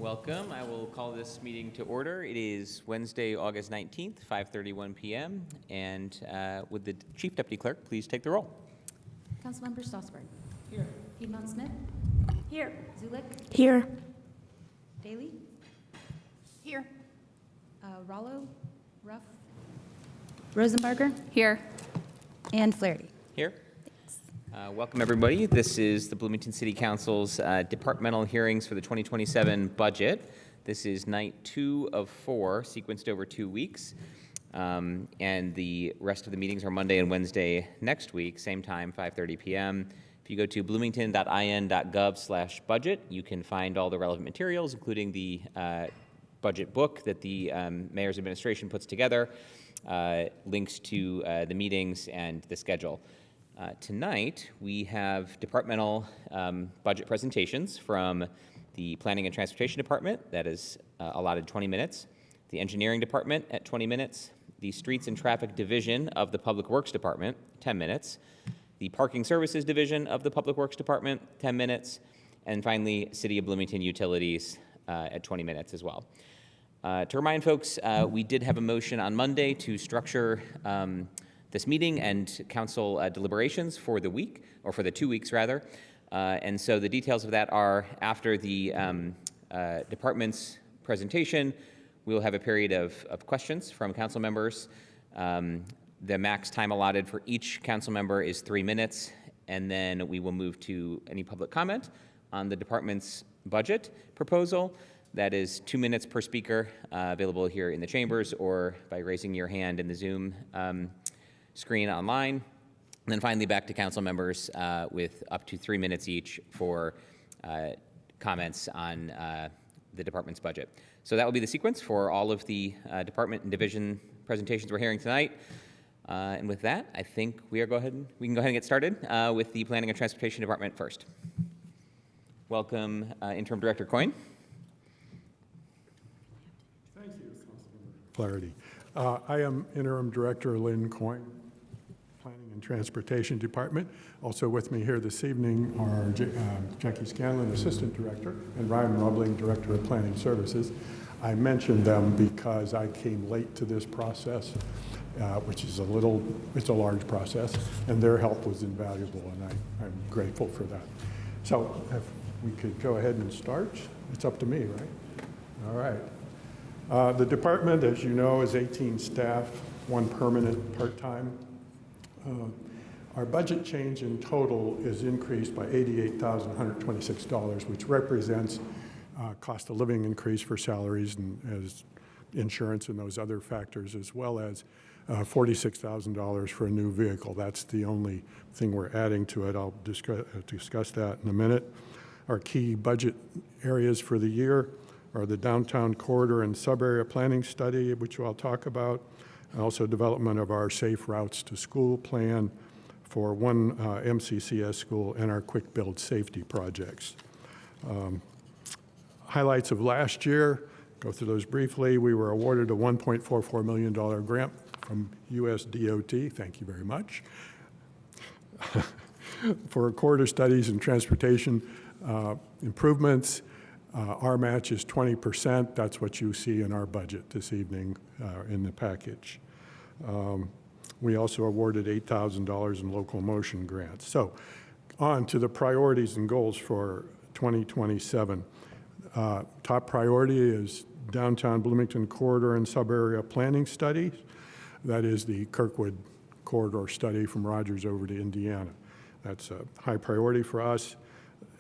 Welcome. I will call this meeting to order. It is Wednesday, August 19th, 5:31 p.m. And would the Chief Deputy Clerk please take the roll? Councilmember Stossberg. Here. Piedmont Smith. Here. Zulik. Here. Daly. Here. Rollo. Ruff. Rosenbarger. Here. And Flaherty. Here. Welcome, everybody. This is the Bloomington City Council's departmental hearings for the 2027 budget. This is night 2 of 4, sequenced over 2 weeks. And the rest of the meetings are Monday and Wednesday next week, same time, 5:30 p.m. If you go to bloomington.in.gov/budget, you can find all the relevant materials, including the budget book that the Mayor's administration puts together, links to the meetings and the schedule. Tonight, we have departmental budget presentations from the Planning and Transportation Department. That is allotted 20 minutes. The Engineering Department at 20 minutes. The Streets and Traffic Division of the Public Works Department, 10 minutes. The Parking Services Division of the Public Works Department, 10 minutes. And finally, City of Bloomington Utilities at 20 minutes as well. To remind folks, we did have a motion on Monday to structure this meeting and council deliberations for the week, or for the 2 weeks rather. And so the details of that are after the department's presentation, we will have a period of questions from council members. The max time allotted for each council member is 3 minutes, and then we will move to any public comment on the department's budget proposal. That is 2 minutes per speaker, available here in the chambers or by raising your hand in the Zoom screen online. And then finally back to council members with up to 3 minutes each for comments on the department's budget. So that will be the sequence for all of the department and division presentations we're hearing tonight. And with that, I think we can go ahead and get started with the Planning and Transportation Department first. Welcome, Interim Director Coyne. Thank you, Councilmember Flaherty. I am Interim Director Lynn Coyne, Planning and Transportation Department. Also with me here this evening are Jackie Scanlon, Assistant Director, and Ryan Rubbling, Director of Planning Services. I mentioned them because I came late to this process, which is it's a large process, and their help was invaluable, and I'm grateful for that. So if we could go ahead and start. It's up to me, right? All right. The department, as you know, is 18 staff, 1 permanent part-time. Our budget change in total is increased by $88,126, which represents cost of living increase for salaries and as insurance and those other factors, as well as $46,000 for a new vehicle. That's the only thing we're adding to it. I'll discuss that in a minute. Our key budget areas for the year are the downtown corridor and sub-area planning study, which I'll talk about, and also development of our safe routes to school plan for 1 MCCS school and our quick build safety projects. Highlights of last year, go through those briefly. We were awarded a $1.44 million grant from US DOT, thank you very much, for corridor studies and transportation improvements. Our match is 20%. That's what you see in our budget this evening in the package. We also awarded $8,000 in local motion grants. So on to the priorities and goals for 2027. Top priority is downtown Bloomington corridor and sub-area planning study. That is the Kirkwood corridor study from Rogers over to Indiana. That's a high priority for us.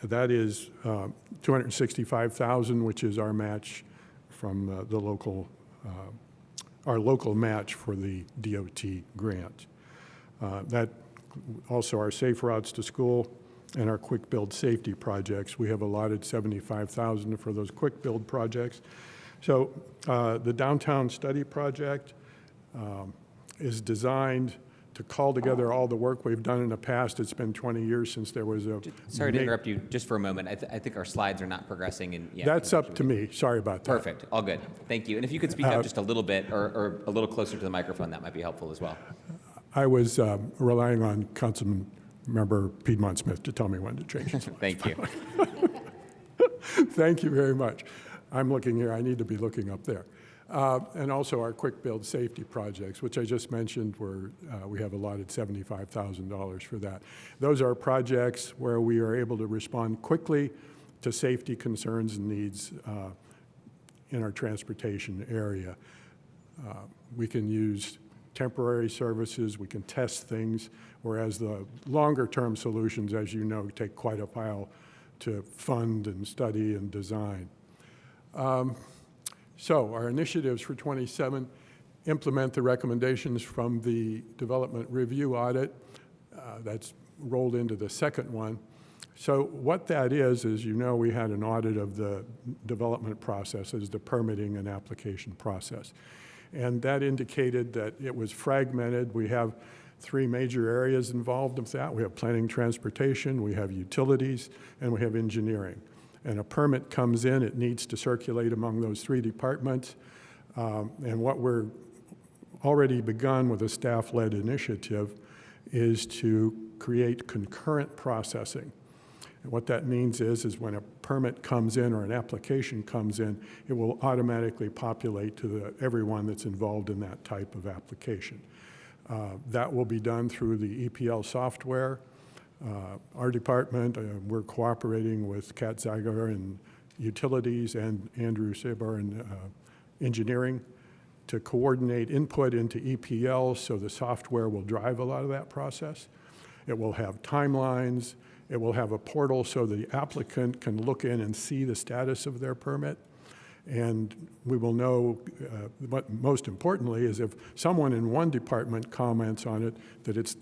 That is $265,000, which is our match from our local match for the DOT grant. That also our safe routes to school and our quick build safety projects. We have allotted $75,000 for those quick build projects. So the downtown study project is designed to call together all the work we've done in the past. It's been 20 years since there was a... Sorry to interrupt you just for a moment. I think our slides are not progressing. And that's up to me. Sorry about that. Perfect. All good. Thank you. And if you could speak up just a little bit or a little closer to the microphone, that might be helpful as well. I was relying on Councilman Member Piedmont Smith to tell me when to change the slides. Thank you. Thank you very much. I'm looking here, I need to be looking up there. And also our quick build safety projects, which I just mentioned, where we have allotted $75,000 for that. Those are projects where we are able to respond quickly to safety concerns and needs in our transportation area. We can use temporary services, we can test things, whereas the longer-term solutions, as you know, take quite a while to fund and study and design. So our initiatives for 27 implement the recommendations from the development review audit. That's rolled into the second one. So what that is, you know, we had an audit of the development processes, the permitting and application process. And that indicated that it was fragmented. We have 3 major areas involved with that. We have planning, transportation, we have utilities, and we have engineering. And a permit comes in, it needs to circulate among those 3 departments. And what we're already begun with a staff-led initiative is to create concurrent processing. And what that means is when a permit comes in or an application comes in, it will automatically populate to everyone that's involved in that type of application. That will be done through the EPL software. Our department, we're cooperating with Kat Zeiger in utilities and Andrew Sabar in engineering to coordinate input into EPL so the software will drive a lot of that process. It will have timelines. It will have a portal so the applicant can look in and see the status of their permit. And we will know, what most importantly is if someone in one department comments on it, that it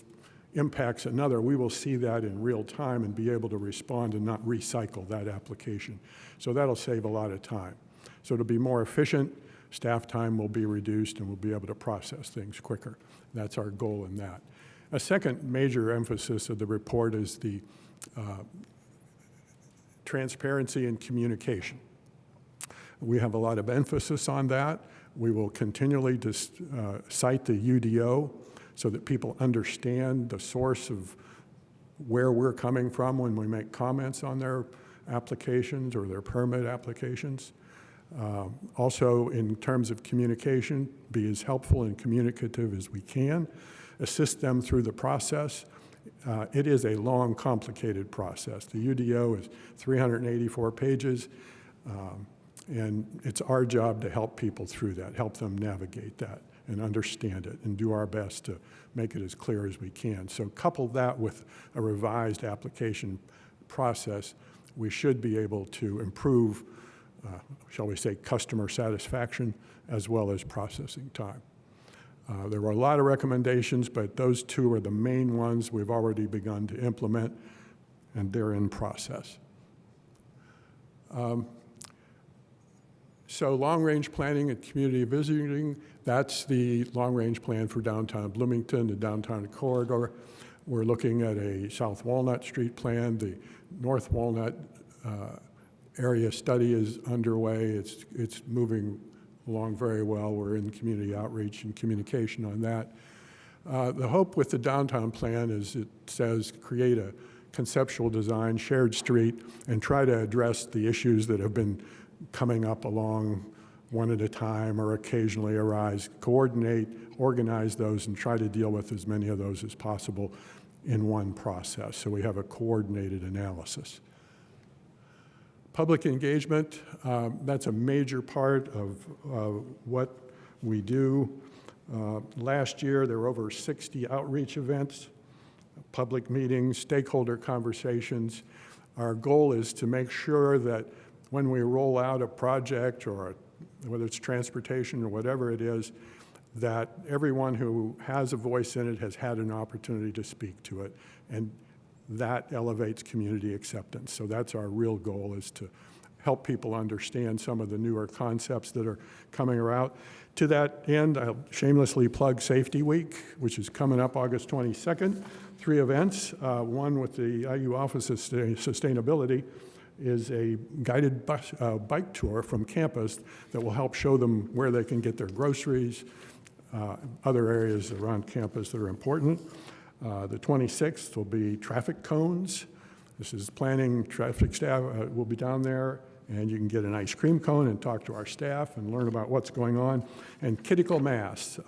impacts another, we will see that in real time and be able to respond and not recycle that application. So that'll save a lot of time. So it'll be more efficient, staff time will be reduced, and we'll be able to process things quicker. That's our goal in that. A second major emphasis of the report is the transparency and communication. We have a lot of emphasis on that. We will continually cite the UDO so that people understand the source of where we're coming from when we make comments on their applications or their permit applications. Also, in terms of communication, be as helpful and communicative as we can, assist them through the process. It is a long, complicated process. The UDO is 384 pages, and it's our job to help people through that, help them navigate that and understand it, and do our best to make it as clear as we can. So couple that with a revised application process, we should be able to improve, shall we say, customer satisfaction as well as processing time. There were a lot of recommendations, but those 2 are the main ones we've already begun to implement, and they're in process. So long-range planning and community visiting, that's the long-range plan for downtown Bloomington, the downtown corridor. We're looking at a South Walnut Street plan. The North Walnut area study is underway. It's moving along very well. We're in community outreach and communication on that. The hope with the downtown plan is it says create a conceptual design, shared street, and try to address the issues that have been coming up along one at a time or occasionally arise, coordinate, organize those, and try to deal with as many of those as possible in one process. So we have a coordinated analysis. Public engagement, that's a major part of what we do. Last year, there were over 60 outreach events, public meetings, stakeholder conversations. Our goal is to make sure that when we roll out a project, or whether it's transportation or whatever it is, that everyone who has a voice in it has had an opportunity to speak to it, and that elevates community acceptance. So that's our real goal, is to help people understand some of the newer concepts that are coming around. To that end, I'll shamelessly plug Safety Week, which is coming up August 22nd. 3 events, one with the IU Office of Sustainability is a guided bike tour from campus that will help show them where they can get their groceries, other areas around campus that are important. The 26th will be traffic cones. This is planning, traffic staff will be down there and you can get an ice cream cone and talk to our staff and learn about what's going on. And Critical Mass,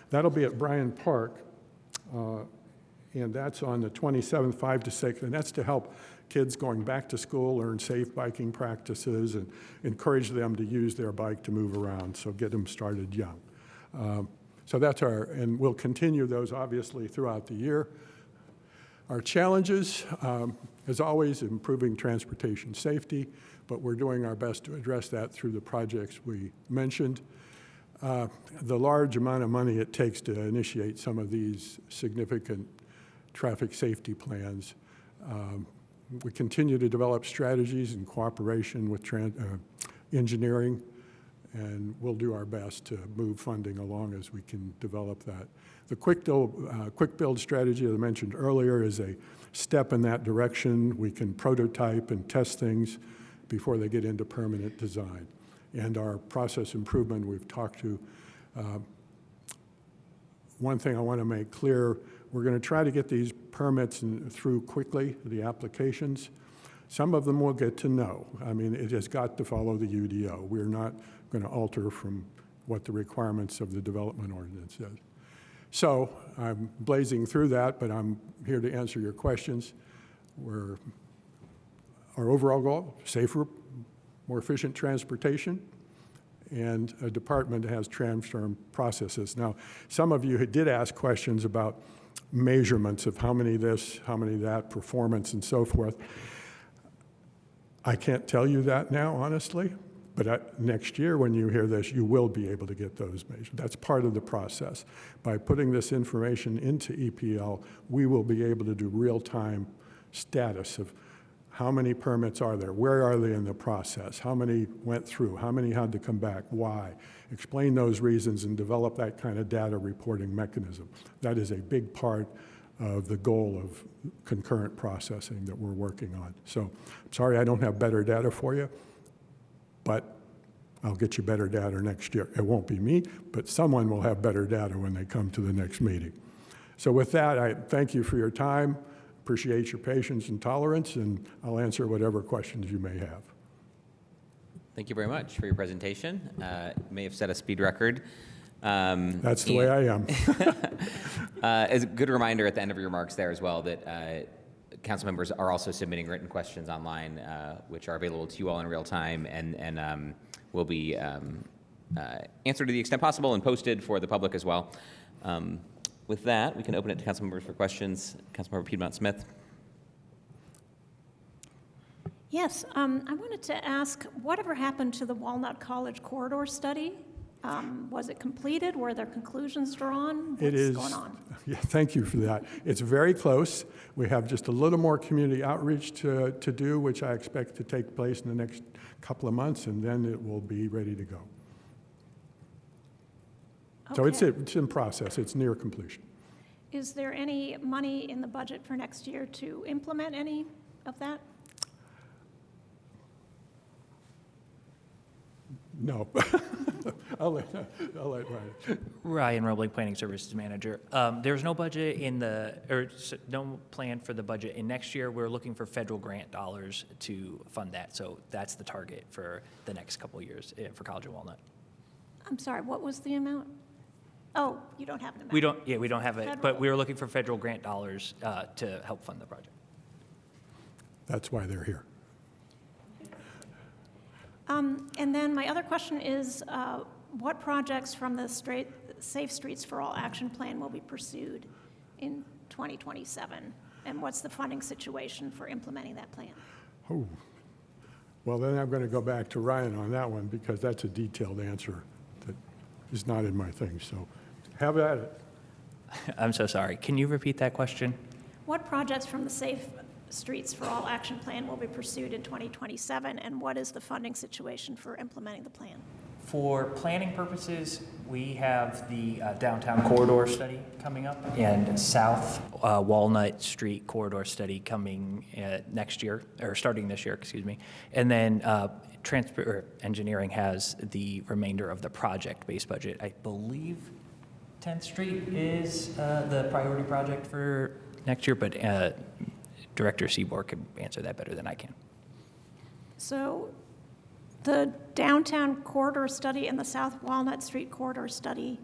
that'll be at Bryan Park, and that's on the 27th, 5 to 6, and that's to help kids going back to school learn safe biking practices and encourage them to use their bike to move around, so get them started young. So that's and we'll continue those obviously throughout the year. Our challenges, as always, improving transportation safety, but we're doing our best to address that through the projects we mentioned. The large amount of money it takes to initiate some of these significant traffic safety plans. We continue to develop strategies in cooperation with engineering, and we'll do our best to move funding along as we can develop that. The quick build strategy that I mentioned earlier is a step in that direction. We can prototype and test things before they get into permanent design. And our process improvement we've talked to. One thing I want to make clear, we're going to try to get these permits through quickly, the applications. Some of them will get to no. I mean, it has got to follow the UDO. We're not going to alter from what the requirements of the development ordinance says. So I'm blazing through that, but I'm here to answer your questions. Our overall goal, safer, more efficient transportation, and a department that has transformed processes. Now, some of you did ask questions about measurements of how many this, how many that, performance, and so forth. I can't tell you that now, honestly, but next year when you hear this, you will be able to get those measured. That's part of the process. By putting this information into EPL, we will be able to do real-time status of how many permits are there, where are they in the process, how many went through, how many had to come back, why. Explain those reasons and develop that kind of data reporting mechanism. That is a big part of the goal of concurrent processing that we're working on. So I'm sorry I don't have better data for you, but I'll get you better data next year. It won't be me, but someone will have better data when they come to the next meeting. So with that, I thank you for your time, appreciate your patience and tolerance, and I'll answer whatever questions you may have. Thank you very much for your presentation. May have set a speed record. That's the way I am. As a good reminder at the end of your remarks there as well that council members are also submitting written questions online, which are available to you all in real time and will be answered to the extent possible and posted for the public as well. With that, we can open it to council members for questions. Councilmember Piedmont Smith. Yes, I wanted to ask, whatever happened to the Walnut College corridor study? Was it completed? Were there conclusions drawn? What's going on? Yeah, thank you for that. It's very close. We have just a little more community outreach to do, which I expect to take place in the next couple of months, and then it will be ready to go. Okay. So it's in process. It's near completion. Is there any money in the budget for next year to implement any of that? No. I'll let Ryan. Ryan Roebling, Planning Services Manager. There's no budget no plan for the budget in next year. We're looking for federal grant dollars to fund that. So that's the target for the next couple of years for College of Walnut. I'm sorry, what was the amount? Oh, you don't have an amount? We don't have it, Federal? but we were looking for federal grant dollars to help fund the project. That's why they're here. And then my other question is, what projects from the Safe Streets for All action plan will be pursued in 2027? And what's the funding situation for implementing that plan? Oh, well, then I'm going to go back to Ryan on that one because that's a detailed answer that is not in my thing. So have at it. I'm so sorry. Can you repeat that question? What projects from the Safe Streets for All action plan will be pursued in 2027, and what is the funding situation for implementing the plan? For planning purposes, we have the downtown corridor study coming up and South Walnut Street corridor study coming next year, or starting this year, excuse me. And then engineering has the remainder of the project-based budget. I believe 10th Street is the priority project for next year, but Director Seaborg can answer that better than I can. So The downtown corridor study and the South Walnut Street corridor study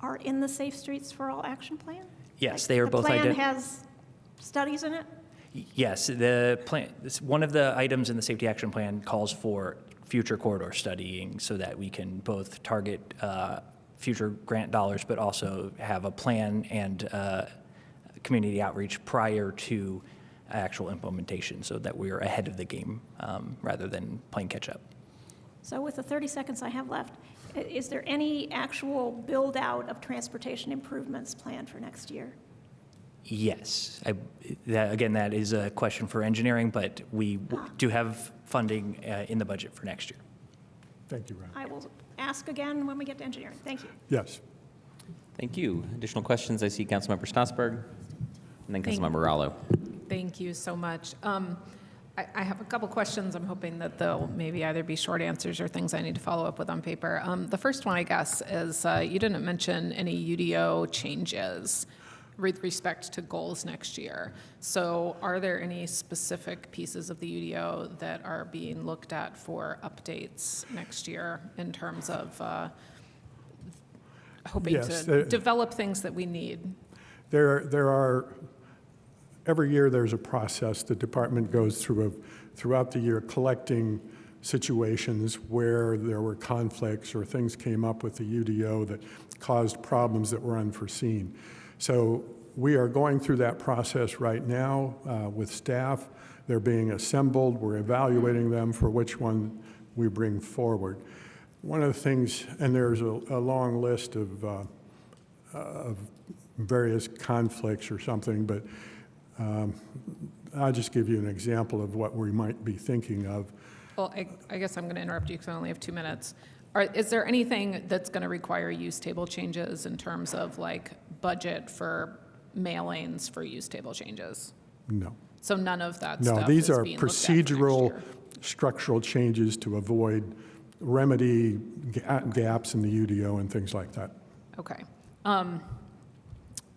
are in the Safe Streets for All action plan? Yes, they are both The plan has studies in it? Yes, the plan, one of the items in the safety action plan calls for future corridor studying so that we can both target future grant dollars, but also have a plan and community outreach prior to actual implementation so that we're ahead of the game rather than playing catch up. So with the 30 seconds I have left, is there any actual build-out of transportation improvements planned for next year? Yes. Again, that is a question for engineering, but we do have funding in the budget for next year. Thank you, Ron. I will ask again when we get to engineering. Thank you. Yes. Thank you. Additional questions? I see Councilmember Strasburg and then Thank- Councilmember Rallo. Thank you so much. I have a couple questions. I'm hoping that they'll maybe either be short answers or things I need to follow up with on paper. The first one, I guess, is you didn't mention any UDO changes with respect to goals next year. So are there any specific pieces of the UDO that are being looked at for updates next year in terms of hoping Yes, to develop things that we need? There are, every year there's a process the department goes through throughout the year collecting situations where there were conflicts or things came up with the UDO that caused problems that were unforeseen. So we are going through that process right now with staff. They're being assembled. We're evaluating them for which one we bring forward. One of the things, and there's a long list of various conflicts or something, but I'll just give you an example of what we might be thinking of. Well, I guess I'm going to interrupt you because I only have 2 minutes. Is there anything that's going to require use table changes in terms of like budget for mailings for use table changes? No. So none of that No, stuff these is are being looked at for next procedural, year? structural changes to avoid remedy gaps in the UDO and things like that. Okay.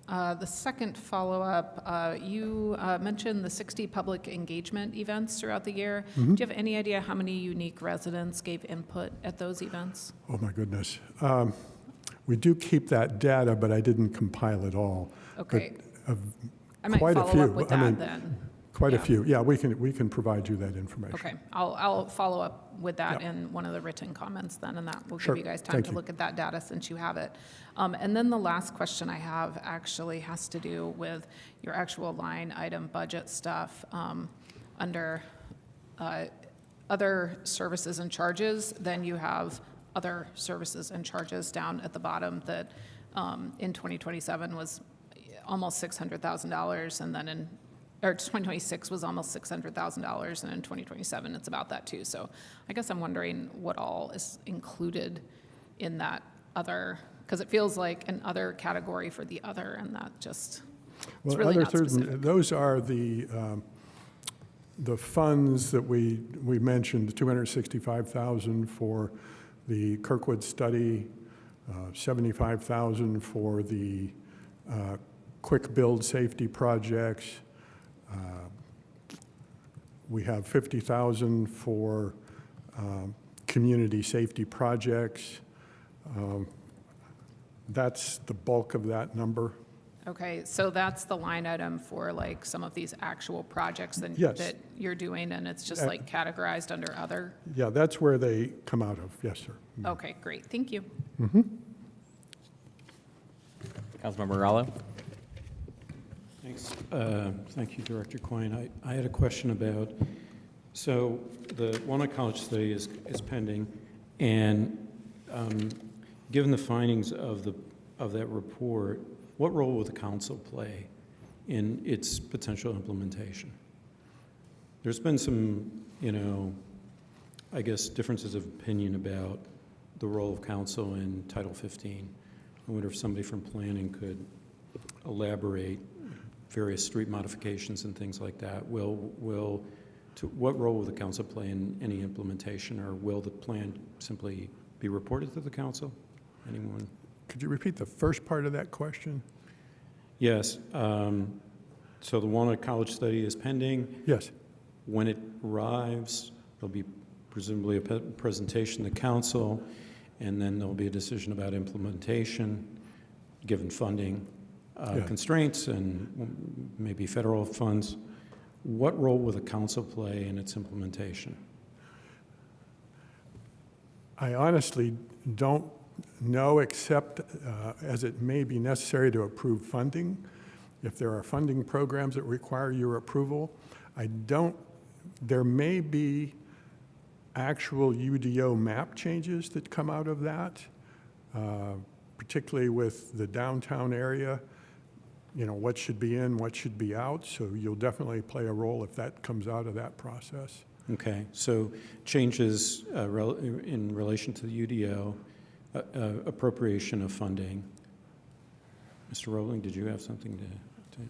The second follow-up, you mentioned the 60 public engagement events throughout the year. Do you have any idea how many unique residents gave input at those events? Oh, my goodness. We do keep that data, but I didn't compile it all. Okay. But, I might quite a follow few. up with I mean, that then. Quite a Yeah. few. Yeah, we can provide you that information. Okay, I'll follow up with that Yeah. in one of the written comments then, and that will Sure. give you guys time Thank to you. look at that data since you have it. And then the last question I have actually has to do with your actual line item budget stuff under other services and charges. Then you have other services and charges down at the bottom that in 2027 was almost $600,000, and then or 2026 was almost $600,000, and in 2027 it's about that too. So I guess I'm wondering what all is included in that other, because it feels like an other category for the other, and that just, it's Well, really other not third, specific. those are the funds that we mentioned, the $265,000 for the Kirkwood study, $75,000 for the quick build safety projects. We have $50,000 for community safety projects. That's the bulk of that number. Okay, so that's the line item for like some of these actual projects that Yes. that you're doing, and it's just like categorized under other? Yeah, that's where they come out of. Yes, sir. Okay, great, thank you. Councilmember Rallo. Thanks. Thank you, Director Coyne. I had a question about, so the Walnut College study is pending, and given the findings of that report, what role will the council play in its potential implementation? There's been some, I guess, differences of opinion about the role of council in Title 15. I wonder if somebody from planning could elaborate various street modifications and things like that. What role will the council play in any implementation, or will the plan simply be reported to the council? Anyone? Could you repeat the first part of that question? Yes. So the Walnut College study is pending. Yes. When it arrives, there'll be presumably a presentation to council, and then there'll be a decision about implementation, given funding constraints and maybe federal funds. What role will the council play in its implementation? I honestly don't know, except as it may be necessary to approve funding. If there are funding programs that require your approval, there may be actual UDO map changes that come out of that, particularly with the downtown area, what should be in, what should be out. So you'll definitely play a role if that comes out of that process. Okay, so changes in relation to the UDO, appropriation of funding. Mr. Rowling, did you have something to?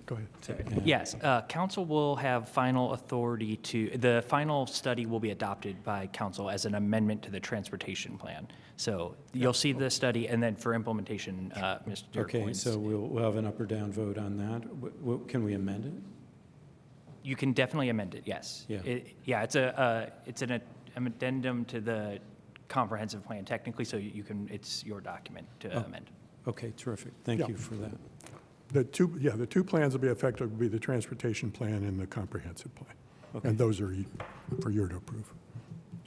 Go ahead. Yeah. Yes, council will have final authority the final study will be adopted by council as an amendment to the transportation plan. So you'll see the study, and then for implementation, Mr. Okay, Coyne's- so we'll have an up or down vote on that. Can we amend it? You can definitely amend it, yes. Yeah. It's an addendum to the comprehensive plan technically, so it's your document to amend. Okay, terrific. Thank Yeah. you for that. The two plans will be effective, will be the transportation plan and the comprehensive plan. Okay. And those are for you to approve.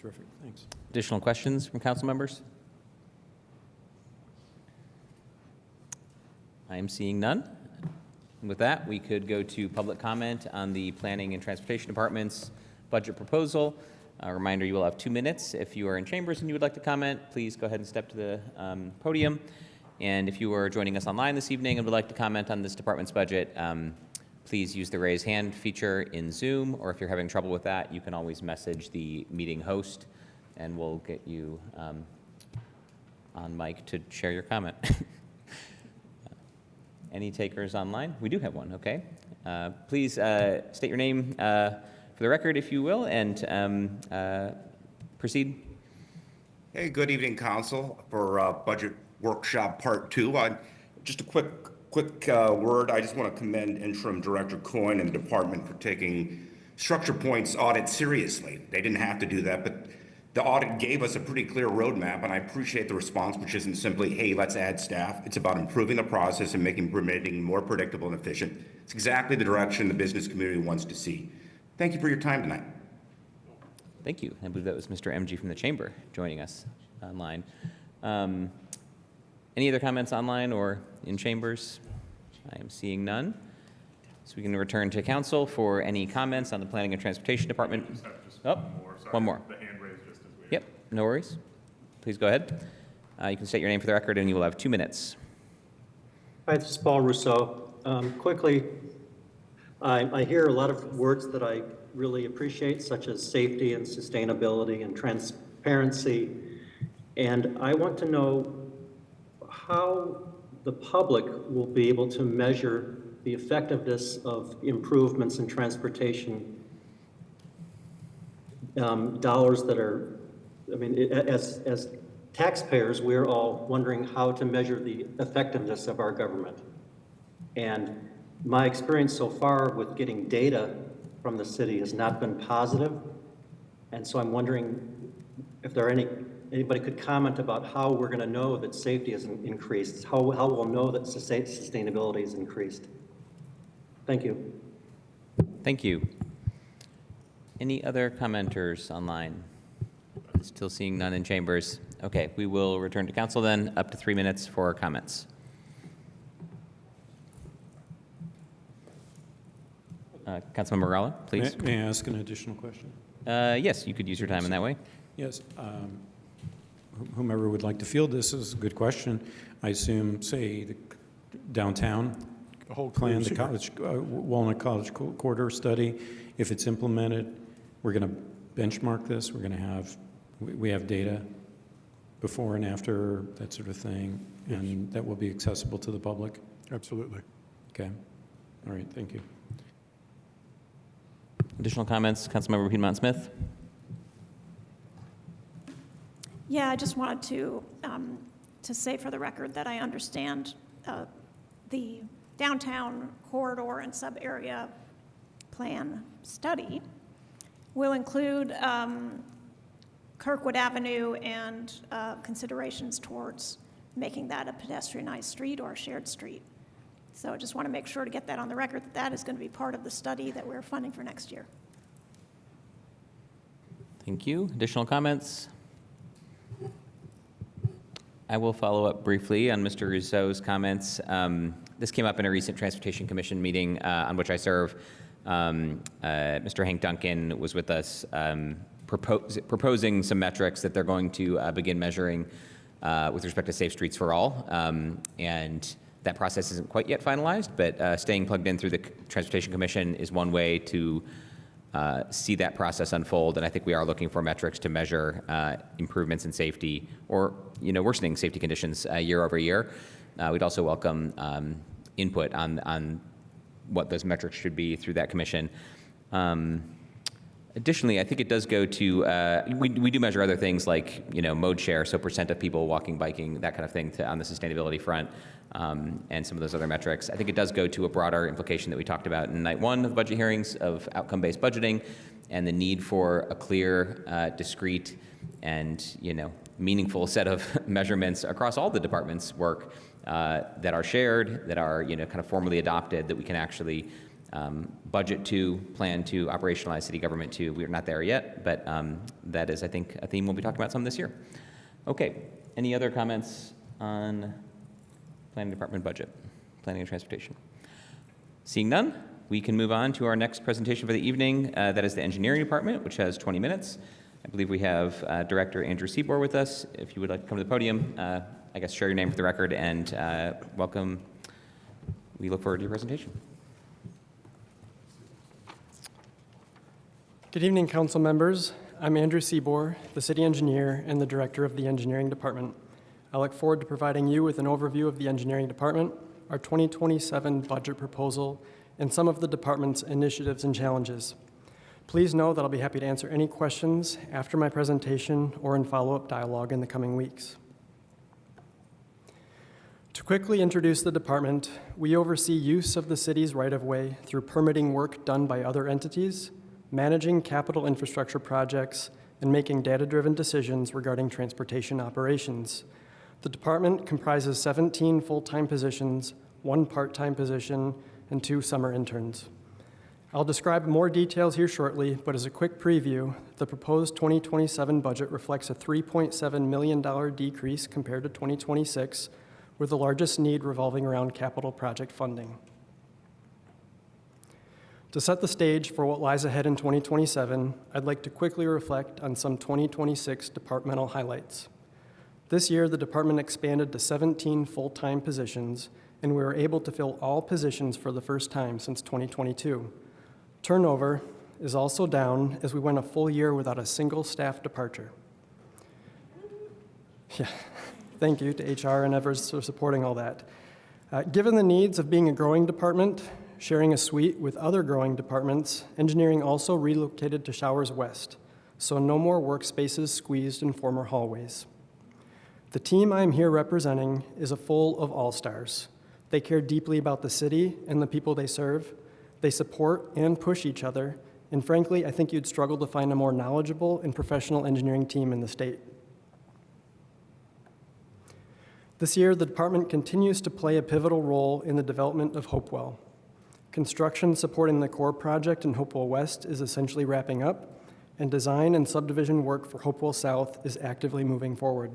Terrific, thanks. Additional questions from council members? I am seeing none. And with that, we could go to public comment on the Planning and Transportation Department's budget proposal. A reminder, you will have 2 minutes. If you are in chambers and you would like to comment, please go ahead and step to the podium. And if you are joining us online this evening and would like to comment on this department's budget, please use the raise hand feature in Zoom, or if you're having trouble with that, you can always message the meeting host and we'll get you on mic to share your comment. Any takers online? We do have one, okay. Please state your name for the record, if you will, and proceed. Hey, good evening, Council, for Budget Workshop Part 2. Just a quick word. I just want to commend Interim Director Coyne and the department for taking Structure Point's audit seriously. They didn't have to do that, but the audit gave us a pretty clear roadmap, and I appreciate the response, which isn't simply, hey, let's add staff. It's about improving the process and making permitting more predictable and efficient. It's exactly the direction the business community wants to see. Thank you for your time tonight. Thank you. I believe that was Mr. MG from the Chamber joining us online. Any other comments online or in chambers? I am seeing none. So we can return to council for any comments on the Planning and Transportation Department. One more. The hand raised just as we. Yep, no worries. Please go ahead. You can state your name for the record and you will have 2 minutes. Hi, this is Paul Rousseau. Quickly, I hear a lot of words that I really appreciate, such as safety and sustainability and transparency. And I want to know how the public will be able to measure the effectiveness of improvements in transportation dollars that are, as taxpayers, we're all wondering how to measure the effectiveness of our government. And my experience so far with getting data from the city has not been positive. And so I'm wondering if there are anybody could comment about how we're going to know that safety has increased, how we'll know that sustainability has increased. Thank you. Thank you. Any other commenters online? Still seeing none in chambers. Okay, we will return to council then. Up to 3 minutes for comments. Councilmember Ralla, please. May I ask an additional question? Yes, you could use your time in that way. Yes. Whomever would like to field this is a good question. I assume, say, the downtown The whole plan, crew's the here. college, Walnut College Corridor study, if it's implemented, we're going to benchmark this. We're going to have, we have data before and after, that sort of thing, and that will be accessible to the public. Absolutely. Okay. All right. Thank you. Additional comments, Councilmember Piedmont Smith? Yeah, I just wanted to say for the record that I understand the downtown corridor and sub-area plan study will include Kirkwood Avenue and considerations towards making that a pedestrianized street or a shared street. So I just want to make sure to get that on the record, that that is going to be part of the study that we're funding for next year. Thank you. Additional comments? I will follow up briefly on Mr. Rousseau's comments. This came up in a recent Transportation Commission meeting on which I serve. Mr. Hank Duncan was with us proposing some metrics that they're going to begin measuring with respect to Safe Streets for All. And that process isn't quite yet finalized, but staying plugged in through the Transportation Commission is one way to see that process unfold. And I think we are looking for metrics to measure improvements in safety or worsening safety conditions year over year. We'd also welcome input on what those metrics should be through that commission. Additionally, I think it does go to, we do measure other things like, mode share, so % of people walking, biking, that kind of thing on the sustainability front, and some of those other metrics. I think it does go to a broader implication that we talked about in night one of budget hearings of outcome-based budgeting and the need for a clear, discrete, and, meaningful set of measurements across all the departments' work that are shared, that are, kind of formally adopted, that we can actually budget to, plan to, operationalize city government to. We're not there yet, but that is, I think, a theme we'll be talking about some this year. Okay, any other comments on Planning Department budget, planning and transportation? Seeing none, we can move on to our next presentation for the evening. That is the Engineering Department, which has 20 minutes. I believe we have Director Andrew Seabour with us. If you would like to come to the podium, I guess share your name for the record and welcome. We look forward to your presentation. Good evening, council members. I'm Andrew Seabour, the city engineer and the director of the engineering department. I look forward to providing you with an overview of the engineering department, our 2027 budget proposal, and some of the department's initiatives and challenges. Please know that I'll be happy to answer any questions after my presentation or in follow-up dialogue in the coming weeks. To quickly introduce the department, we oversee use of the city's right-of-way through permitting work done by other entities, managing capital infrastructure projects, and making data-driven decisions regarding transportation operations. The department comprises 17 full-time positions, 1 part-time position, and 2 summer interns. I'll describe more details here shortly, but as a quick preview, the proposed 2027 budget reflects a $3.7 million decrease compared to 2026, with the largest need revolving around capital project funding. To set the stage for what lies ahead in 2027, I'd like to quickly reflect on some 2026 departmental highlights. This year, the department expanded to 17 full-time positions, and we were able to fill all positions for the first time since 2022. Turnover is also down as we went a full year without a single staff departure. Yeah, thank you to HR and Evers for supporting all that. Given the needs of being a growing department, sharing a suite with other growing departments, engineering also relocated to Showers West, so no more workspaces squeezed in former hallways. The team I'm here representing is full of all-stars. They care deeply about the city and the people they serve. They support and push each other, and frankly, I think you'd struggle to find a more knowledgeable and professional engineering team in the state. This year, the department continues to play a pivotal role in the development of Hopewell. Construction supporting the core project in Hopewell West is essentially wrapping up, and design and subdivision work for Hopewell South is actively moving forward.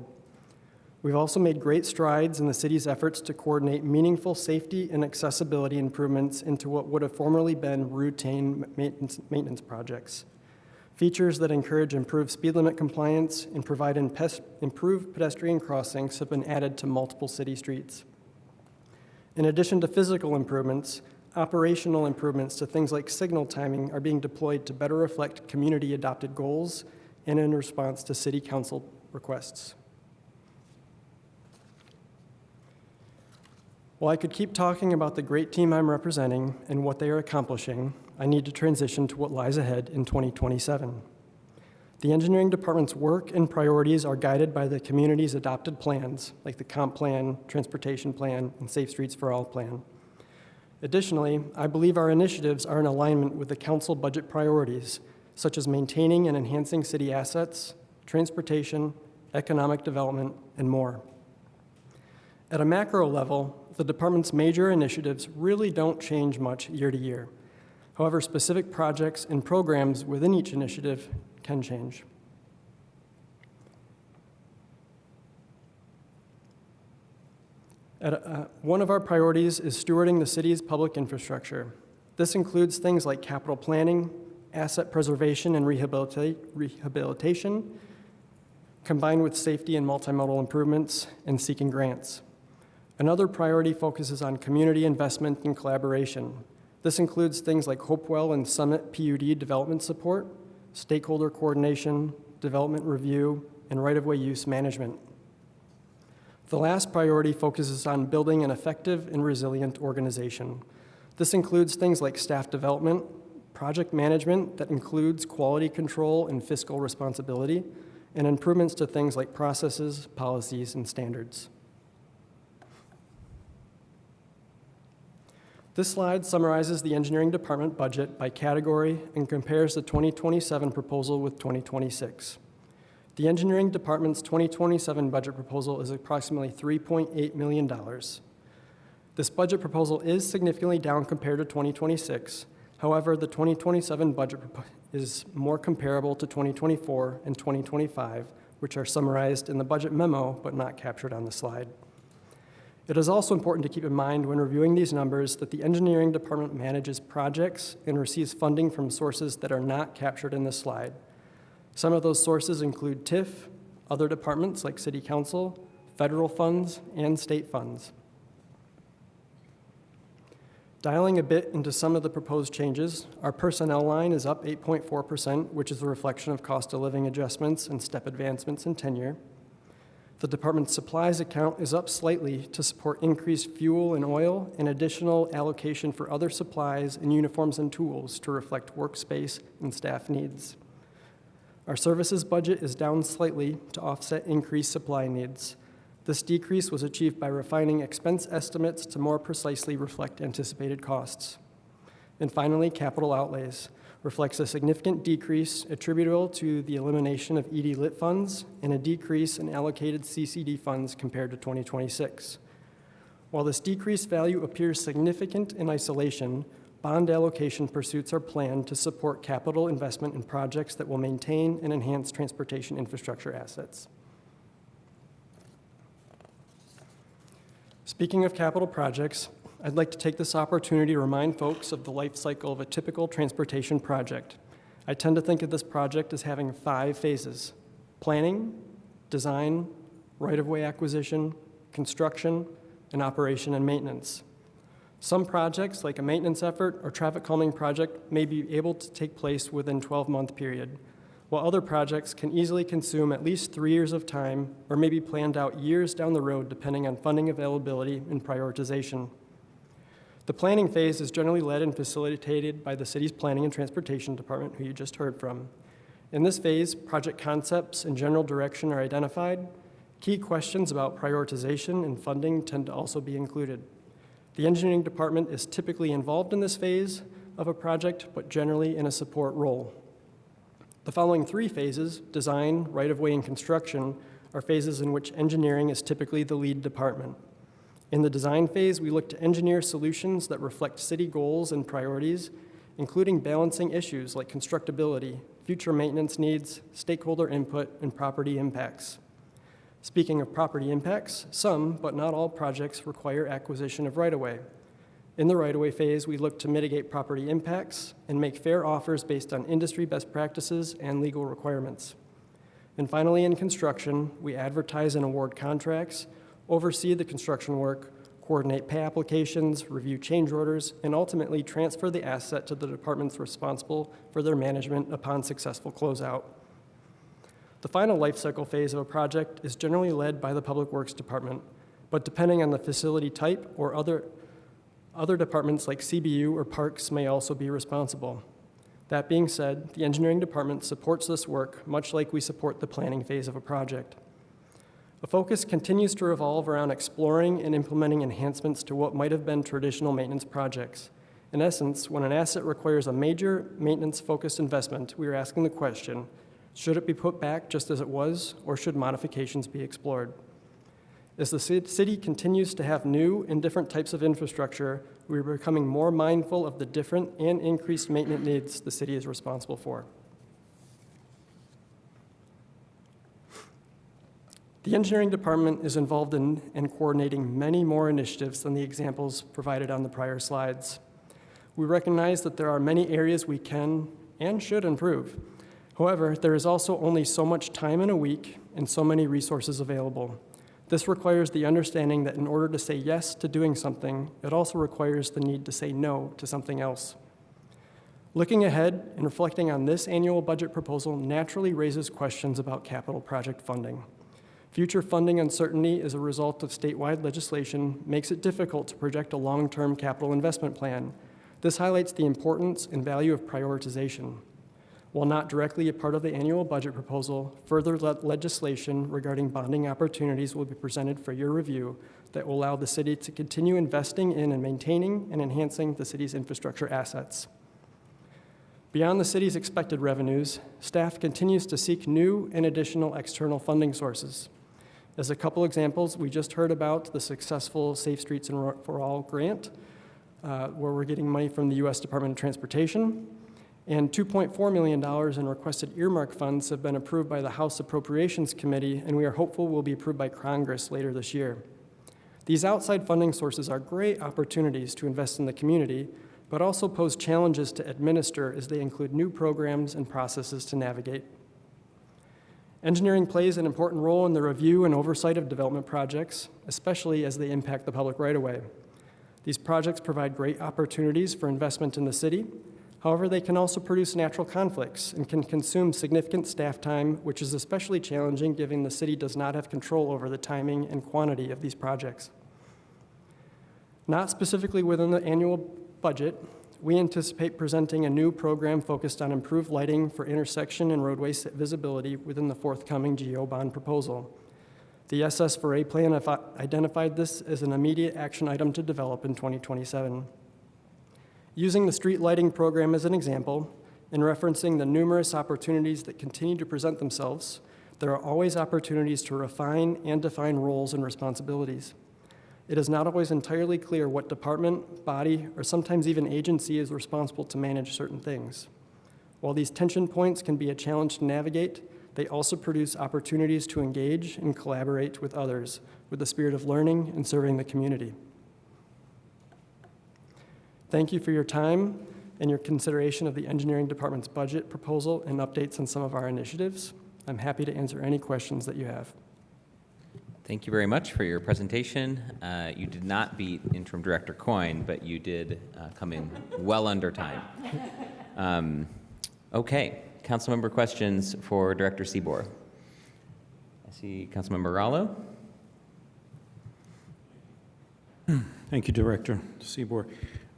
We've also made great strides in the city's efforts to coordinate meaningful safety and accessibility improvements into what would have formerly been routine maintenance projects. Features that encourage improved speed limit compliance and provide improved pedestrian crossings have been added to multiple city streets. In addition to physical improvements, operational improvements to things like signal timing are being deployed to better reflect community-adopted goals and in response to city council requests. While I could keep talking about the great team I'm representing and what they are accomplishing, I need to transition to what lies ahead in 2027. The engineering department's work and priorities are guided by the community's adopted plans, like the Comp Plan, Transportation Plan, and Safe Streets for All Plan. Additionally, I believe our initiatives are in alignment with the council budget priorities, such as maintaining and enhancing city assets, transportation, economic development, and more. At a macro level, the department's major initiatives really don't change much year to year. However, specific projects and programs within each initiative can change. One of our priorities is stewarding the city's public infrastructure. This includes things like capital planning, asset preservation and rehabilitation, combined with safety and multimodal improvements, and seeking grants. Another priority focuses on community investment and collaboration. This includes things like Hopewell and Summit PUD development support, stakeholder coordination, development review, and right-of-way use management. The last priority focuses on building an effective and resilient organization. This includes things like staff development, project management that includes quality control and fiscal responsibility, and improvements to things like processes, policies, and standards. This slide summarizes the engineering department budget by category and compares the 2027 proposal with 2026. The engineering department's 2027 budget proposal is approximately $3.8 million. This budget proposal is significantly down compared to 2026. However, the 2027 budget is more comparable to 2024 and 2025, which are summarized in the budget memo but not captured on the slide. It is also important to keep in mind when reviewing these numbers that the engineering department manages projects and receives funding from sources that are not captured in this slide. Some of those sources include TIF, other departments like City Council, federal funds, and state funds. Dialing a bit into some of the proposed changes, our personnel line is up 8.4%, which is a reflection of cost of living adjustments and step advancements in tenure. The department's supplies account is up slightly to support increased fuel and oil and additional allocation for other supplies and uniforms and tools to reflect workspace and staff needs. Our services budget is down slightly to offset increased supply needs. This decrease was achieved by refining expense estimates to more precisely reflect anticipated costs. And finally, capital outlays reflects a significant decrease attributable to the elimination of ED lit funds and a decrease in allocated CCD funds compared to 2026. While this decreased value appears significant in isolation, bond allocation pursuits are planned to support capital investment in projects that will maintain and enhance transportation infrastructure assets. Speaking of capital projects, I'd like to take this opportunity to remind folks of the life cycle of a typical transportation project. I tend to think of this project as having 5 phases: planning, design, right-of-way acquisition, construction, and operation and maintenance. Some projects, like a maintenance effort or traffic calming project, may be able to take place within a 12-month period, while other projects can easily consume at least 3 years of time or may be planned out years down the road depending on funding availability and prioritization. The planning phase is generally led and facilitated by the city's Planning and Transportation Department, who you just heard from. In this phase, project concepts and general direction are identified. Key questions about prioritization and funding tend to also be included. The engineering department is typically involved in this phase of a project, but generally in a support role. The following 3 phases, design, right-of-way, and construction, are phases in which engineering is typically the lead department. In the design phase, we look to engineer solutions that reflect city goals and priorities, including balancing issues like constructability, future maintenance needs, stakeholder input, and property impacts. Speaking of property impacts, some, but not all projects require acquisition of right-of-way. In the right-of-way phase, we look to mitigate property impacts and make fair offers based on industry best practices and legal requirements. And finally, in construction, we advertise and award contracts, oversee the construction work, coordinate pay applications, review change orders, and ultimately transfer the asset to the departments responsible for their management upon successful closeout. The final life cycle phase of a project is generally led by the Public Works Department, but depending on the facility type or other departments like CBU or Parks may also be responsible. That being said, the engineering department supports this work much like we support the planning phase of a project. A focus continues to revolve around exploring and implementing enhancements to what might have been traditional maintenance projects. In essence, when an asset requires a major maintenance-focused investment, we are asking the question, Should it be put back just as it was, or should modifications be explored? As the city continues to have new and different types of infrastructure, we're becoming more mindful of the different and increased maintenance needs the city is responsible for. The engineering department is involved in and coordinating many more initiatives than the examples provided on the prior slides. We recognize that there are many areas we can and should improve. However, there is also only so much time in a week and so many resources available. This requires the understanding that in order to say yes to doing something, it also requires the need to say no to something else. Looking ahead and reflecting on this annual budget proposal naturally raises questions about capital project funding. Future funding uncertainty as a result of statewide legislation makes it difficult to project a long-term capital investment plan. This highlights the importance and value of prioritization. While not directly a part of the annual budget proposal, further legislation regarding bonding opportunities will be presented for your review that will allow the city to continue investing in and maintaining and enhancing the city's infrastructure assets. Beyond the city's expected revenues, staff continues to seek new and additional external funding sources. As a couple examples, we just heard about the successful Safe Streets for All grant, where we're getting money from the U.S. Department of Transportation, and $2.4 million in requested earmark funds have been approved by the House Appropriations Committee, and we are hopeful will be approved by Congress later this year. These outside funding sources are great opportunities to invest in the community, but also pose challenges to administer as they include new programs and processes to navigate. Engineering plays an important role in the review and oversight of development projects, especially as they impact the public right-of-way. These projects provide great opportunities for investment in the city. However, they can also produce natural conflicts and can consume significant staff time, which is especially challenging given the city does not have control over the timing and quantity of these projects. Not specifically within the annual budget, we anticipate presenting a new program focused on improved lighting for intersection and roadway visibility within the forthcoming GO bond proposal. The SS4A plan identified this as an immediate action item to develop in 2027. Using the street lighting program as an example, and referencing the numerous opportunities that continue to present themselves, there are always opportunities to refine and define roles and responsibilities. It is not always entirely clear what department, body, or sometimes even agency is responsible to manage certain things. While these tension points can be a challenge to navigate, they also produce opportunities to engage and collaborate with others with the spirit of learning and serving the community. Thank you for your time and your consideration of the engineering department's budget proposal and updates on some of our initiatives. I'm happy to answer any questions that you have. Thank you very much for your presentation. You did not beat Interim Director Coyne, but you did come in well under time. Okay, council member questions for Director Seabour. I see Councilmember Rallo. Thank you, Director Seabour.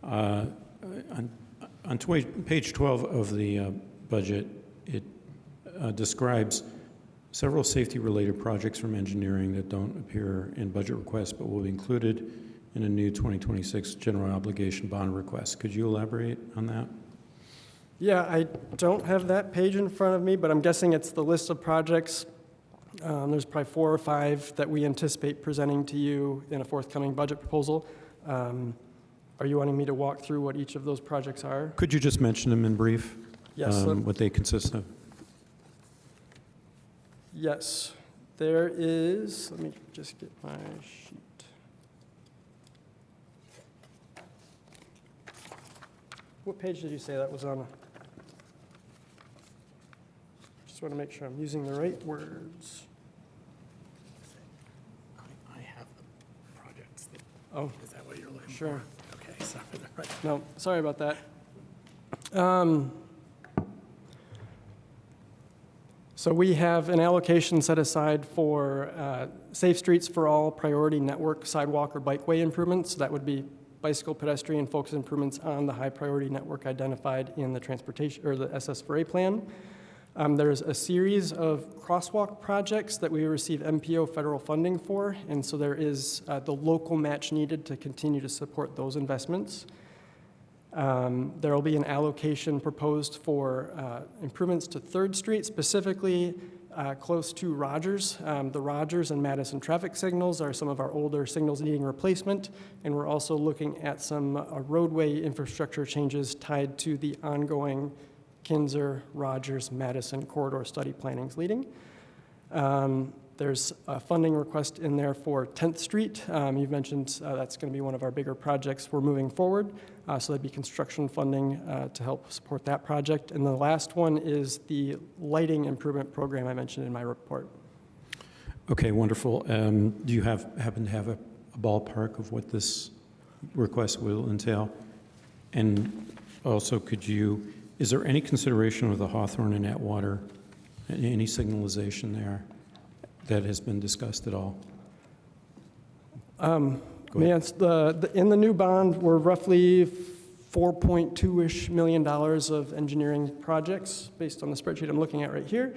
On page 12 of the budget, it describes several safety-related projects from engineering that don't appear in budget requests but will be included in a new 2026 general obligation bond request. Could you elaborate on that? Yeah, I don't have that page in front of me, but I'm guessing it's the list of projects. There's probably 4 or 5 that we anticipate presenting to you in a forthcoming budget proposal. Are you wanting me to walk through what each of those projects are? Could you just mention them in brief? Yes. What they consist of? Yes, there is, let me just get my sheet. What page did you say that was on? Just want to make sure I'm using the right words. I have the projects. Oh, Is that what you're looking sure. for? Okay, sorry. Right. No, sorry about that. So we have an allocation set aside for Safe Streets for All priority network sidewalk or bikeway improvements. That would be bicycle, pedestrian, focused improvements on the high priority network identified in the transportation or the SS4A plan. There's a series of crosswalk projects that we receive MPO federal funding for, and so there is the local match needed to continue to support those investments. There will be an allocation proposed for improvements to 3rd Street, specifically close to Rogers. The Rogers and Madison traffic signals are some of our older signals needing replacement, and we're also looking at some roadway infrastructure changes tied to the ongoing Kinzer, Rogers, Madison corridor study planning's leading. There's a funding request in there for 10th Street. You've mentioned that's going to be one of our bigger projects we're moving forward. So there'd be construction funding to help support that project. And the last one is the lighting improvement program I mentioned in my report. Okay, wonderful. Do you happen to have a ballpark of what this request will entail? And also, is there any consideration of the Hawthorne and Atwater, any signalization there that has been discussed at all? Yes, in the new bond, we're roughly $4.2-ish million of engineering projects based on the spreadsheet I'm looking at right here.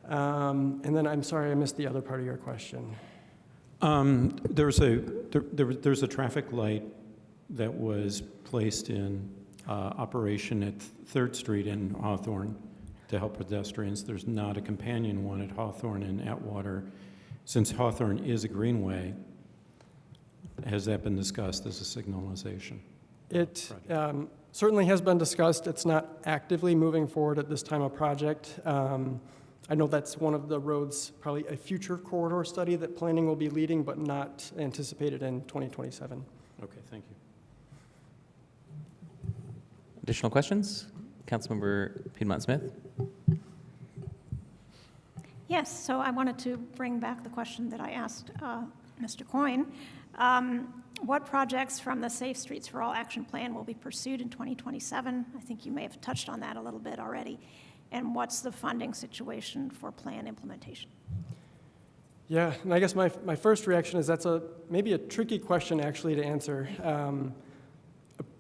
And then I'm sorry, I missed the other part of your question. There's a traffic light that was placed in operation at 3rd Street in Hawthorne to help pedestrians. There's not a companion one at Hawthorne and Atwater. Since Hawthorne is a greenway, has that been discussed as a signalization? It certainly has been discussed. It's not actively moving forward at this time of project. I know that's one of the roads, probably a future corridor study that planning will be leading, but not anticipated in 2027. Okay, thank you. Additional questions? Councilmember Piedmont-Smith? Yes, so I wanted to bring back the question that I asked Mr. Coyne. What projects from the Safe Streets for All Action Plan will be pursued in 2027? I think you may have touched on that a little bit already. And what's the funding situation for plan implementation? Yeah, and I guess my first reaction is that's maybe a tricky question actually to answer.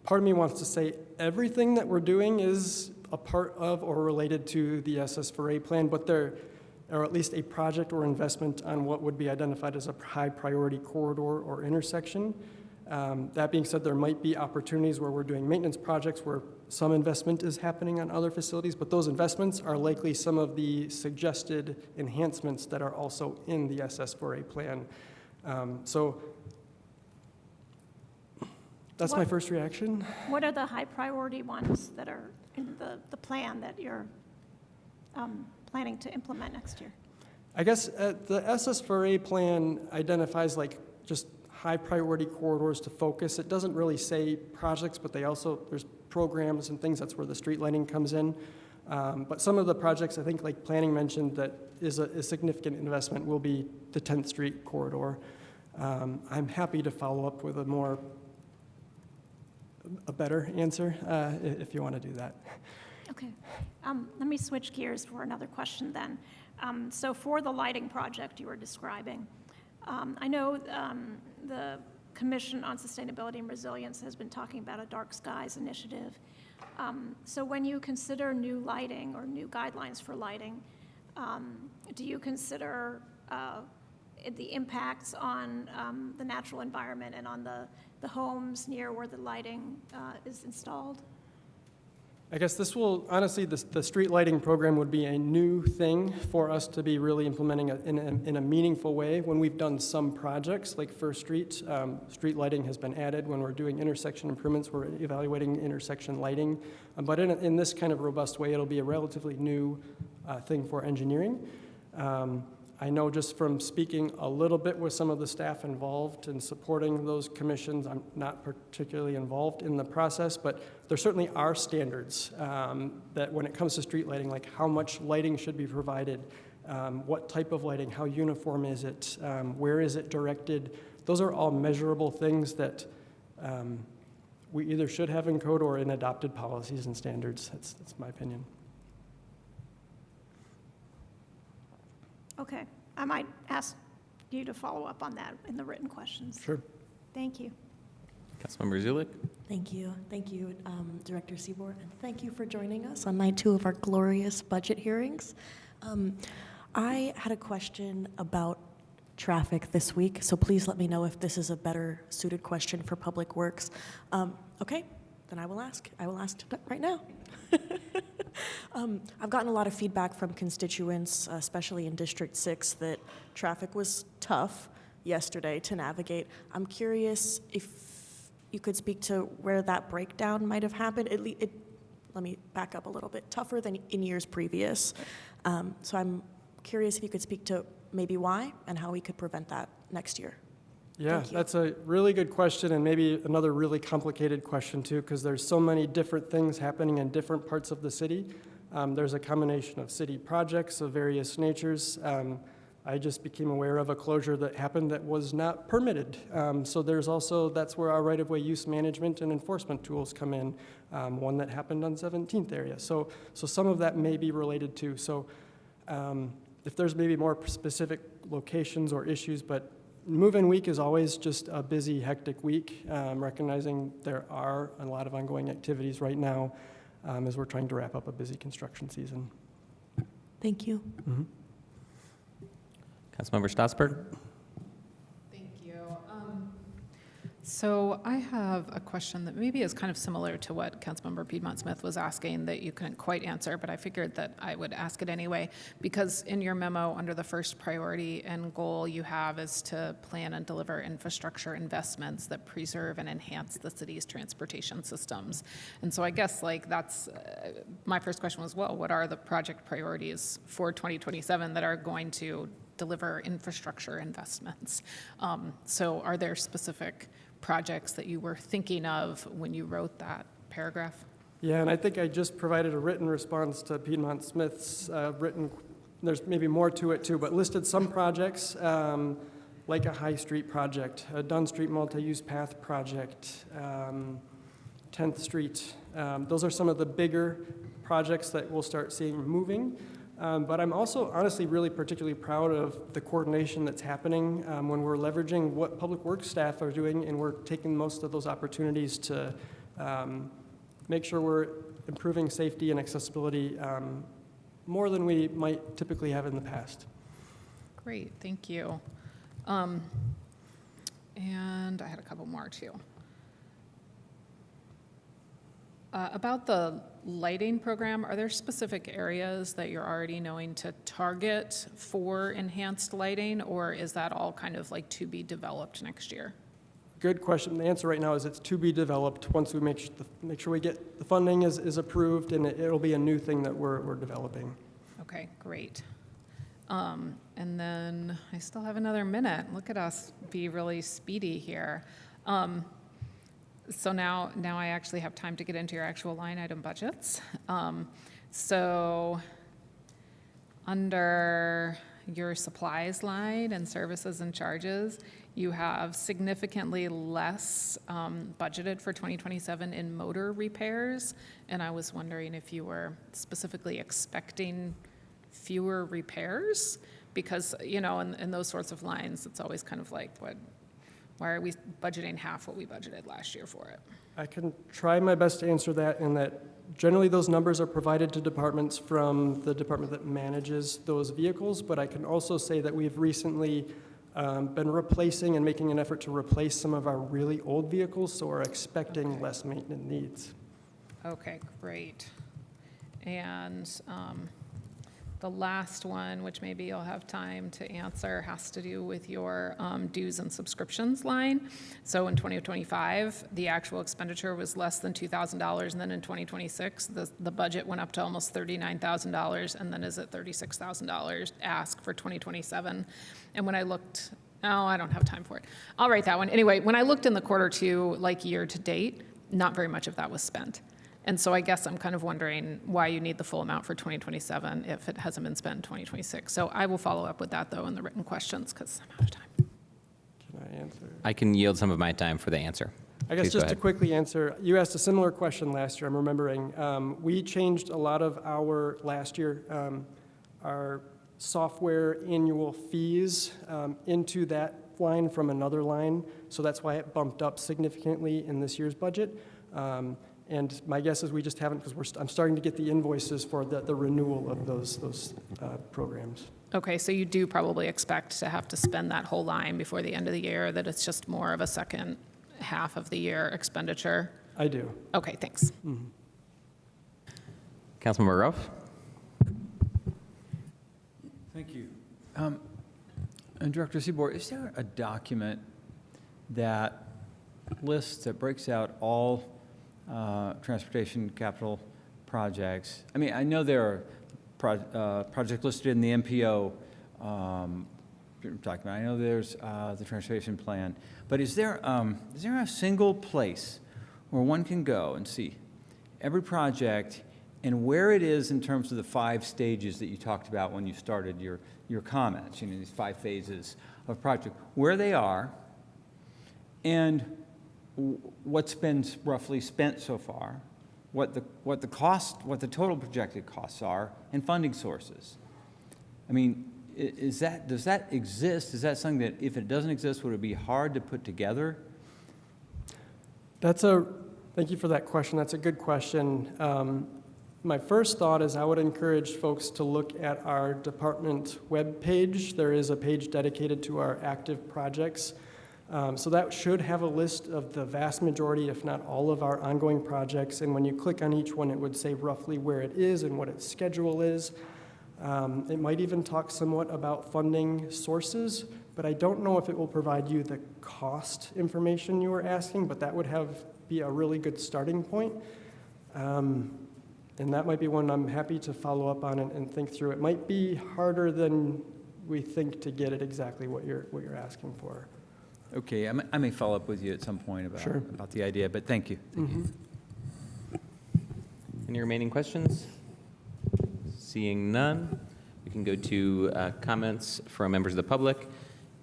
Part of me wants to say everything that we're doing is a part of or related to the SS4A plan, but there or at least a project or investment on what would be identified as a high priority corridor or intersection. That being said, there might be opportunities where we're doing maintenance projects where some investment is happening on other facilities, but those investments are likely some of the suggested enhancements that are also in the SS4A plan. So that's my first reaction. What are the high priority ones that are in the plan that you're planning to implement next year? I guess the SS4A plan identifies like just high priority corridors to focus. It doesn't really say projects, but there's programs and things. That's where the street lighting comes in. But some of the projects, I think like planning mentioned, that is a significant investment will be the 10th Street corridor. I'm happy to follow up with a better answer if you want to do that. Okay. Let me switch gears for another question then. So for the lighting project you were describing, I know the Commission on Sustainability and Resilience has been talking about a dark skies initiative. So when you consider new lighting or new guidelines for lighting, do you consider the impacts on the natural environment and on the homes near where the lighting is installed? I guess this will, honestly, the street lighting program would be a new thing for us to be really implementing in a meaningful way. When we've done some projects, like First Street, street lighting has been added. When we're doing intersection improvements, we're evaluating intersection lighting. But in this kind of robust way, it'll be a relatively new thing for engineering. I know just from speaking a little bit with some of the staff involved in supporting those commissions, I'm not particularly involved in the process, but there certainly are standards that when it comes to street lighting, like how much lighting should be provided, what type of lighting, how uniform is it, where is it directed. Those are all measurable things that we either should have in code or in adopted policies and standards. That's my opinion. Okay, I might ask you to follow up on that in the written questions. Sure. Thank you. Councilmember Zulik? Thank you. Thank you, Director Seaborn, and thank you for joining us on night 2 of our glorious budget hearings. I had a question about traffic this week, so please let me know if this is a better suited question for Public Works. Okay? then I will ask. I will ask right now. I've gotten a lot of feedback from constituents, especially in District 6, that traffic was tough yesterday to navigate. I'm curious if you could speak to where that breakdown might have happened. Let me back up a little bit. Tougher than in years previous. So I'm curious if you could speak to maybe why and how we could prevent that next year. Yeah, Thank you. that's a really good question, and maybe another really complicated question too, because there's so many different things happening in different parts of the city. There's a combination of city projects of various natures. I just became aware of a closure that happened that was not permitted. So there's also, that's where our right-of-way use management and enforcement tools come in, one that happened on 17th area. So some of that may be related too. So if there's maybe more specific locations or issues, but move-in week is always just a busy, hectic week, recognizing there are a lot of ongoing activities right now as we're trying to wrap up a busy construction season. Thank you. Mm-hmm. Councilmember Strasburg. Thank you. So I have a question that maybe is kind of similar to what Councilmember Piedmont Smith was asking that you couldn't quite answer, but I figured that I would ask it anyway, because in your memo, under the first priority and goal you have is to plan and deliver infrastructure investments that preserve and enhance the city's transportation systems. And so I guess like that's, my first question was, well, what are the project priorities for 2027 that are going to deliver infrastructure investments? So are there specific projects that you were thinking of when you wrote that paragraph? Yeah, and I think I just provided a written response to Piedmont Smith's there's maybe more to it too, but listed some projects like a High Street project, a Dunn Street multi-use path project, 10th Street. Those are some of the bigger projects that we'll start seeing moving. But I'm also honestly really particularly proud of the coordination that's happening when we're leveraging what public works staff are doing, and we're taking most of those opportunities to make sure we're improving safety and accessibility more than we might typically have in the past. Great, thank you. And I had a couple more too. About the lighting program, are there specific areas that you're already knowing to target for enhanced lighting, or is that all kind of like to be developed next year? Good question. The answer right now is it's to be developed once we make sure we get the funding is approved, and it'll be a new thing that we're developing. Okay, great. And then I still have another minute. Look at us be really speedy here. So now I actually have time to get into your actual line item budgets. So under your supplies line and services and charges, you have significantly less budgeted for 2027 in motor repairs. And I was wondering if you were specifically expecting fewer repairs, because, you know, in those sorts of lines, it's always kind of like, why are we budgeting half what we budgeted last year for it? I can try my best to answer that, in that generally those numbers are provided to departments from the department that manages those vehicles, but I can also say that we've recently been replacing and making an effort to replace some of our really old vehicles, so we're expecting less maintenance needs. Okay, great. And the last one, which maybe you'll have time to answer, has to do with your dues and subscriptions line. So in 2025, the actual expenditure was less than $2,000, and then in 2026, the budget went up to almost $39,000, and then is at $36,000 ask for 2027. And when I looked, oh, I don't have time for it. I'll write that one. Anyway, when I looked in the quarter two, like year to date, not very much of that was spent. And so I guess I'm kind of wondering why you need the full amount for 2027 if it hasn't been spent in 2026. So I will follow up with that, though, in the written questions, because I'm out of time. Can I answer? I can yield some of my time for the answer. I guess Please go just to ahead. quickly answer, you asked a similar question last year, I'm remembering. We changed a lot of our, last year, our software annual fees into that line from another line, so that's why it bumped up significantly in this year's budget. And my guess is we just haven't, because I'm starting to get the invoices for the renewal of those programs. Okay, so you do probably expect to have to spend that whole line before the end of the year, that it's just more of a second half of the year expenditure? I do. Okay, thanks. Councilmember Ruff? Thank you. And Director Seaborg, is there a document that lists, that breaks out all transportation capital projects? I mean, I know there are projects listed in the MPO document. I know there's the transportation plan. But is there a single place where one can go and see every project and where it is in terms of the 5 stages that you talked about when you started your comments, you know, these 5 phases of project, where they are and what's been roughly spent so far, what the total projected costs are, and funding sources? I mean, does that exist? Is that something that, if it doesn't exist, would it be hard to put together? Thank you for that question. That's a good question. My first thought is I would encourage folks to look at our department webpage. There is a page dedicated to our active projects. So that should have a list of the vast majority, if not all, of our ongoing projects. And when you click on each one, it would say roughly where it is and what its schedule is. It might even talk somewhat about funding sources, but I don't know if it will provide you the cost information you were asking, but that would be a really good starting point. And that might be one I'm happy to follow up on and think through. It might be harder than we think to get it exactly what you're asking for. Okay, I may follow up with you at some point about the idea, but thank you. Thank you. Any remaining questions? Seeing none, we can go to comments from members of the public.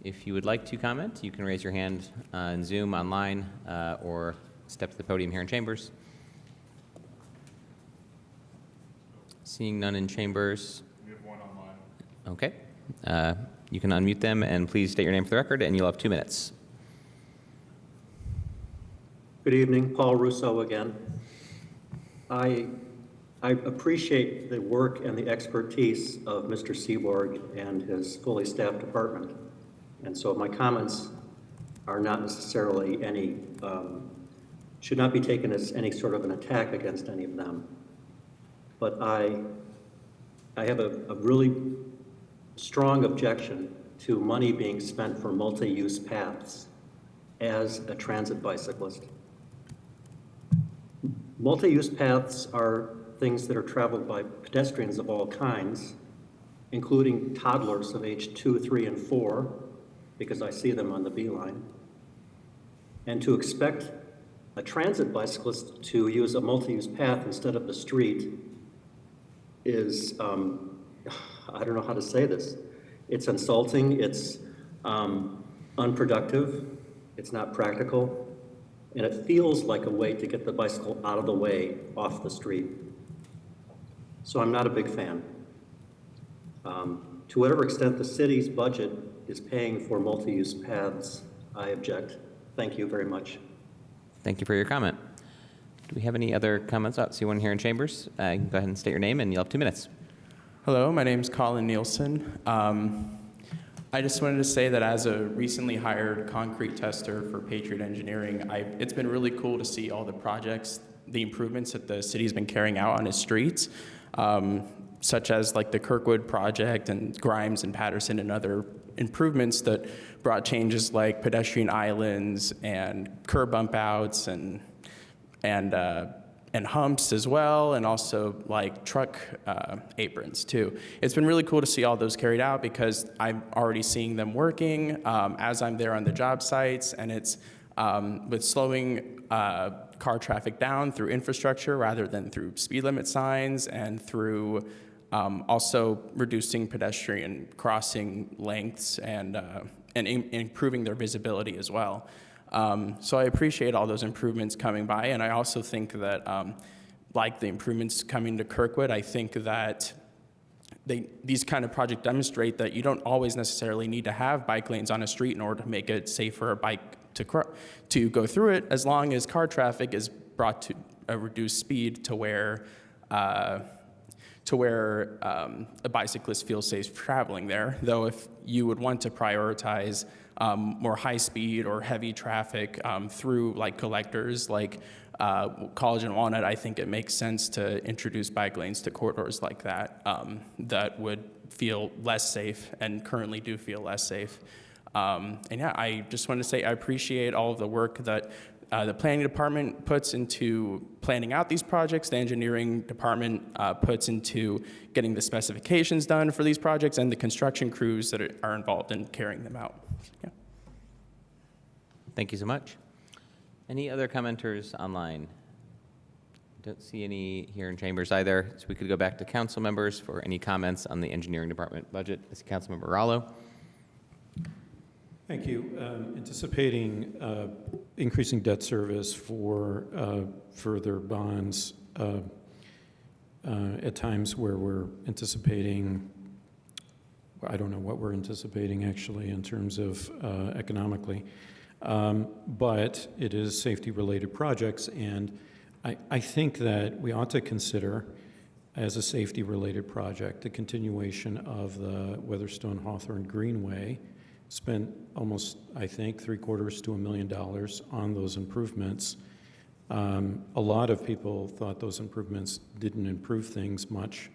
If you would like to comment, you can raise your hand on Zoom, online, or step to the podium here in chambers. Seeing none in chambers. We have one online. Okay. You can unmute them, and please state your name for the record, and you'll have 2 minutes. Good evening, Paul Russo again. I appreciate the work and the expertise of Mr. Seaborg and his fully staffed department. And so my comments are not necessarily should not be taken as any sort of an attack against any of them. But I have a really strong objection to money being spent for multi-use paths as a transit bicyclist. Multi-use paths are things that are traveled by pedestrians of all kinds, including toddlers of age 2, 3, and 4, because I see them on the Beeline. And to expect a transit bicyclist to use a multi-use path instead of the street is, I don't know how to say this. It's insulting, it's unproductive, it's not practical, and it feels like a way to get the bicycle out of the way, off the street. So I'm not a big fan. To whatever extent the city's budget is paying for multi-use paths, I object. Thank you very much. Thank you for your comment. Do we have any other comments? See one here in chambers. You can go ahead and state your name, and you'll have 2 minutes. Hello, my name's Colin Nielsen. I just wanted to say that as a recently hired concrete tester for Patriot Engineering, it's been really cool to see all the projects, the improvements that the city's been carrying out on its streets, such as like the Kirkwood project and Grimes and Patterson and other improvements that brought changes like pedestrian islands and curb bump outs and humps as well, and also like truck aprons too. It's been really cool to see all those carried out because I'm already seeing them working as I'm there on the job sites, and it's with slowing car traffic down through infrastructure rather than through speed limit signs, and through also reducing pedestrian crossing lengths and improving their visibility as well. So I appreciate all those improvements coming by, and I also think that, like the improvements coming to Kirkwood, I think that these kind of projects demonstrate that you don't always necessarily need to have bike lanes on a street in order to make it safe for a bike to go through it, as long as car traffic is brought to a reduced speed to where a bicyclist feels safe traveling there. Though if you would want to prioritize more high speed or heavy traffic through like collectors, like College and Walnut, I think it makes sense to introduce bike lanes to corridors like that that would feel less safe and currently do feel less safe. And yeah, I just want to say I appreciate all of the work that the planning department puts into planning out these projects, the engineering department puts into getting the specifications done for these projects, and the construction crews that are involved in carrying them out. Yeah. Thank you so much. Any other commenters online? Don't see any here in chambers either, so we could go back to council members for any comments on the engineering department budget. I see Councilmember Rallo. Thank you. Anticipating increasing debt service for further bonds at times where we're anticipating, I don't know what we're anticipating actually in terms of economically, but it is safety-related projects, and I think that we ought to consider as a safety-related project the continuation of the Weatherstone-Hawthorne Greenway. Spent almost, I think, $750,000 to $1 million on those improvements. A lot of people thought those improvements didn't improve things much,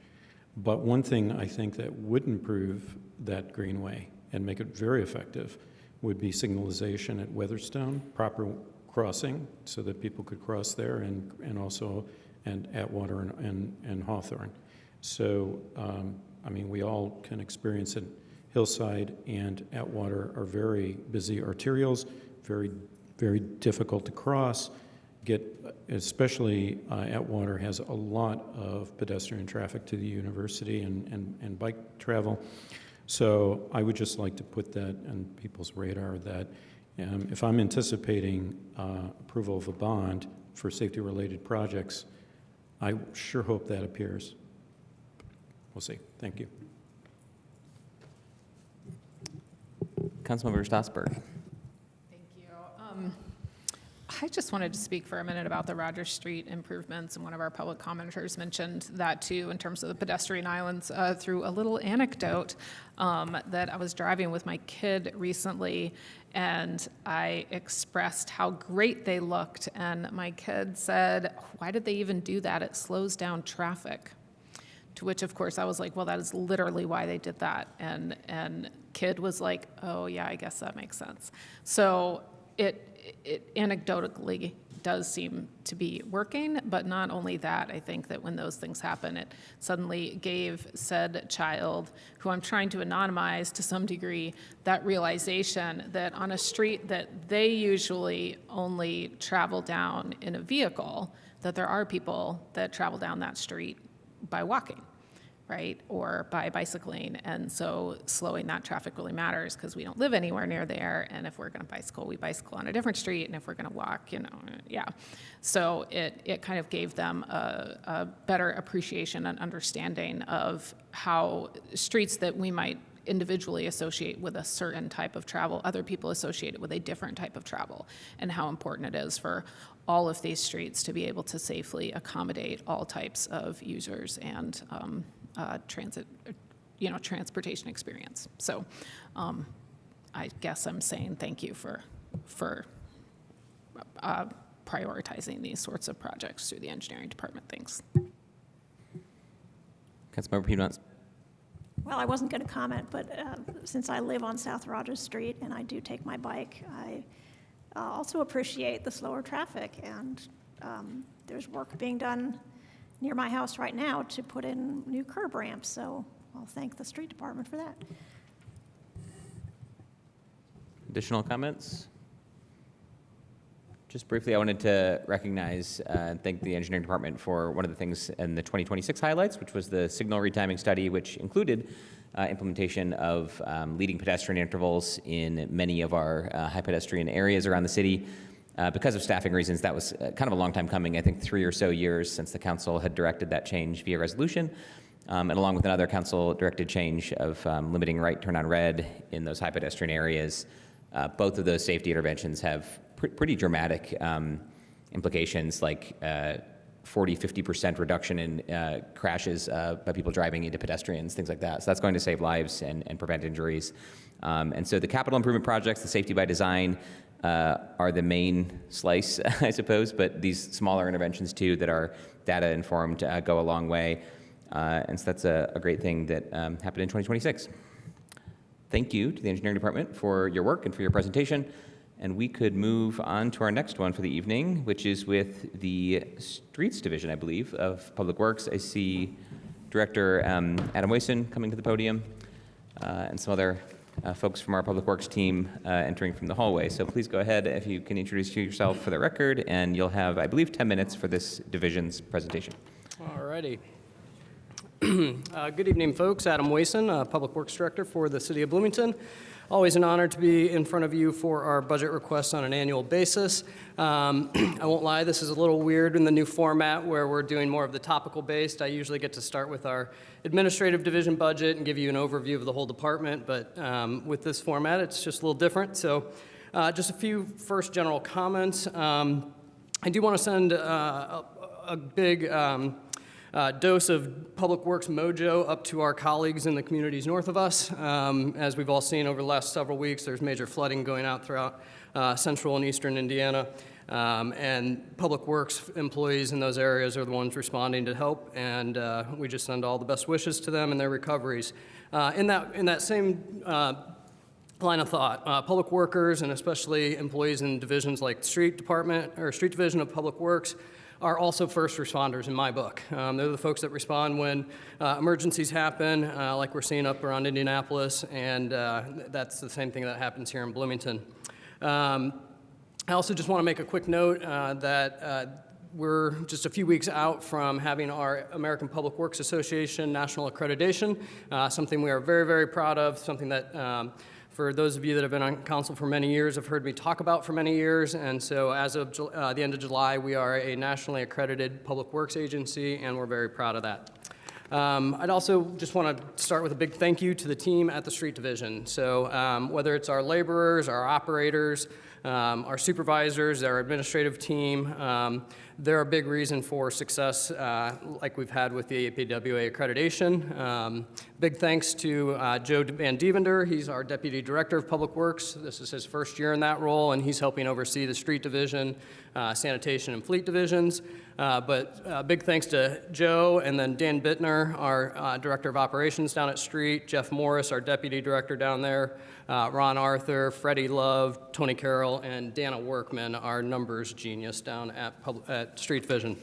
but one thing I think that would improve that greenway and make it very effective would be signalization at Weatherstone, proper crossing so that people could cross there, and also and Atwater and Hawthorne. So, I mean, we all can experience it. Hillside and Atwater are very busy arterials, very, very difficult to cross. Especially Atwater has a lot of pedestrian traffic to the university and bike travel. So I would just like to put that on people's radar that if I'm anticipating approval of a bond for safety-related projects, I sure hope that appears. We'll see. Thank you. Councilmember Strasburg. Thank you. I just wanted to speak for a minute about the Rogers Street improvements, and one of our public commenters mentioned that too in terms of the pedestrian islands through a little anecdote that I was driving with my kid recently, and I expressed how great they looked, and my kid said, "Why did they even do that? It slows down traffic." To which, of course, I was like, well, that is literally why they did that. And kid was like, oh, yeah, I guess that makes sense. So it anecdotally does seem to be working, but not only that, I think that when those things happen, it suddenly gave said child, who I'm trying to anonymize to some degree, that realization that on a street that they usually only travel down in a vehicle, that there are people that travel down that street by walking, right, or by bicycling. And so slowing that traffic really matters because we don't live anywhere near there. And if we're going to bicycle, we bicycle on a different street. And if we're going to walk, yeah. So it kind of gave them a better appreciation and understanding of how streets that we might individually associate with a certain type of travel, other people associate it with a different type of travel, and how important it is for all of these streets to be able to safely accommodate all types of users and transportation experience. So I guess I'm saying thank you for prioritizing these sorts of projects through the engineering department. Thanks. Councilmember Piedmont. Well, I wasn't going to comment, but since I live on South Rogers Street and I do take my bike, I also appreciate the slower traffic, and there's work being done near my house right now to put in new curb ramps, so I'll thank the street department for that. Additional comments? Just briefly, I wanted to recognize and thank the engineering department for one of the things in the 2026 highlights, which was the signal retiming study, which included implementation of leading pedestrian intervals in many of our high pedestrian areas around the city. Because of staffing reasons, that was kind of a long time coming, I think 3 or so years since the council had directed that change via resolution, and along with another council-directed change of limiting right turn on red in those high pedestrian areas. Both of those safety interventions have pretty dramatic implications, like 40–50% reduction in crashes by people driving into pedestrians, things like that. So that's going to save lives and prevent injuries. And so the capital improvement projects, the safety by design, are the main slice, I suppose, but these smaller interventions too that are data informed go a long way. And so that's a great thing that happened in 2026. Thank you to the engineering department for your work and for your presentation. And we could move on to our next one for the evening, which is with the Streets Division, I believe, of Public Works. I see Director Adam Wayson coming to the podium and some other folks from our Public Works team entering from the hallway. So please go ahead if you can introduce yourself for the record, and you'll have, I believe, 10 minutes for this division's presentation. All righty. Good evening, folks. Adam Wayson, Public Works Director for the City of Bloomington. Always an honor to be in front of you for our budget requests on an annual basis. I won't lie, this is a little weird in the new format where we're doing more of the topical based. I usually get to start with our administrative division budget and give you an overview of the whole department, but with this format, it's just a little different. So just a few first general comments. I do want to send a big dose of Public Works mojo up to our colleagues in the communities north of us. As we've all seen over the last several weeks, there's major flooding going out throughout central and eastern Indiana. And Public Works employees in those areas are the ones responding to help, and we just send all the best wishes to them in their recoveries. In that same line of thought, public workers and especially employees in divisions like Street Department or Street Division of Public Works are also first responders in my book. They're the folks that respond when emergencies happen, like we're seeing up around Indianapolis, and that's the same thing that happens here in Bloomington. I also just want to make a quick note that we're just a few weeks out from having our American Public Works Association National Accreditation, something we are very, very proud of, something that for those of you that have been on council for many years have heard me talk about for many years. And so as of the end of July, we are a nationally accredited public works agency, and we're very proud of that. I'd also just want to start with a big thank you to the team at the Street Division. So whether it's our laborers, our operators, our supervisors, our administrative team, they're a big reason for success like we've had with the APWA accreditation. Big thanks to Joe Van Devender. He's our Deputy Director of Public Works. This is his first year in that role, and he's helping oversee the Street Division, Sanitation, and Fleet Divisions. But big thanks to Joe, and then Dan Bittner, our Director of Operations down at Street, Jeff Morris, our Deputy Director down there, Ron Arthur, Freddie Love, Tony Carroll, and Dana Workman, our numbers genius down at Street Division.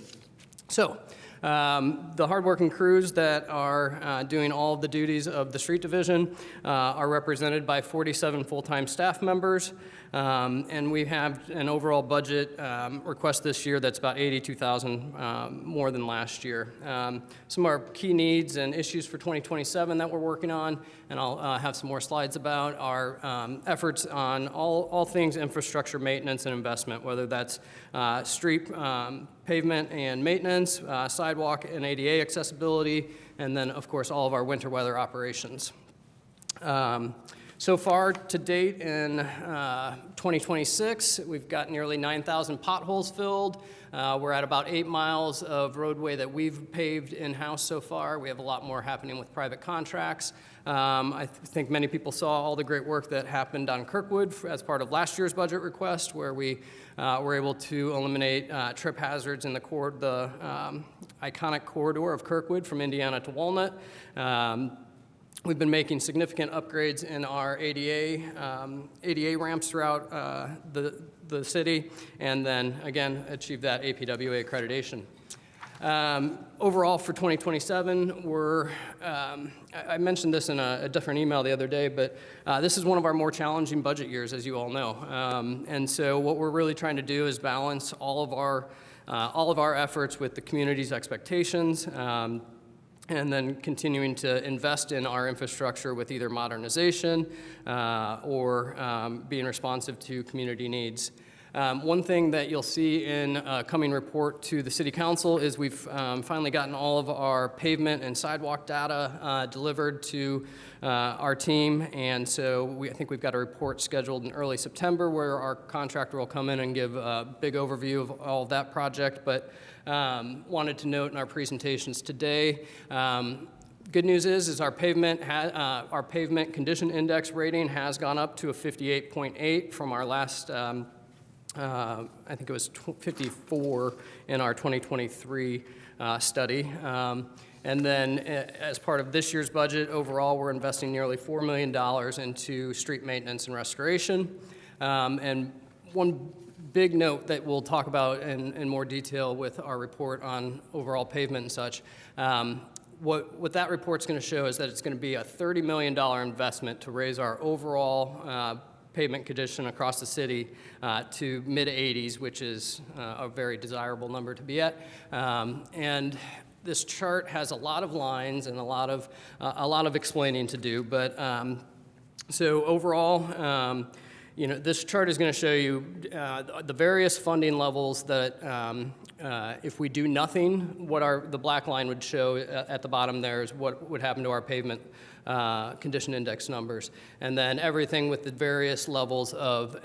So, the hardworking crews that are doing all of the duties of the Street Division are represented by 47 full-time staff members, and we have an overall budget request this year that's about $82,000 more than last year. Some of our key needs and issues for 2027 that we're working on, and I'll have some more slides about, are efforts on all things infrastructure maintenance and investment, whether that's street pavement and maintenance, sidewalk and ADA accessibility, and then, of course, all of our winter weather operations. So far to date in 2026, we've got nearly 9,000 potholes filled. We're at about 8 miles of roadway that we've paved in-house so far. We have a lot more happening with private contracts. I think many people saw all the great work that happened on Kirkwood as part of last year's budget request, where we were able to eliminate trip hazards in the iconic corridor of Kirkwood from Indiana to Walnut. We've been making significant upgrades in our ADA ramps throughout the city, and then, again, achieved that APWA accreditation. Overall, for 2027, I mentioned this in a different email the other day, but this is one of our more challenging budget years, as you all know. And so what we're really trying to do is balance all of our efforts with the community's expectations, and then continuing to invest in our infrastructure with either modernization or being responsive to community needs. One thing that you'll see in a coming report to the City Council is we've finally gotten all of our pavement and sidewalk data delivered to our team, and so I think we've got a report scheduled in early September where our contractor will come in and give a big overview of all of that project, but wanted to note in our presentations today, Good news is our pavement condition index rating has gone up to a 58.8 from our last, I think it was 54 in our 2023 study. And then as part of this year's budget, overall, we're investing nearly $4 million into street maintenance and restoration. And one big note that we'll talk about in more detail with our report on overall pavement and such, what that report's going to show is that it's going to be a $30 million investment to raise our overall pavement condition across the city to mid-80s, which is a very desirable number to be at. And this chart has a lot of lines and a lot of explaining to do. But so overall, this chart is going to show you the various funding levels that, if we do nothing, what the black line would show at the bottom there is what would happen to our pavement condition index numbers. And then everything with the various levels of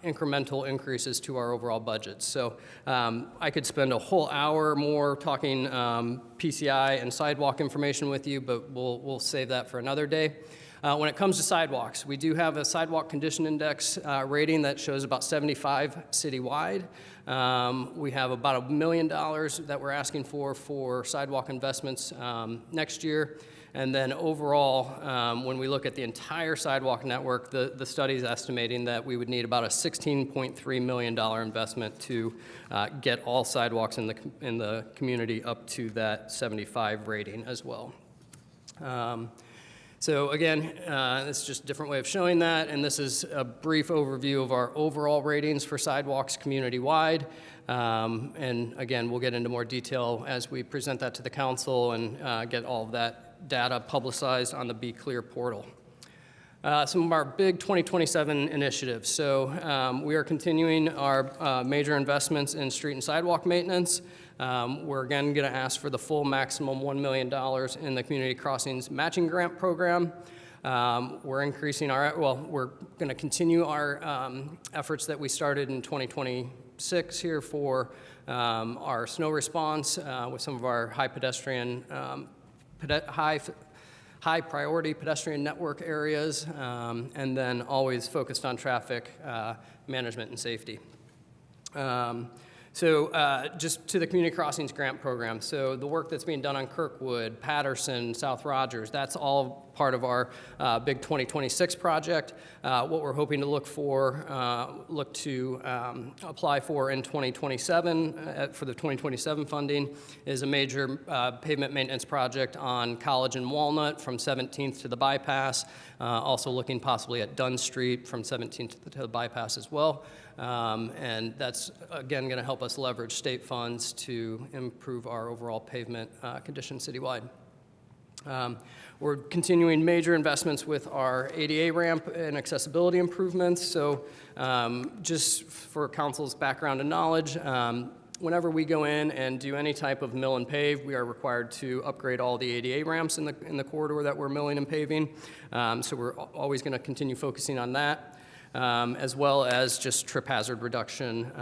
incremental increases to our overall budget. So I could spend a whole hour more talking PCI and sidewalk information with you, but we'll save that for another day. When it comes to sidewalks, we do have a sidewalk condition index rating that shows about 75 citywide. We have about $1 million that we're asking for sidewalk investments next year. And then overall, when we look at the entire sidewalk network, the study is estimating that we would need about a $16.3 million investment to get all sidewalks in the community up to that 75 rating as well. So again, it's just a different way of showing that, and this is a brief overview of our overall ratings for sidewalks community-wide. And again, we'll get into more detail as we present that to the council and get all of that data publicized on the Be Clear portal. Some of our big 2027 initiatives. So we are continuing our major investments in street and sidewalk maintenance. We're again going to ask for the full maximum $1 million in the Community Crossings Matching Grant Program. We're going to continue our efforts that we started in 2026 here for our snow response with some of our high priority pedestrian network areas, and then always focused on traffic management and safety. So just to the Community Crossings Grant Program, so the work that's being done on Kirkwood, Patterson, South Rogers, that's all part of our big 2026 project. What we're hoping to look to apply for in 2027, for the 2027 funding, is a major pavement maintenance project on College and Walnut from 17th to the bypass, also looking possibly at Dunn Street from 17th to the bypass as well. And that's, again, going to help us leverage state funds to improve our overall pavement condition citywide. We're continuing major investments with our ADA ramp and accessibility improvements. So just for council's background and knowledge, whenever we go in and do any type of mill and pave, we are required to upgrade all the ADA ramps in the corridor that we're milling and paving. So we're always going to continue focusing on that. As well as just trip hazard reduction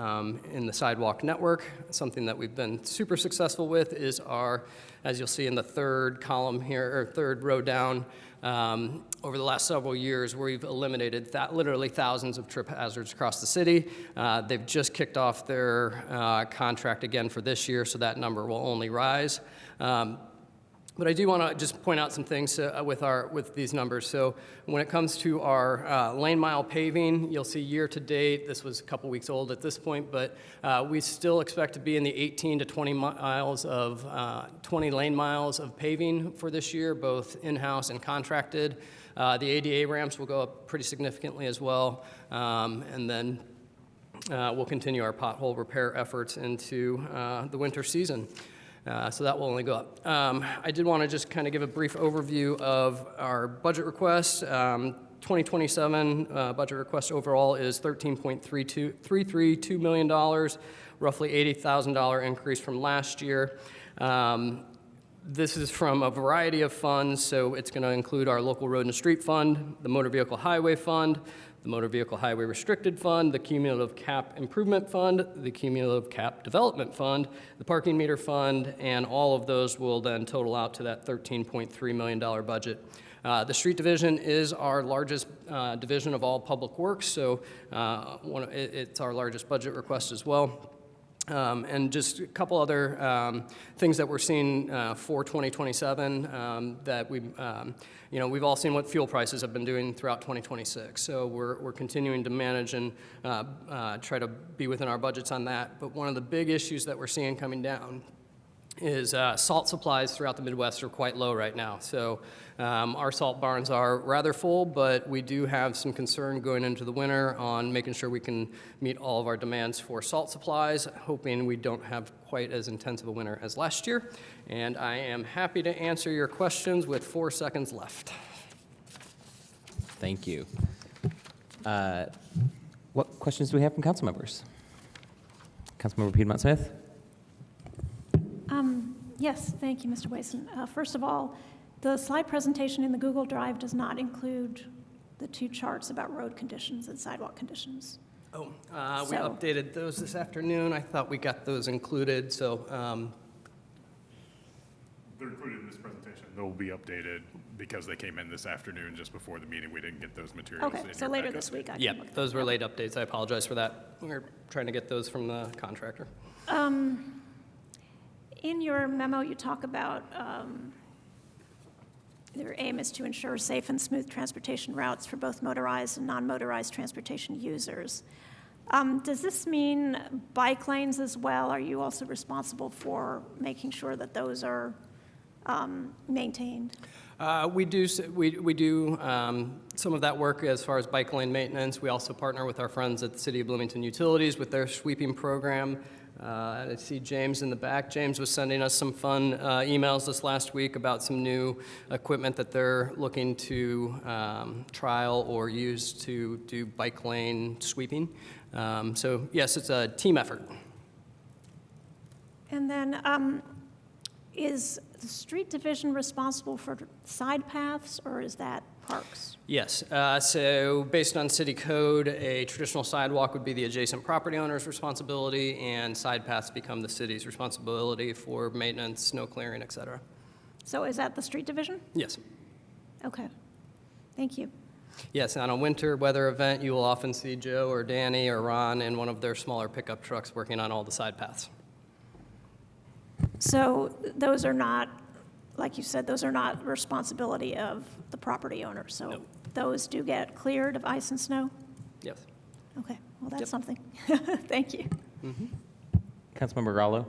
in the sidewalk network. Something that we've been super successful with is our, as you'll see in the third column here, or third row down, over the last several years, we've eliminated literally thousands of trip hazards across the city. They've just kicked off their contract again for this year, so that number will only rise. But I do want to just point out some things with these numbers. So when it comes to our lane mile paving, you'll see year to date, this was a couple weeks old at this point, but we still expect to be in the 18 to 20 miles of 20 lane miles of paving for this year, both in-house and contracted. The ADA ramps will go up pretty significantly as well, and then we'll continue our pothole repair efforts into the winter season. So that will only go up. I did want to just kind of give a brief overview of our budget request. 2027 budget request overall is $13.332 million, roughly $80,000 increase from last year. This is from a variety of funds, so it's going to include our local road and street fund, the motor vehicle highway fund, the Motor Vehicle Highway Restricted Fund, the Cumulative Cap Improvement Fund, the Cumulative Cap Development Fund, the Parking Meter Fund, and all of those will then total out to that $13.3 million budget. The street division is our largest division of all public works, so it's our largest budget request as well. And just a couple other things that we're seeing for 2027 that we've all seen what fuel prices have been doing throughout 2026. So we're continuing to manage and try to be within our budgets on that. But one of the big issues that we're seeing coming down is salt supplies throughout the Midwest are quite low right now. So our salt barns are rather full, but we do have some concern going into the winter on making sure we can meet all of our demands for salt supplies, hoping we don't have quite as intense of a winter as last year. And I am happy to answer your questions with 4 seconds left. Thank you. What questions do we have from council members? Councilmember Piedmont Smith? Yes, thank you, Mr. Wason. First of all, the slide presentation in the Google Drive does not include the 2 charts about road conditions and sidewalk conditions. We updated those this afternoon. I thought we got those included, so. They're included in this presentation. They'll be updated because they came in this afternoon just before the meeting. We didn't get those materials. Okay, so later this week I can look at those were late updates. I apologize for that. We're trying to get those from the contractor. In your memo, you talk about their aim is to ensure safe and smooth transportation routes for both motorized and non-motorized transportation users. Does this mean bike lanes as well? Are you also responsible for making sure that those are maintained? We do some of that work as far as bike lane maintenance. We also partner with our friends at the City of Bloomington Utilities with their sweeping program. I see James in the back. James was sending us some fun emails this last week about some new equipment that they're looking to trial or use to do bike lane sweeping. So yes, it's a team effort. And then is the street division responsible for side paths, or is that parks? Yes, so based on city code, a traditional sidewalk would be the adjacent property owner's responsibility, and side paths become the city's responsibility for maintenance, snow clearing, et cetera. So is that the street division? Yes. Okay, thank you. Yes, on a winter weather event, you will often see Joe or Danny or Ron in one of their smaller pickup trucks working on all the side paths. So those are not, like you said, those are not responsibility of the property owner. So Nope. Those do get cleared of ice and snow? Yes. Okay, well, that's Yep. something. Thank you. Mm-hmm. Councilmember Gallo?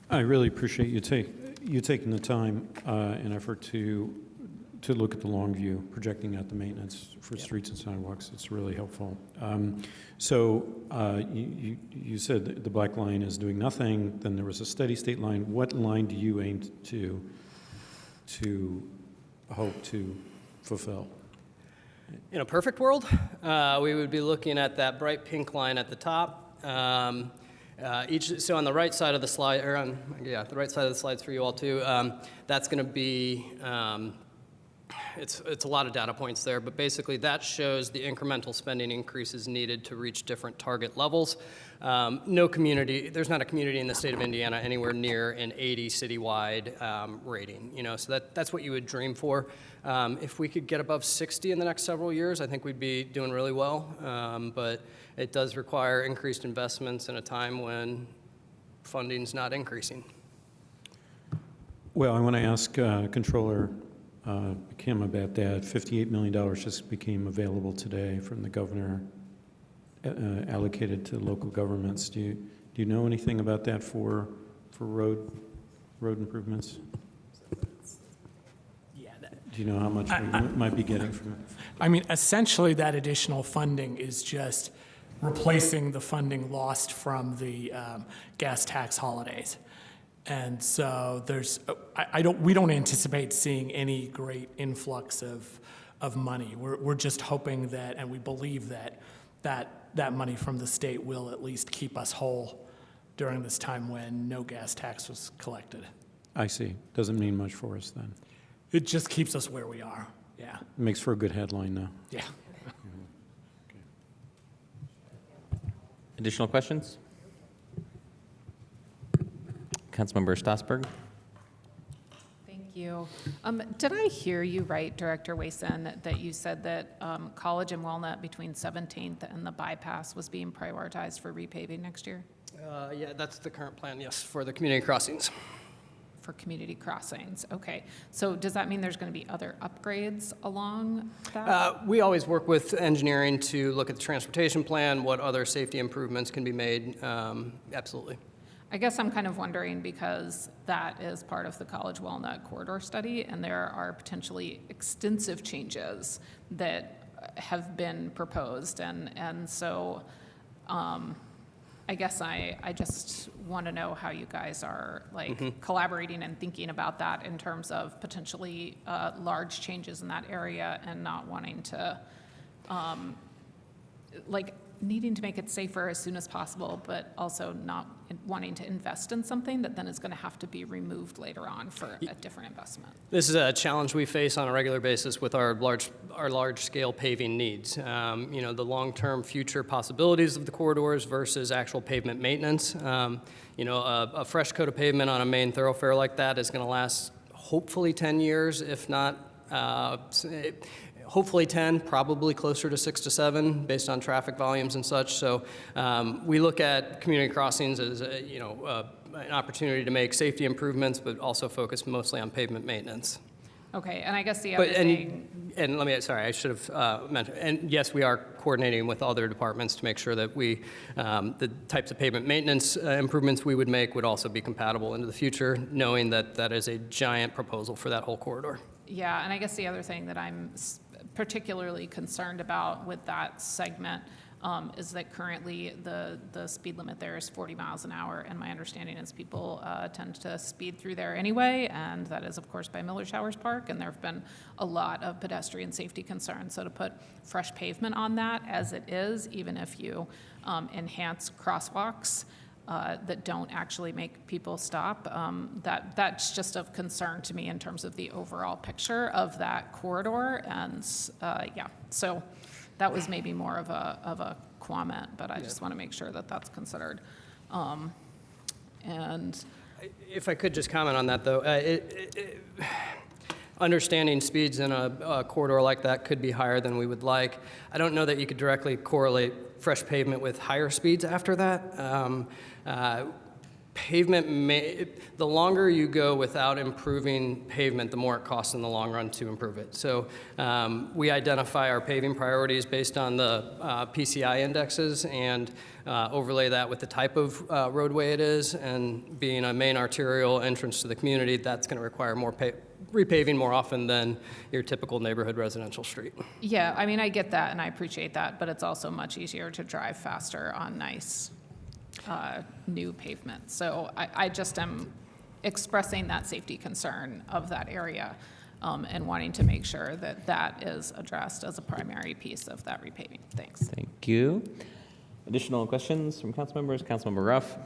I really appreciate you taking the time and effort to look at the long view, projecting out the maintenance for streets and sidewalks. It's really helpful. So you said the black line is doing nothing, then there was a steady state line. What line do you aim to hope to fulfill? In a perfect world, we would be looking at that bright pink line at the top. So on the right side of the slide, or the right side of the slides for you all too, that's going to be, it's a lot of data points there, but basically that shows the incremental spending increases needed to reach different target levels. There's not a community in the state of Indiana anywhere near an 80 citywide rating, so that's what you would dream for. If we could get above 60 in the next several years, I think we'd be doing really well, but it does require increased investments in a time when funding's not increasing. Well, I want to ask Controller Kim about that. $58 million just became available today from the governor, allocated to local governments. Do you know anything about that for road improvements? Yeah. Do you know how much we might be getting from it? I mean, essentially, that additional funding is just replacing the funding lost from the gas tax holidays. And so we don't anticipate seeing any great influx of money. We're just hoping that, and we believe that money from the state will at least keep us whole during this time when no gas tax was collected. I see. Doesn't mean much for us then. It just keeps us where we are. Yeah. Makes for a good headline, though. Yeah. Additional questions? Councilmember Stossberg. Thank you. Did I hear you right, Director Wason, that you said that College and Walnut between 17th and the bypass was being prioritized for repaving next year? Yeah, that's the current plan, yes, for the community crossings. For community crossings, okay. So does that mean there's going to be other upgrades along that? We always work with engineering to look at the transportation plan, what other safety improvements can be made. Absolutely. I guess I'm kind of wondering because that is part of the College Walnut corridor study, and there are potentially extensive changes that have been proposed, and so I guess I just want to know how you guys are collaborating and thinking about that in terms of potentially large changes in that area and not wanting to needing to make it safer as soon as possible, but also not wanting to invest in something that then is going to have to be removed later on for a different investment. This is a challenge we face on a regular basis with our large-scale paving needs. The long-term future possibilities of the corridors versus actual pavement maintenance. A fresh coat of pavement on a main thoroughfare like that is going to last hopefully 10 years, if not hopefully 10, probably closer to 6 to 7 based on traffic volumes and such. So we look at community crossings as an opportunity to make safety improvements, but also focus mostly on pavement maintenance. Okay, and I guess the other thing... And I should have mentioned, and yes, we are coordinating with other departments to make sure that the types of pavement maintenance improvements we would make would also be compatible into the future, knowing that that is a giant proposal for that whole corridor. Yeah, and I guess the other thing that I'm particularly concerned about with that segment is that currently the speed limit there is 40 miles an hour, and my understanding is people tend to speed through there anyway, and that is, of course, by Miller Showers Park, and there have been a lot of pedestrian safety concerns. So to put fresh pavement on that as it is, even if you enhance crosswalks that don't actually make people stop, that's just of concern to me in terms of the overall picture of that corridor, and so that was maybe more of a comment, but I just want to make sure that that's considered. And if I could just comment on that, though, understanding speeds in a corridor like that could be higher than we would like. I don't know that you could directly correlate fresh pavement with higher speeds after that. The longer you go without improving pavement, the more it costs in the long run to improve it. So we identify our paving priorities based on the PCI indexes and overlay that with the type of roadway it is, and being a main arterial entrance to the community, that's going to require more repaving more often than your typical neighborhood residential street. yeah, I mean, I get that and I appreciate that, but it's also much easier to drive faster on nice new pavement. So I just am expressing that safety concern of that area and wanting to make sure that that is addressed as a primary piece of that repaving. Thanks. Thank you. Additional questions from council members? Councilmember Ruff.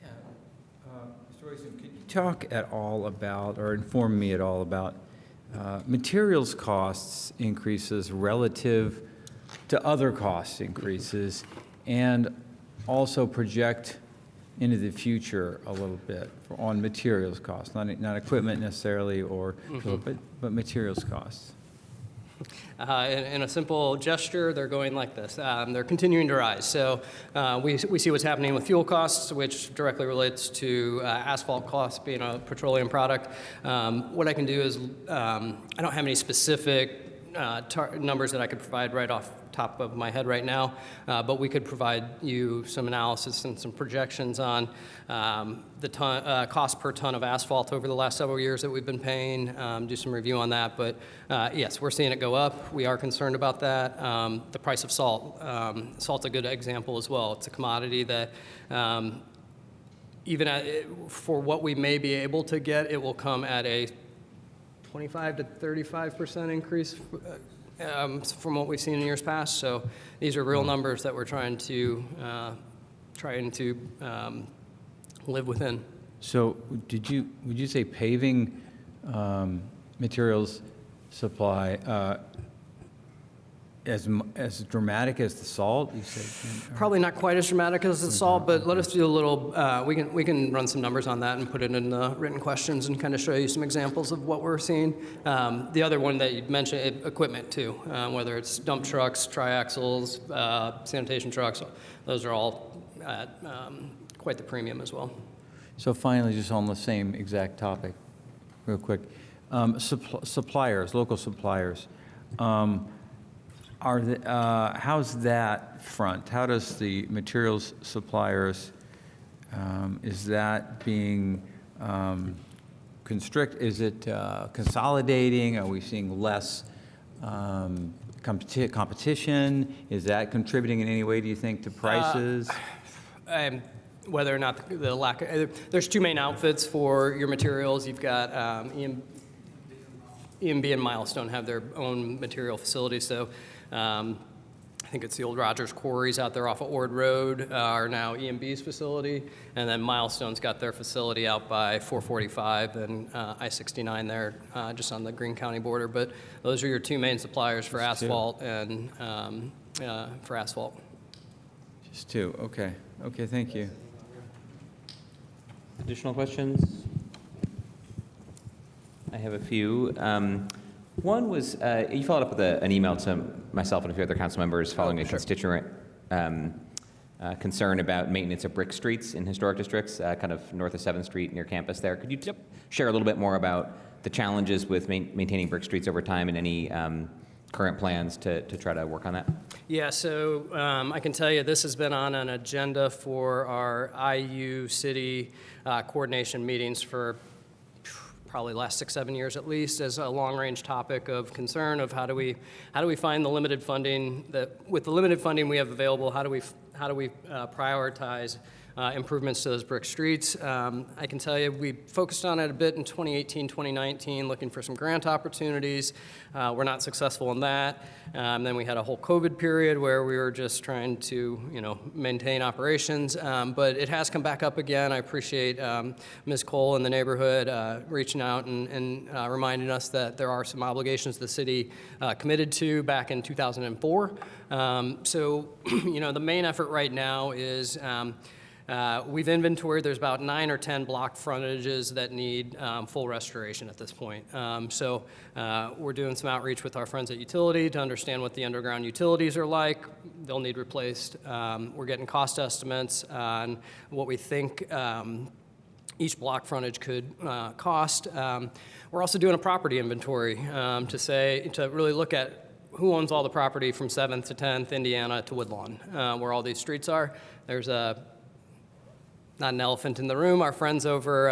Mr. Royson, could you talk at all about, or inform me at all about, materials costs increases relative to other cost increases, and also project into the future a little bit on materials costs, not equipment necessarily, or but materials costs? In a simple gesture, they're going like this. They're continuing to rise. So we see what's happening with fuel costs, which directly relates to asphalt costs being a petroleum product. What I can do is, I don't have any specific numbers that I could provide right off top of my head right now, but we could provide you some analysis and some projections on the cost per ton of asphalt over the last several years that we've been paying, do some review on that. But yes, we're seeing it go up. We are concerned about that. The price of salt. Salt's a good example as well. It's a commodity that for what we may be able to get, it will come at a 25 to 35% increase from what we've seen in years past. So these are real numbers that we're trying to live within. So would you say paving materials supply as dramatic as the salt, you said? Probably not quite as dramatic as the salt, but let us do a little, we can run some numbers on that and put it in the written questions and kind of show you some examples of what we're seeing. The other one that you mentioned, equipment too, whether it's dump trucks, triaxles, sanitation trucks, those are all at quite the premium as well. So finally, just on the same exact topic, real quick, suppliers, local suppliers. How's that front? How does the materials suppliers, is that being is it consolidating? Are we seeing less competition? Is that contributing in any way, do you think, to prices? Whether or not the lack of, there's two main outfits for your materials. You've got EMB and Milestone have their own material facilities. So I think it's the old Rogers Quarries out there off of Ord Road are now EMB's facility. And then Milestone's got their facility out by 445 and I-69 there, just on the Greene County border. But those are your two main suppliers for asphalt and for asphalt. Just two, okay. Okay, thank you. Additional questions? I have a few. One was, you followed up with an email to myself and a few other council members following a constituent concern about maintenance of brick streets in historic districts, kind of north of 7th Street near campus there. Could you share a little bit more about the challenges with maintaining brick streets over time and any current plans to try to work on that? Yeah, so I can tell you this has been on an agenda for our IU city coordination meetings for probably last 6-7 years at least, as a long-range topic of concern of how do we find the limited funding that with the limited funding we have available, how do we prioritize improvements to those brick streets. I can tell you we focused on it a bit in 2018, 2019, looking for some grant opportunities. We're not successful in that. Then we had a whole COVID period where we were just trying to, maintain operations. But it has come back up again. I appreciate Ms. Cole in the neighborhood reaching out and reminding us that there are some obligations the city committed to back in 2004. So, the main effort right now is we've inventoried, there's about 9 or 10 block frontages that need full restoration at this point. So we're doing some outreach with our friends at Utility to understand what the underground utilities are like. They'll need replaced. We're getting cost estimates on what we think each block frontage could cost. We're also doing a property inventory to really look at who owns all the property from 7th to 10th, Indiana to Woodlawn, where all these streets are. There's not an elephant in the room. Our friends over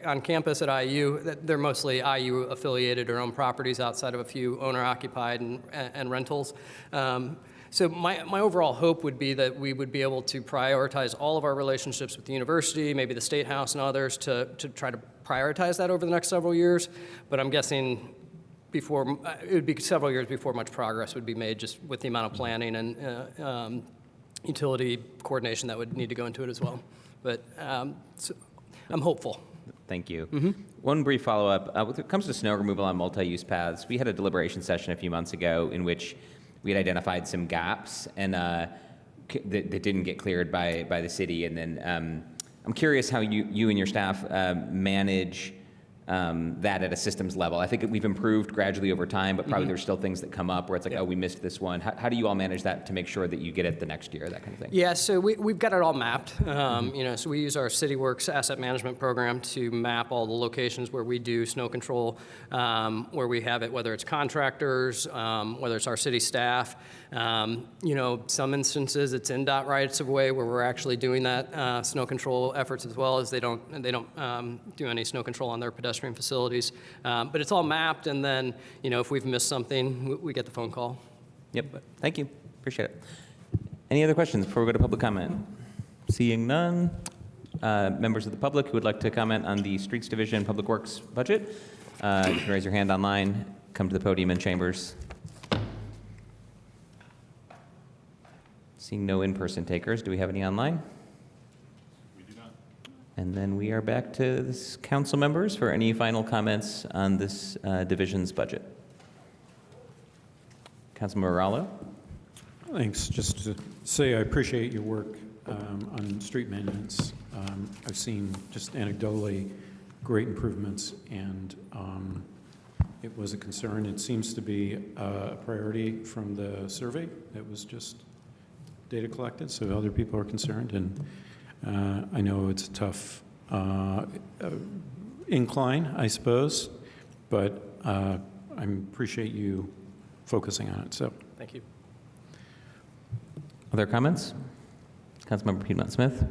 on campus at IU, they're mostly IU affiliated or own properties outside of a few owner occupied and rentals. So my overall hope would be that we would be able to prioritize all of our relationships with the university, maybe the State House and others to try to prioritize that over the next several years. But I'm guessing it would be several years before much progress would be made just with the amount of planning and utility coordination that would need to go into it as well. But so I'm hopeful. Thank you. One brief follow-up. When it comes to snow removal on multi-use paths, we had a deliberation session a few months ago in which we had identified some gaps and that didn't get cleared by the city. And then I'm curious how you and your staff manage that at a systems level. I think we've improved gradually over time, but probably there's still things that come up where it's like, oh, we missed this one. How do you all manage that to make sure that you get it the next year, that kind of thing? Yeah, so we've got it all mapped. So we use our CityWorks asset management program to map all the locations where we do snow control, where we have it, whether it's contractors, whether it's our city staff. Some instances it's NDOT rights of way where we're actually doing that snow control efforts as well as they don't do any snow control on their pedestrian facilities. But it's all mapped, and then, if we've missed something, we get the phone call. Yep. Thank you. Appreciate it. Any other questions before we go to public comment? Seeing none. Members of the public who would like to comment on the Streets Division Public Works budget, you can raise your hand online, come to the podium in chambers. Seeing no in-person takers, do we have any online? And then we are back to this council members for any final comments on this division's budget. Councilmember Rallo. Thanks. Just to say I appreciate your work on street maintenance. I've seen just anecdotally great improvements, and it was a concern. It seems to be a priority from the survey. It was just data collected, so other people are concerned, and I know it's a tough incline, I suppose, but I appreciate you focusing on it. So Thank you. Other comments? Councilmember Piedmont Smith.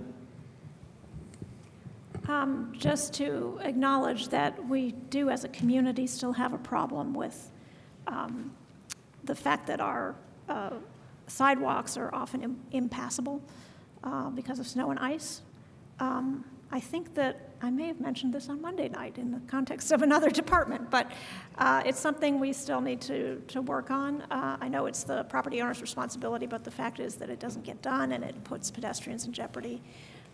Just to acknowledge that we do, as a community, still have a problem with the fact that our sidewalks are often impassable because of snow and ice. I think that I may have mentioned this on Monday night in the context of another department, but it's something we still need to work on. I know it's the property owner's responsibility, but the fact is that it doesn't get done, and it puts pedestrians in jeopardy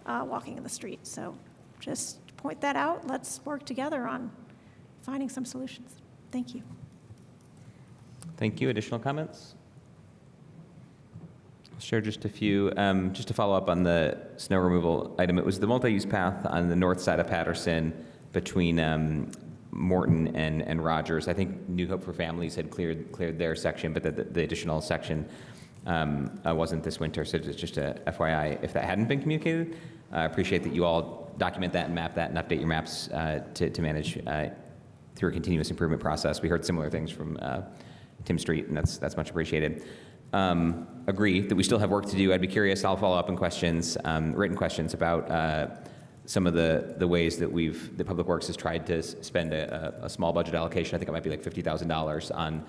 walking in the street. So just point that out. Let's work together on finding some solutions. Thank you. Thank you. Additional comments? I'll share just a few. Just to follow up on the snow removal item, it was the multi-use path on the north side of Patterson between Morton and Rogers. I think New Hope for Families had cleared their section, but the additional section wasn't this winter. So it's just a FYI if that hadn't been communicated. I appreciate that you all document that and map that and update your maps to manage through a continuous improvement process. We heard similar things from Tim Street, and that's much appreciated. Agree that we still have work to do. I'd be curious, I'll follow up in questions, written questions about some of the ways that that Public Works has tried to spend a small budget allocation. I think it might be like $50,000 on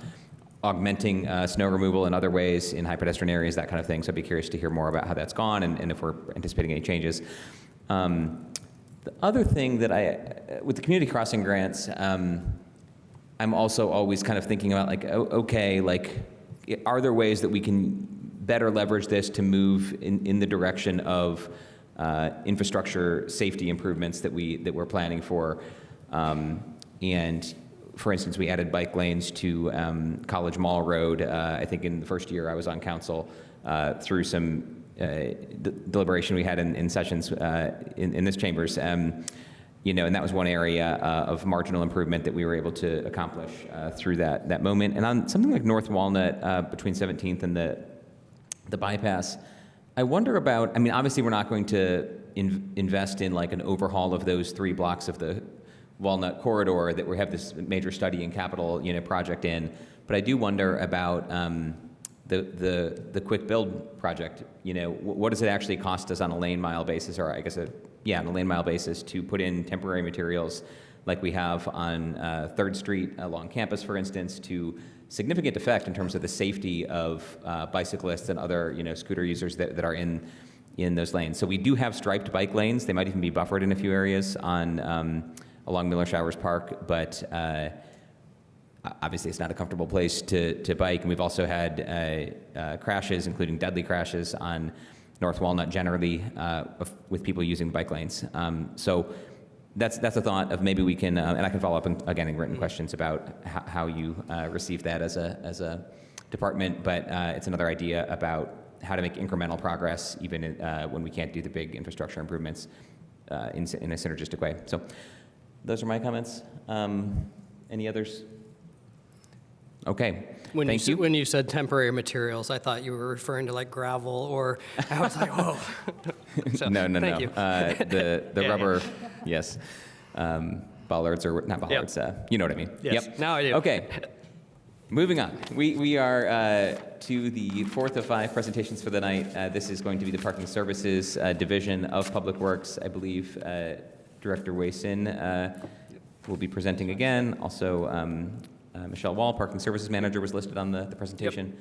augmenting snow removal in other ways in high pedestrian areas, that kind of thing. So I'd be curious to hear more about how that's gone and if we're anticipating any changes. The other thing that with the community crossing grants, I'm also always kind of thinking about like, okay, like, are there ways that we can better leverage this to move in the direction of infrastructure safety improvements that we're planning for? And for instance, we added bike lanes to College Mall Road. I think in the first year I was on council through some deliberation we had in sessions in this chambers. And that was one area of marginal improvement that we were able to accomplish through that moment. And on something like North Walnut between 17th and the bypass, I wonder about, obviously we're not going to invest in like an overhaul of those 3 blocks of the Walnut corridor that we have this major study and capital project in, but I do wonder about the quick build project. What does it actually cost us on a lane mile basis, or I guess on a lane mile basis, to put in temporary materials like we have on 3rd Street along campus, for instance, to significant effect in terms of the safety of bicyclists and other scooter users that are in those lanes. So we do have striped bike lanes. They might even be buffered in a few areas along Miller Showers Park, but obviously it's not a comfortable place to bike. And we've also had crashes, including deadly crashes on North Walnut generally with people using bike lanes. So that's a thought of maybe we can, and I can follow up again in written questions about how you receive that as a department, but it's another idea about how to make incremental progress even when we can't do the big infrastructure improvements in a synergistic way. So those are my comments. Any others? Okay. Thank you. When you said temporary materials, I thought you were referring to like gravel, or I was like, oh. So, no. Thank you. The rubber, yes. Bollards or not bollards. You know what I mean. Yes. Yep. Now I do. Okay. Moving on. We are to the 4th of 5 presentations for the night. This is going to be the Parking Services Division of Public Works. I believe Director Wayson will be presenting again. Also, Michelle Wall, Parking Services Manager, was listed on the presentation.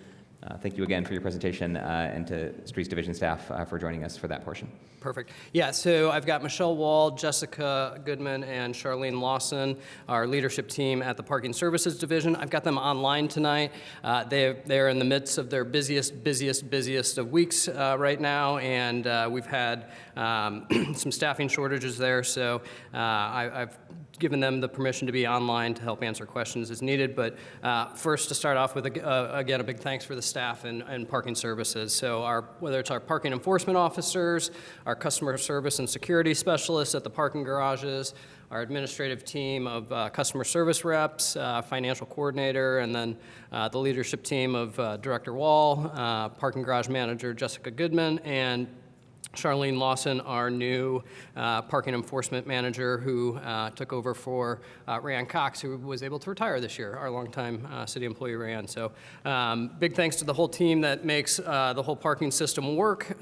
Thank you again for your presentation, and to Streets Division staff for joining us for that portion. Perfect. Yeah, so I've got Michelle Wall, Jessica Goodman, and Charlene Lawson, our leadership team at the Parking Services Division. I've got them online tonight. They're in the midst of their busiest of weeks right now, and we've had some staffing shortages there, so I've given them the permission to be online to help answer questions as needed. But first, to start off with, again, a big thanks for the staff and parking services. So whether it's our parking enforcement officers, our customer service and security specialists at the parking garages, our administrative team of customer service reps, financial coordinator, and then the leadership team of Director Wall, parking garage manager Jessica Goodman, and Charlene Lawson, our new parking enforcement manager, who took over for Rayanne Cox, who was able to retire this year, our longtime city employee Rayanne. So big thanks to the whole team that makes the whole parking system work.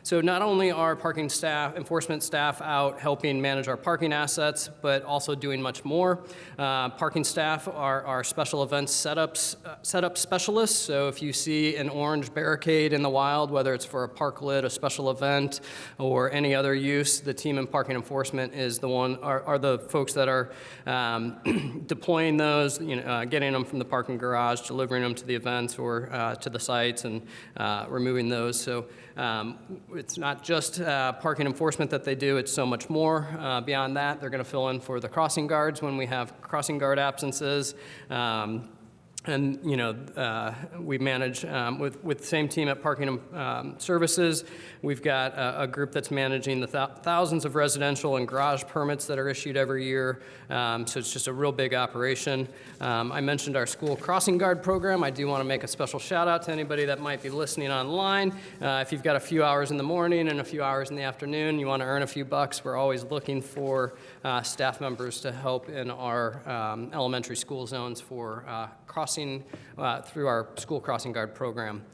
So not only are parking staff, enforcement staff out helping manage our parking assets, but also doing much more. Parking staff are our special events setup specialists. So if you see an orange barricade in the wild, whether it's for a parklet, a special event, or any other use, the team in parking enforcement is are the folks that are deploying those, getting them from the parking garage, delivering them to the events or to the sites, and removing those. So it's not just parking enforcement that they do, it's so much more. Beyond that, they're going to fill in for the crossing guards when we have crossing guard absences. And, we manage with the same team at Parking Services. We've got a group that's managing the thousands of residential and garage permits that are issued every year. So it's just a real big operation. I mentioned our school crossing guard program. I do want to make a special shout out to anybody that might be listening online. If you've got a few hours in the morning and a few hours in the afternoon, you want to earn a few bucks, we're always looking for staff members to help in our elementary school zones for crossing through our school crossing guard program.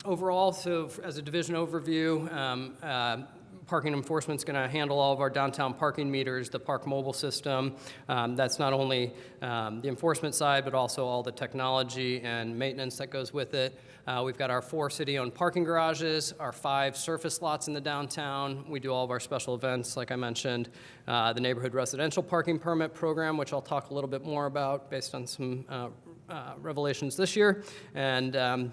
Overall, so as a division overview, parking enforcement is going to handle all of our downtown parking meters, the Park Mobile system. That's not only the enforcement side, but also all the technology and maintenance that goes with it. We've got our 4 city-owned parking garages, our 5 surface lots in the downtown. We do all of our special events, like I mentioned, the neighborhood residential parking permit program, which I'll talk a little bit more about based on some revelations this year, and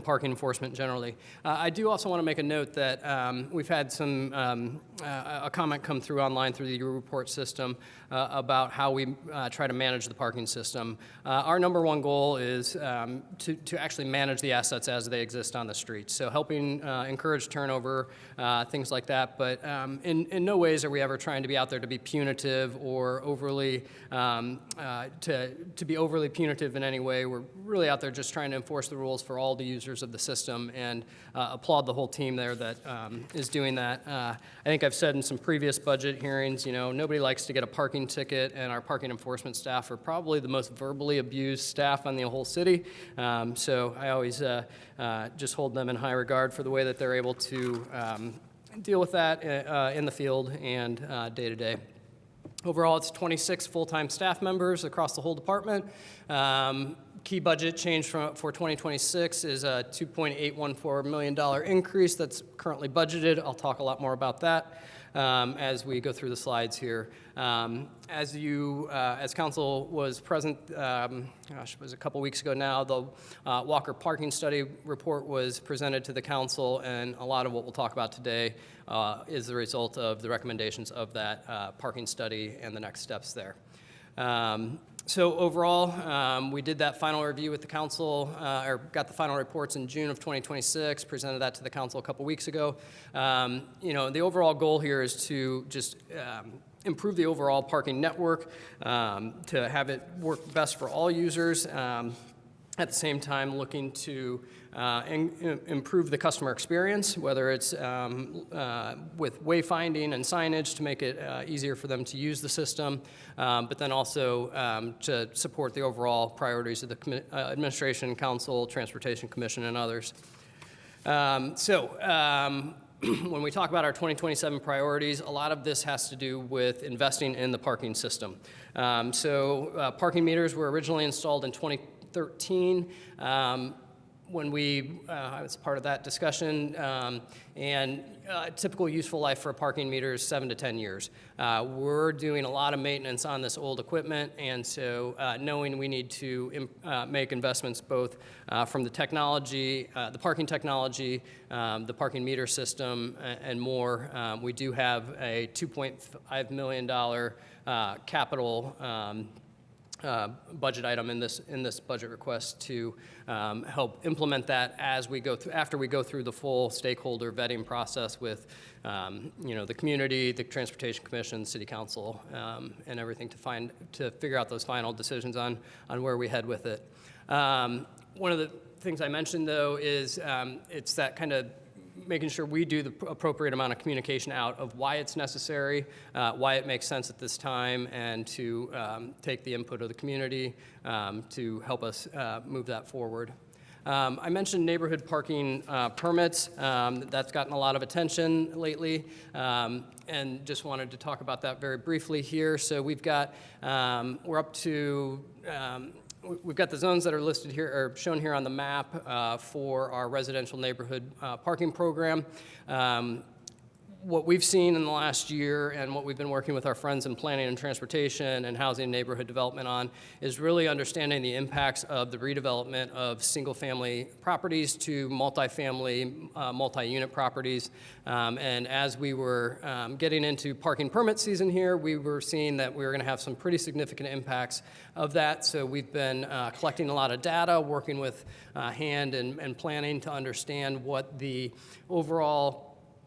parking enforcement generally. I do also want to make a note that we've had a comment come through online through the report system about how we try to manage the parking system. Our number one goal is to actually manage the assets as they exist on the streets. So helping encourage turnover, things like that. But in no ways are we ever trying to be out there to be punitive or overly, to be overly punitive in any way. We're really out there just trying to enforce the rules for all the users of the system, and applaud the whole team there that is doing that. I think I've said in some previous budget hearings, nobody likes to get a parking ticket, and our parking enforcement staff are probably the most verbally abused staff on the whole city. So I always just hold them in high regard for the way that they're able to deal with that in the field and day to day. Overall, it's 26 full-time staff members across the whole department. Key budget change for 2026 is a $2.814 million increase that's currently budgeted. I'll talk a lot more about that as we go through the slides here. As council was present, it was a couple weeks ago now, the Walker Parking Study report was presented to the council, and a lot of what we'll talk about today is the result of the recommendations of that parking study and the next steps there. So overall, we did that final review with the council, or got the final reports in June of 2026, presented that to the council a couple weeks ago. The overall goal here is to just improve the overall parking network, to have it work best for all users. At the same time, looking to improve the customer experience, whether it's with wayfinding and signage to make it easier for them to use the system, but then also to support the overall priorities of the administration, council, transportation commission, and others. When we talk about our 2027 priorities, a lot of this has to do with investing in the parking system. Parking meters were originally installed in 2013. When I was part of that discussion, and typical useful life for a parking meter is 7 to 10 years. We're doing a lot of maintenance on this old equipment, and so knowing we need to make investments both from the technology, the parking technology, the parking meter system, and more, we do have a $2.5 million capital budget item in this budget request to help implement that as we go through, after we go through the full stakeholder vetting process with the community, the Transportation Commission, City Council, and everything to figure out those final decisions on where we head with it. One of the things I mentioned though is it's that kind of making sure we do the appropriate amount of communication out of why it's necessary, why it makes sense at this time, and to take the input of the community to help us move that forward. I mentioned neighborhood parking permits. That's gotten a lot of attention lately, and just wanted to talk about that very briefly here. So we've got, we're up to, we've got the zones that are listed here, or shown here on the map for our residential neighborhood parking program. What we've seen in the last year and what we've been working with our friends in planning and transportation and housing and neighborhood development on is really understanding the impacts of the redevelopment of single-family properties to multifamily, multi-unit properties. And as we were getting into parking permit season here, we were seeing that we were going to have some pretty significant impacts of that. So we've been collecting a lot of data, working with hand and planning to understand what the overall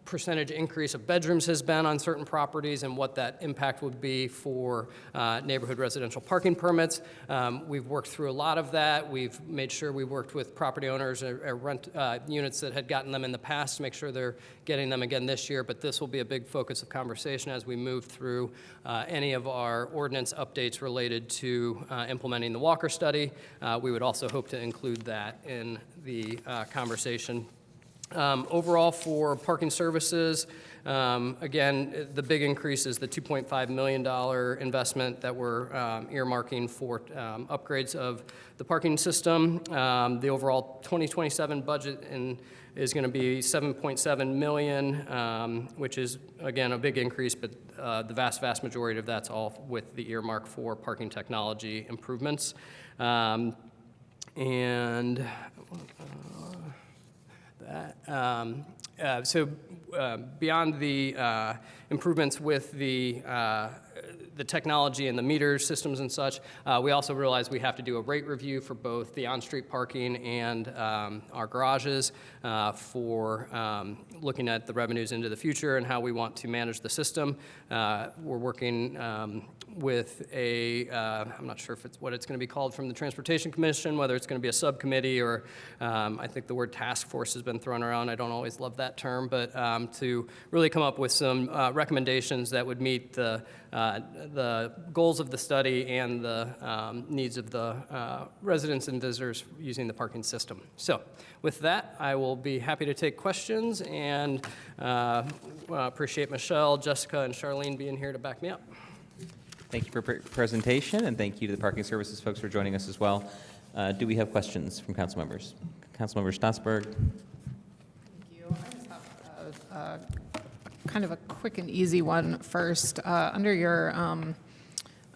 percentage increase of bedrooms has been on certain properties and what that impact would be for neighborhood residential parking permits. We've worked through a lot of that. We've made sure we worked with property owners or rent units that had gotten them in the past to make sure they're getting them again this year, but this will be a big focus of conversation as we move through any of our ordinance updates related to implementing the Walker study. We would also hope to include that in the conversation. Overall, for parking services, again, the big increase is the $2.5 million investment that we're earmarking for upgrades of the parking system. The overall 2027 budget is going to be $7.7 million, which is, again, a big increase, but the vast majority of that's all with the earmark for parking technology improvements. Beyond the improvements with the technology and the meter systems and such, we also realize we have to do a rate review for both the on-street parking and our garages for looking at the revenues into the future and how we want to manage the system. We're working with I'm not sure if it's what it's going to be called from the Transportation Commission, whether it's going to be a subcommittee or I think the word task force has been thrown around. I don't always love that term, but to really come up with some recommendations that would meet the goals of the study and the needs of the residents and visitors using the parking system. So with that, I will be happy to take questions and appreciate Michelle, Jessica, and Charlene being here to back me up. Thank you for presentation, and thank you to the Parking Services folks for joining us as well. Do we have questions from council members? Councilmember Stossberg. Thank you. I just have kind of a quick and easy one first. Under your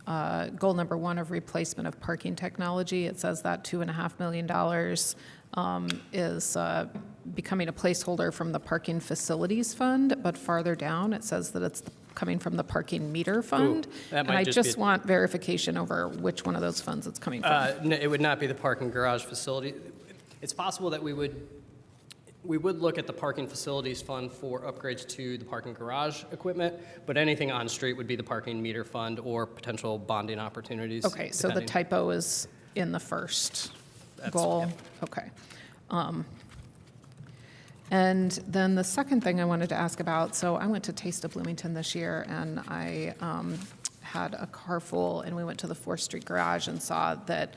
goal number 1 of replacement of parking technology, it says that $2.5 million is becoming a placeholder from the parking facilities fund, but farther down it says that it's coming from the parking meter fund. Ooh, and I just want verification over which one of those funds it's coming from. No, it would not be the parking garage facility. It's possible that we would look at the parking facilities fund for upgrades to the parking garage equipment, but anything on street would be the parking meter fund or potential bonding opportunities. Okay, so the typo is in the first goal? Yep. Okay. And then the second thing I wanted to ask about, so I went to Taste of Bloomington this year, and I had a car full, and we went to the 4th Street Garage and saw that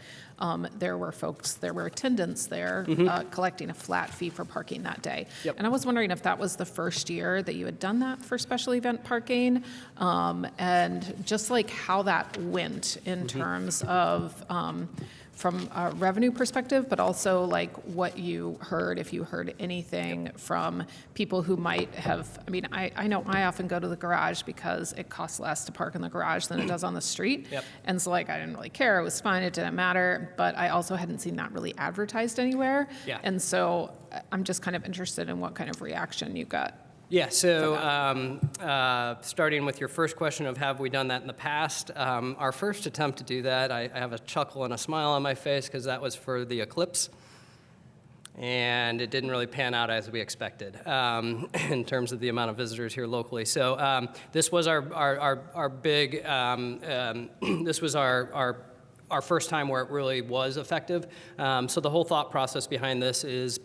there were attendants there collecting a flat fee for parking that day. Yep. And I was wondering if that was the first year that you had done that for special event parking, and just like how that went in terms of from a revenue perspective, but also like what you heard, if you heard anything from people who might have, I mean, I know I often go to the garage because it costs less to park in the garage than it does on the street. Yep. And so like, I didn't really care, it was fine, it didn't matter, but I also hadn't seen that really advertised anywhere. Yeah. And so I'm just kind of interested in what kind of reaction you got. Yeah, so starting with your first question of have we done that in the past, our first attempt to do that, I have a chuckle and a smile on my face because that was for the eclipse. And it didn't really pan out as we expected in terms of the amount of visitors here locally. So this was our big, this was our first time where it really was effective. So the whole thought process behind this is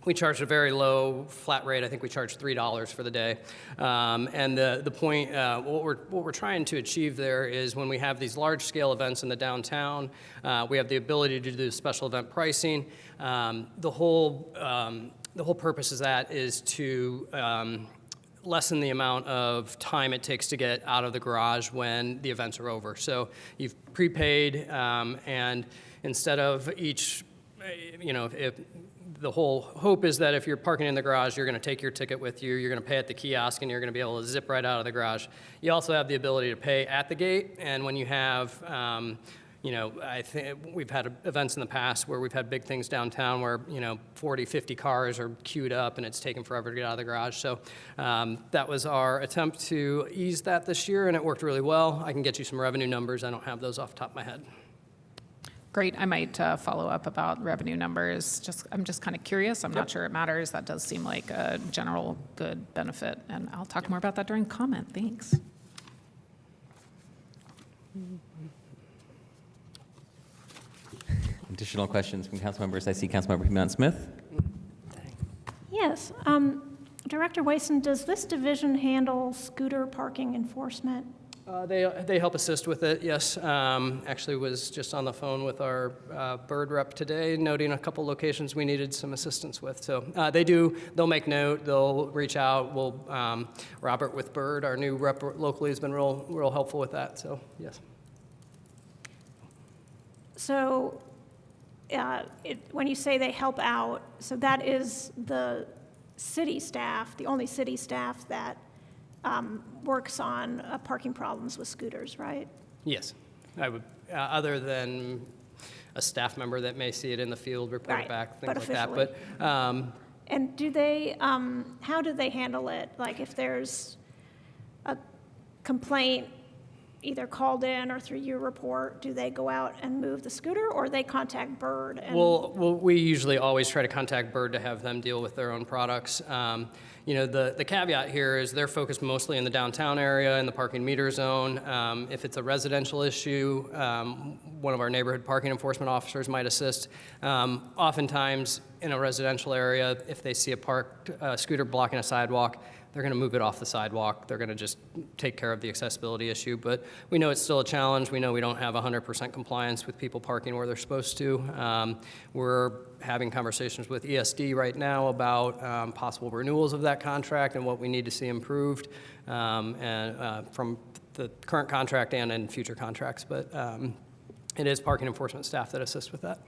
we charged a very low flat rate. I think we charged $3 for the day. And the point, what we're trying to achieve there is when we have these large-scale events in the downtown, we have the ability to do special event pricing. The whole purpose of that is to lessen the amount of time it takes to get out of the garage when the events are over. So you've prepaid, and instead of each, if the whole hope is that if you're parking in the garage, you're going to take your ticket with you, you're going to pay at the kiosk, and you're going to be able to zip right out of the garage. You also have the ability to pay at the gate, and when you have, I think we've had events in the past where we've had big things downtown where, 40, 50 cars are queued up, and it's taken forever to get out of the garage. So that was our attempt to ease that this year, and it worked really well. I can get you some revenue numbers. I don't have those off the top of my head. Great. I might follow up about revenue numbers. I'm just kind of curious. I'm not sure it matters. That does seem like a general good benefit, and I'll talk more about that during comment. Thanks. Additional questions from council members. I see Councilmember Piedmont Smith. Yes. Director Wason, does this division handle scooter parking enforcement? They help assist with it, yes. Actually was just on the phone with our Bird rep today, noting a couple locations we needed some assistance with. So they'll make note, they'll reach out. Robert with Bird, our new rep locally, has been real helpful with that, so yes. So when you say they help out, so that is the city staff, the only city staff that works on parking problems with scooters, right? Yes, I would. Other than a staff member that may see it in the field, report it back, things like that. But and do they? How do they handle it? Like if there's a complaint, either called in or through your report, do they go out and move the scooter, or they contact Bird? And well, we usually always try to contact Bird to have them deal with their own products. The caveat here is they're focused mostly in the downtown area, in the parking meter zone. If it's a residential issue, one of our neighborhood parking enforcement officers might assist. Oftentimes, in a residential area, if they see a parked scooter blocking a sidewalk, they're going to move it off the sidewalk. They're going to just take care of the accessibility issue. But we know it's still a challenge. We know we don't have 100% compliance with people parking where they're supposed to. We're having conversations with ESD right now about possible renewals of that contract and what we need to see improved from the current contract and in future contracts. But it is parking enforcement staff that assist with that.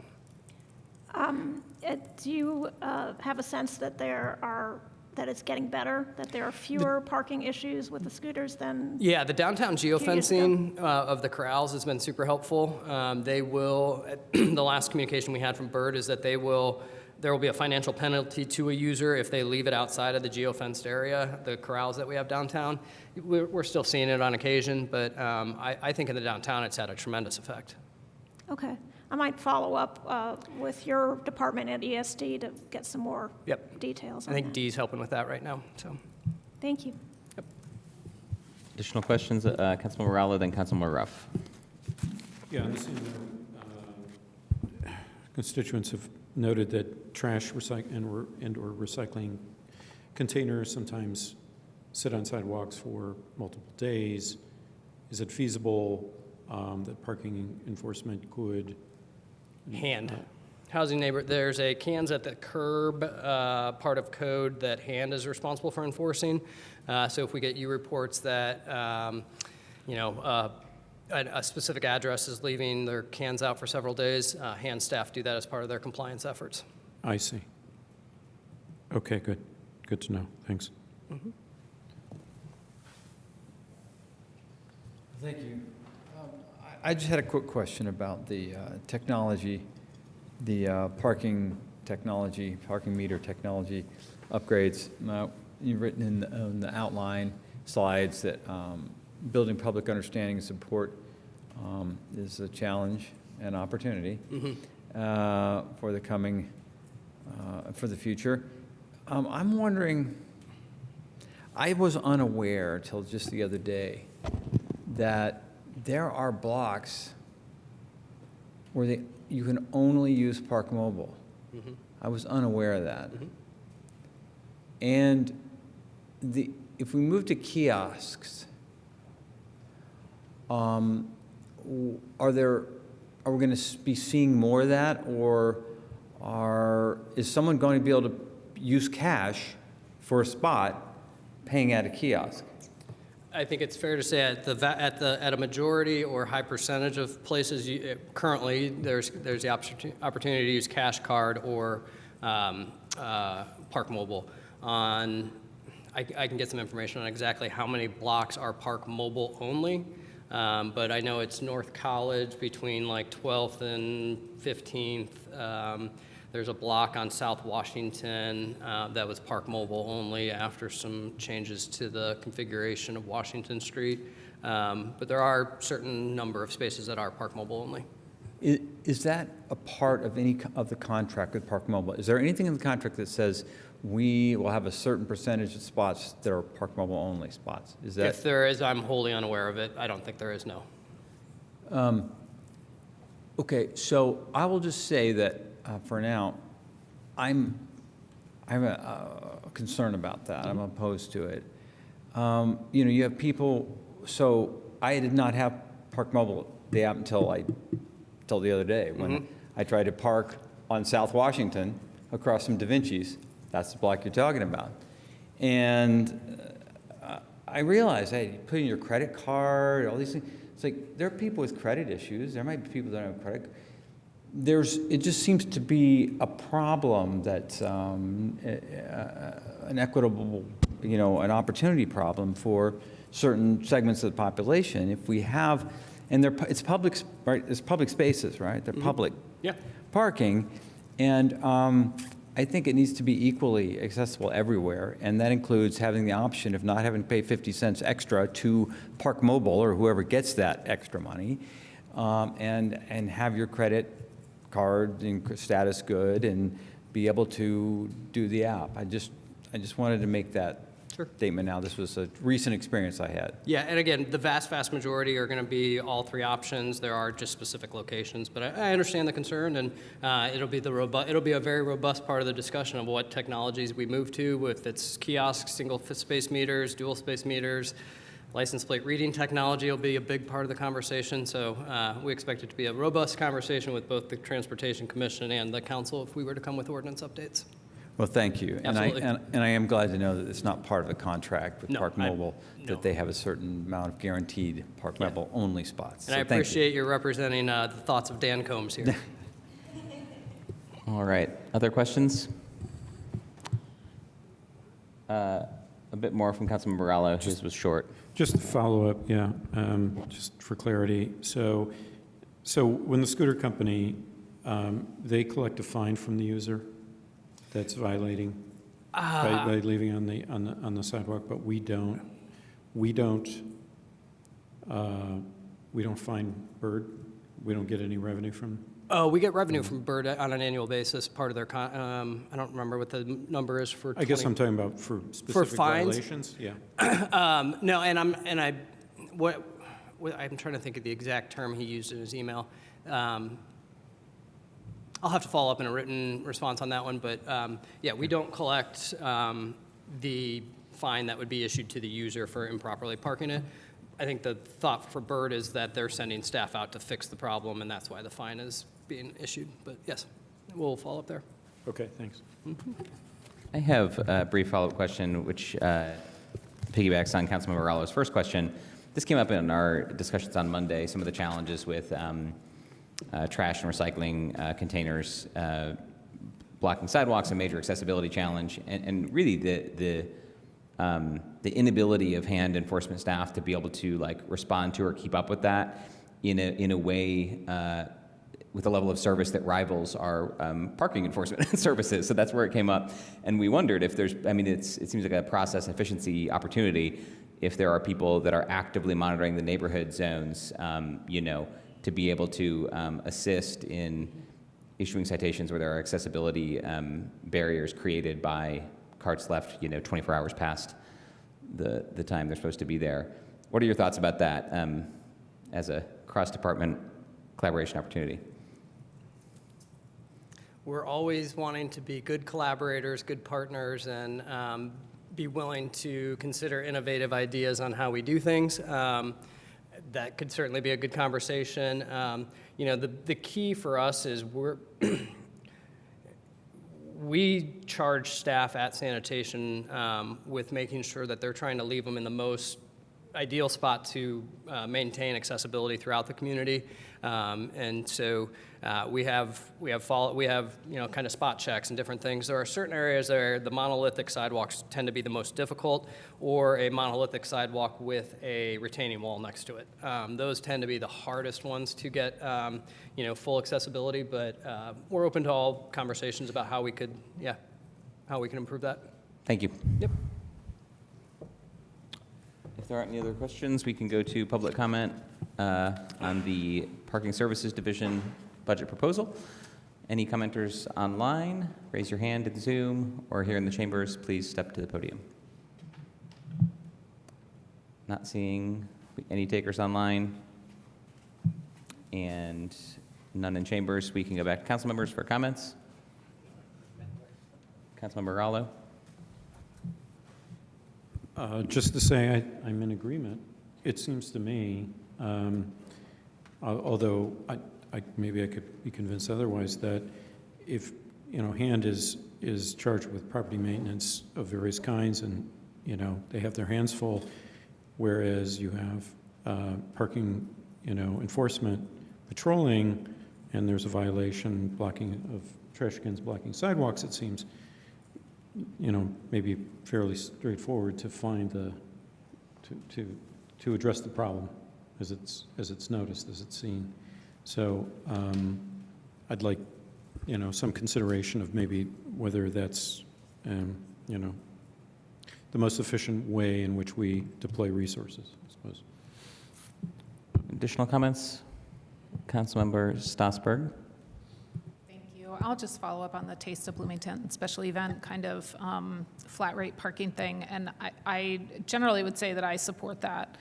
Do you have a sense that that it's getting better, that there are fewer parking issues with the scooters than? Yeah, the downtown geofencing of the corrals has been super helpful. They will, the last communication we had from Bird is that there will be a financial penalty to a user if they leave it outside of the geofenced area, the corrals that we have downtown. We're still seeing it on occasion, but I think in the downtown it's had a tremendous effect. Okay. I might follow up with your department at ESD to get some more details on that. I think Dee's helping with that right now. So, thank you. Yep. Additional questions, Councilmember Rallo, then Councilmember Ruff. Yeah, on the same note, constituents have noted that trash and or recycling containers sometimes sit on sidewalks for multiple days. Is it feasible that parking enforcement could Housing neighbor, there's a cans at the curb part of code that hand is responsible for enforcing. So if we get reports that, a specific address is leaving their cans out for several days, hand staff do that as part of their compliance efforts. I see. Okay, good. Good to know. Thanks. Mm-hmm. Thank you. I just had a quick question about the technology, the parking technology, parking meter technology upgrades. You've written in the outline slides that building public understanding and support is a challenge and opportunity for the coming, for the future. I'm wondering, I was unaware till just the other day that there are blocks where you can only use Park Mobile. I was unaware of that. And if we move to kiosks, are we going to be seeing more of that, or is someone going to be able to use cash for a spot paying at a kiosk? I think it's fair to say at a majority or high percentage of places, currently there's the opportunity to use cash card or Park Mobile. I can get some information on exactly how many blocks are Park Mobile only, but I know it's North College between like 12th and 15th. There's a block on South Washington that was Park Mobile only after some changes to the configuration of Washington Street. But there are a certain number of spaces that are Park Mobile only. Is that a part of any of the contract with Park Mobile? Is there anything in the contract that says we will have a certain percentage of spots that are Park Mobile only spots? Is that? If there is, I'm wholly unaware of it. I don't think there is, no. Okay, so I will just say that for now, I'm a concern about that. I'm opposed to it. You have people. So I did not have Park Mobile day out until the other day when I tried to park on South Washington across from Da Vinci's. That's the block you're talking about, and I realized, hey, you put in your credit card, all these things. It's like there are people with credit issues. There might be people that don't have credit. It just seems to be a problem that's an equitable, an opportunity problem for certain segments of the population. If we have, and it's public, right? It's public spaces, right? They're public parking, and I think it needs to be equally accessible everywhere, and that includes having the option of not having to pay 50 cents extra to Park Mobile or whoever gets that extra money, and have your credit card and status good and be able to do the app. I just wanted to make that statement now. This was a recent experience I had. Yeah, and again, the vast majority are going to be all three options. There are just specific locations, but I understand the concern, and it'll be a very robust part of the discussion of what technologies we move to, if it's kiosks, single space meters, dual space meters. License plate reading technology will be a big part of the conversation, so we expect it to be a robust conversation with both the Transportation Commission and the Council if we were to come with ordinance updates. Well, thank you. Absolutely. And I am glad to know that it's not part of the contract with Park Mobile, that they have a certain amount of guaranteed Park Mobile only spots. And so I appreciate you representing the thoughts of Dan Combs here. All right. Other questions? A bit more from Councilman Morello. His was short. Just to follow up, yeah, just for clarity. So when the scooter company, they collect a fine from the user that's violating by leaving on the sidewalk, but we don't fine Bird. We don't get any revenue from. Oh, we get revenue from Bird on an annual basis. Part of their, I don't remember what the number is for. I guess I'm talking about for specific violations. Yeah. No, I'm trying to think of the exact term he used in his email. I'll have to follow up in a written response on that one, but yeah, we don't collect the fine that would be issued to the user for improperly parking it. I think the thought for Bird is that they're sending staff out to fix the problem, and that's why the fine is being issued. But yes, we'll follow up there. Okay, thanks. I have a brief follow-up question, which piggybacks on Councilmember Rallo's first question. This came up in our discussions on Monday, some of the challenges with trash and recycling containers blocking sidewalks, a major accessibility challenge, and really the inability of hand enforcement staff to be able to like respond to or keep up with that in a way with a level of service that rivals our parking enforcement services. So that's where it came up, and we wondered if there's, I mean, it seems like a process efficiency opportunity if there are people that are actively monitoring the neighborhood zones, you know, to be able to assist in issuing citations where there are accessibility barriers created by carts left, you know, 24 hours past the time they're supposed to be there. What are your thoughts about that as a cross-department collaboration opportunity? We're always wanting to be good collaborators, good partners, and be willing to consider innovative ideas on how we do things. That could certainly be a good conversation. You know, the key for us is we charge staff at sanitation with making sure that they're trying to leave them in the most ideal spot to maintain accessibility throughout the community. And so we have you know, kind of spot checks and different things. There are certain areas where the monolithic sidewalks tend to be the most difficult, or a monolithic sidewalk with a retaining wall next to it. Those tend to be the hardest ones to get you know, full accessibility, but we're open to all conversations about how we could improve that. Thank you. Yep. If there aren't any other questions, we can go to public comment on the Parking Services Division budget proposal. Any commenters online, raise your hand in Zoom, or here in the chambers, please step to the podium. Not seeing any takers online, and none in chambers. We can go back to council members for comments. Councilmember Rallo. Just to say, I'm in agreement. It seems to me, although maybe I could be convinced otherwise, that if, you know, hand is charged with property maintenance of various kinds, and, you know, they have their hands full, whereas you have parking, you know, enforcement patrolling, and there's a violation blocking of trash cans blocking sidewalks, it seems, you know, maybe fairly straightforward to find to address the problem as it's noticed, as it's seen. So I'd like, you know, some consideration of maybe whether that's, you know, the most efficient way in which we deploy resources, I suppose. Additional comments? Councilmember Stossberg. I'll just follow up on the Taste of Bloomington special event kind of flat rate parking thing. And I generally would say that I support that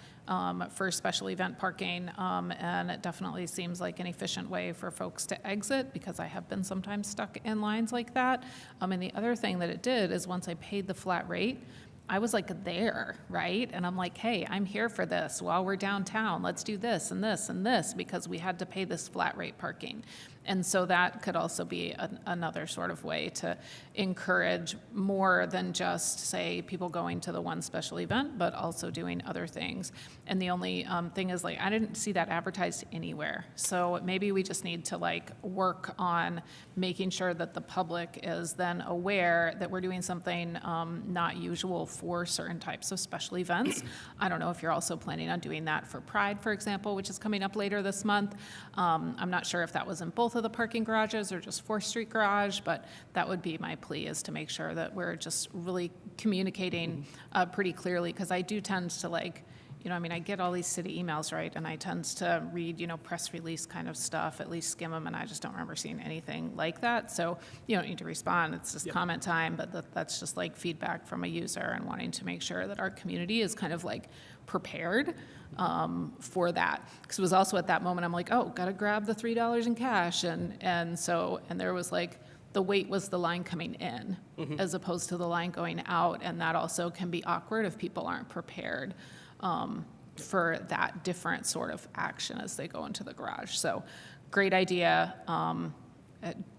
for special event parking. And it definitely seems like an efficient way for folks to exit, because I have been sometimes stuck in lines like that. And the other thing that it did is once I paid the flat rate, I was like there, right? And I'm like, hey, I'm here for this while we're downtown. Let's do this and this and this, because we had to pay this flat rate parking. And so that could also be another sort of way to encourage more than just, say, people going to the one special event, but also doing other things. And the only thing is, like, I didn't see that advertised anywhere. So maybe we just need to, like, work on making sure that the public is then aware that we're doing something not usual for certain types of special events. I don't know if you're also planning on doing that for Pride, for example, which is coming up later this month. I'm not sure if that was in both of the parking garages or just 4th Street Garage, but that would be my plea, is to make sure that we're just really communicating pretty clearly, because I do tend to, like, you know, I get all these city emails, right, and I tend to read, you know, press release kind of stuff, at least skim them, and I just don't remember seeing anything like that. So you don't need to respond, it's just comment time, but that's just like feedback from a user and wanting to make sure that our community is kind of like prepared for that. Because it was also at that moment, I'm like, oh, gotta grab the $3 in cash, and there was like, the wait was the line coming in as opposed to the line going out, and that also can be awkward if people aren't prepared for that different sort of action as they go into the garage. So great idea.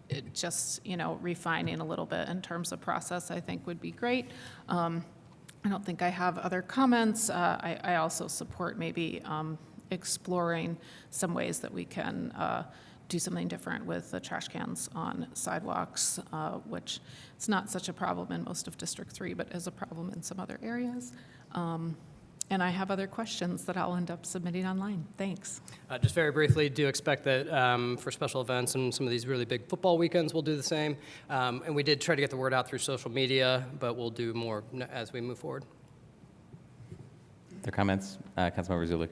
It just, refining a little bit in terms of process, I think would be great. I don't think I have other comments. I also support maybe exploring some ways that we can do something different with the trash cans on sidewalks, which it's not such a problem in most of District 3, but is a problem in some other areas. And I have other questions that I'll end up submitting online. Thanks. Just very briefly, do expect that for special events and some of these really big football weekends, we'll do the same. And we did try to get the word out through social media, but we'll do more as we move forward. Other comments? Councilmember Zulik.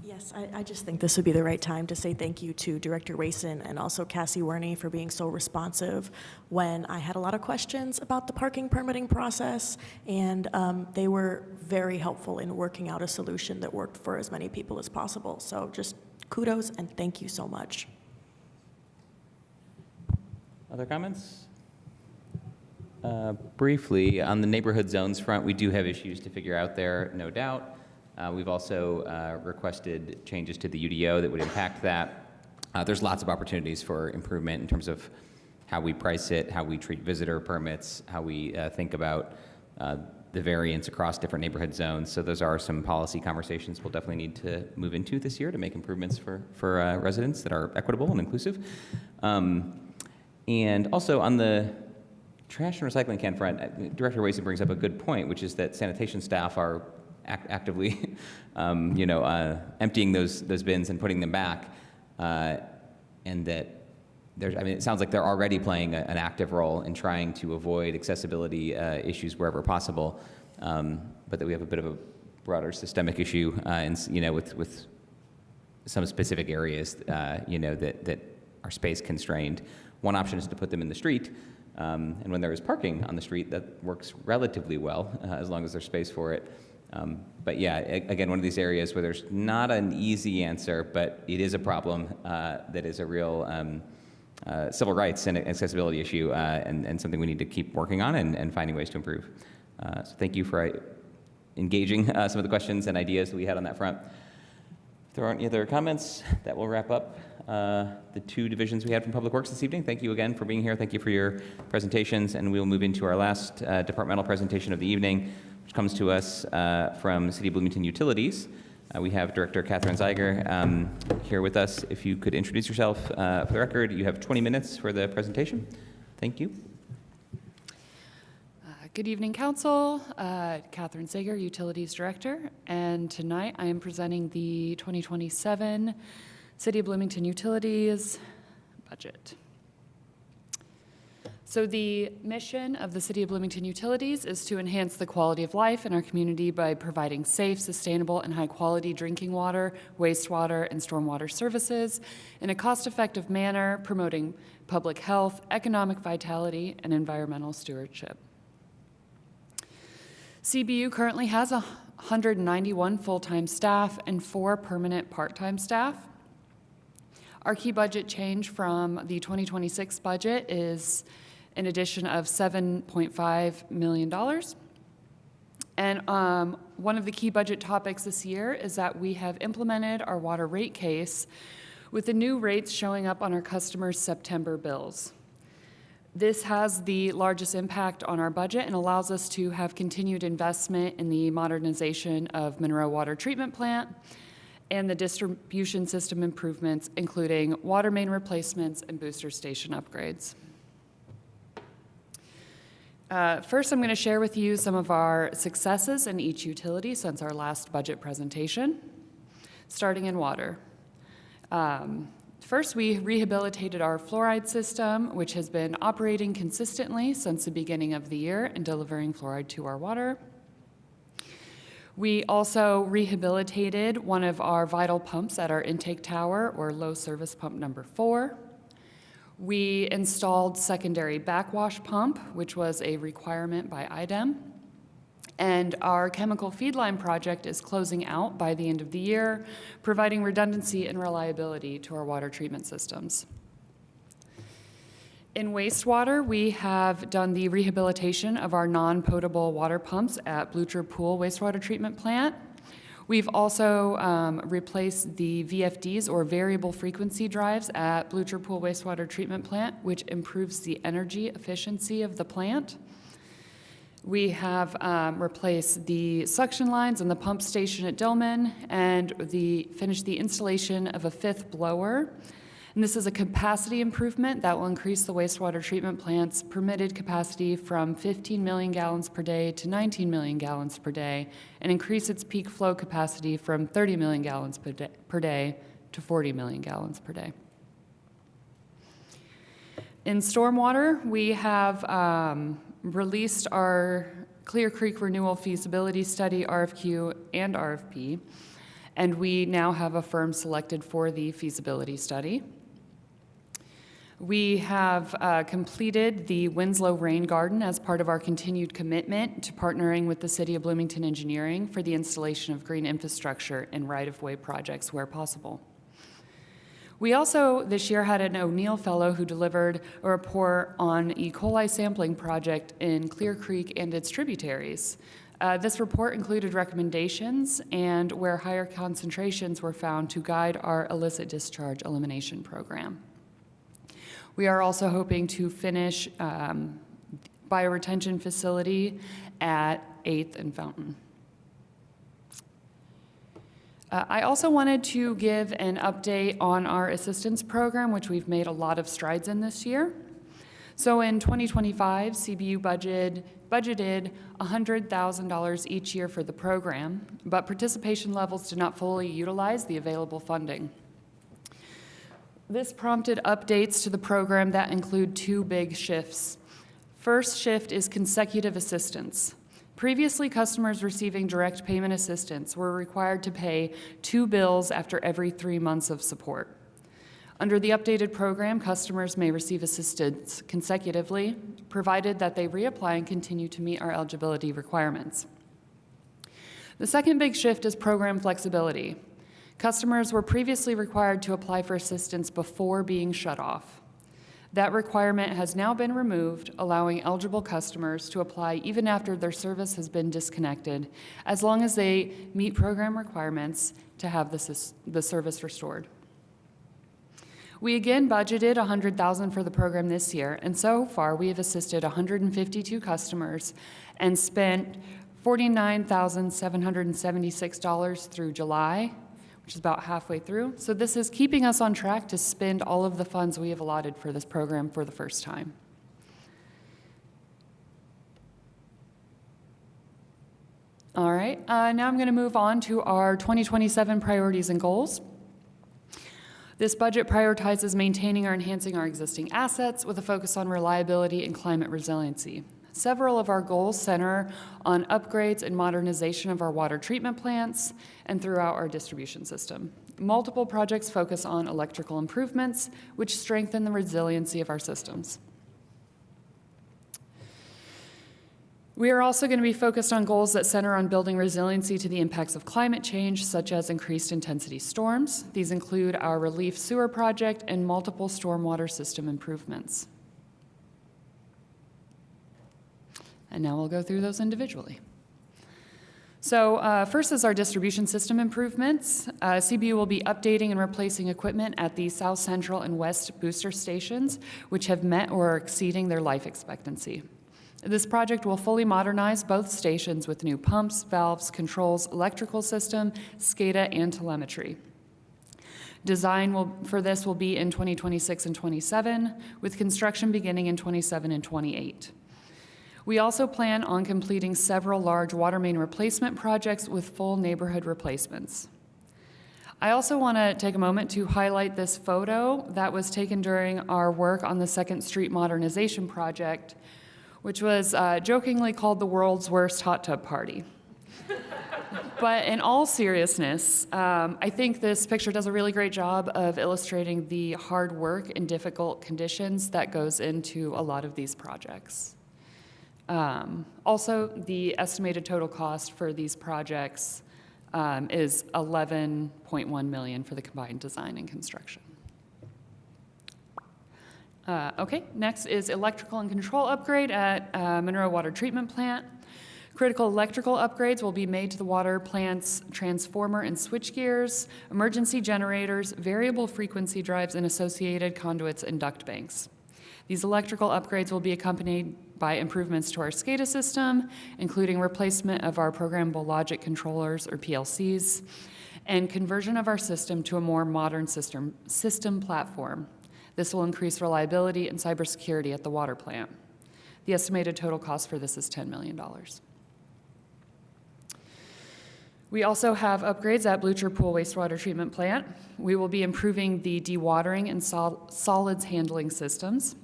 Yes, I just think this would be the right time to say thank you to Director Wason and also Cassie Werney for being so responsive when I had a lot of questions about the parking permitting process, and they were very helpful in working out a solution that worked for as many people as possible. So just kudos and thank you so much. Other comments? Briefly, on the neighborhood zones front, we do have issues to figure out there, no doubt. We've also requested changes to the UDO that would impact that. There's lots of opportunities for improvement in terms of how we price it, how we treat visitor permits, how we think about the variance across different neighborhood zones. So those are some policy conversations we'll definitely need to move into this year to make improvements for residents that are equitable and inclusive. And also on the trash and recycling can front, Director Wason brings up a good point, which is that sanitation staff are actively, emptying those bins and putting them back, and that it sounds like they're already playing an active role in trying to avoid accessibility issues wherever possible, but that we have a bit of a broader systemic issue, with some specific areas, that are space constrained. One option is to put them in the street, and when there is parking on the street, that works relatively well, as long as there's space for it. But yeah, again, one of these areas where there's not an easy answer, but it is a problem that is a real civil rights and accessibility issue, and something we need to keep working on and finding ways to improve. So thank you for engaging some of the questions and ideas that we had on that front. If there aren't any other comments, that will wrap up the two divisions we had from Public Works this evening. Thank you again for being here. Thank you for your presentations, and we'll move into our last departmental presentation of the evening, which comes to us from City of Bloomington Utilities. We have Director Catherine Zeiger here with us. If you could introduce yourself for the record. You have 20 minutes for the presentation. Thank you. Good evening, Council. Catherine Zeiger, Utilities Director, and tonight I am presenting the 2027 City of Bloomington Utilities budget. So the mission of the City of Bloomington Utilities is to enhance the quality of life in our community by providing safe, sustainable, and high-quality drinking water, wastewater, and stormwater services in a cost-effective manner, promoting public health, economic vitality, and environmental stewardship. CBU currently has 191 full-time staff and 4 permanent part-time staff. Our key budget change from the 2026 budget is an addition of $7.5 million. And one of the key budget topics this year is that we have implemented our water rate case with the new rates showing up on our customers' September bills. This has the largest impact on our budget and allows us to have continued investment in the modernization of Monroe Water Treatment Plant and the distribution system improvements, including water main replacements and booster station upgrades. First, I'm going to share with you some of our successes in each utility since our last budget presentation, starting in water. First, we rehabilitated our fluoride system, which has been operating consistently since the beginning of the year and delivering fluoride to our water. We also rehabilitated one of our vital pumps at our intake tower, or low service pump number 4. We installed secondary backwash pump, which was a requirement by IDEM. And our chemical feed line project is closing out by the end of the year, providing redundancy and reliability to our water treatment systems. In wastewater, we have done the rehabilitation of our non-potable water pumps at Blucher Pool Wastewater Treatment Plant. We've also replaced the VFDs, or variable frequency drives, at Blucher Pool Wastewater Treatment Plant, which improves the energy efficiency of the plant. We have replaced the suction lines in the pump station at Dillman and finished the installation of a 5th blower. And this is a capacity improvement that will increase the wastewater treatment plant's permitted capacity from 15 million gallons per day to 19 million gallons per day, and increase its peak flow capacity from 30 million gallons per day to 40 million gallons per day. In stormwater, we have released our Clear Creek Renewal Feasibility Study, RFQ and RFP, and we now have a firm selected for the feasibility study. We have completed the Winslow Rain Garden as part of our continued commitment to partnering with the City of Bloomington Engineering for the installation of green infrastructure and right-of-way projects where possible. We also, this year, had an O'Neill Fellow who delivered a report on E. coli sampling project in Clear Creek and its tributaries. This report included recommendations and where higher concentrations were found to guide our illicit discharge elimination program. We are also hoping to finish bioretention facility at 8th and Fountain. I also wanted to give an update on our assistance program, which we've made a lot of strides in this year. So in 2025, CBU budgeted $100,000 each year for the program, but participation levels did not fully utilize the available funding. This prompted updates to the program that include 2 big shifts. First shift is consecutive assistance. Previously, customers receiving direct payment assistance were required to pay 2 bills after every 3 months of support. Under the updated program, customers may receive assistance consecutively, provided that they reapply and continue to meet our eligibility requirements. The second big shift is program flexibility. Customers were previously required to apply for assistance before being shut off. That requirement has now been removed, allowing eligible customers to apply even after their service has been disconnected, as long as they meet program requirements to have the service restored. We again budgeted $100,000 for the program this year, and so far we have assisted 152 customers and spent $49,776 through July, which is about halfway through. So this is keeping us on track to spend all of the funds we have allotted for this program for the first time. All right, now I'm going to move on to our 2027 priorities and goals. This budget prioritizes maintaining or enhancing our existing assets with a focus on reliability and climate resiliency. Several of our goals center on upgrades and modernization of our water treatment plants and throughout our distribution system. Multiple projects focus on electrical improvements, which strengthen the resiliency of our systems. We are also going to be focused on goals that center on building resiliency to the impacts of climate change, such as increased intensity storms. These include our relief sewer project and multiple stormwater system improvements. And now we'll go through those individually. So first is our distribution system improvements. CBU will be updating and replacing equipment at the South Central and West booster stations, which have met or are exceeding their life expectancy. This project will fully modernize both stations with new pumps, valves, controls, electrical system, SCADA, and telemetry. Design for this will be in 2026 and 27, with construction beginning in 27 and 28. We also plan on completing several large water main replacement projects with full neighborhood replacements. I also want to take a moment to highlight this photo that was taken during our work on the 2nd Street modernization project, which was jokingly called the world's worst hot tub party. But in all seriousness, I think this picture does a really great job of illustrating the hard work and difficult conditions that goes into a lot of these projects. Also, the estimated total cost for these projects is $11.1 million for the combined design and construction. Okay, next is electrical and control upgrade at Monroe Water Treatment Plant. Critical electrical upgrades will be made to the water plant's transformer and switch gears, emergency generators, variable frequency drives, and associated conduits and duct banks. These electrical upgrades will be accompanied by improvements to our SCADA system, including replacement of our programmable logic controllers, or PLCs, and conversion of our system to a more modern system platform. This will increase reliability and cybersecurity at the water plant. The estimated total cost for this is $10 million. We also have upgrades at Blucher Pool Wastewater Treatment Plant. We will be improving the dewatering and solids handling systems.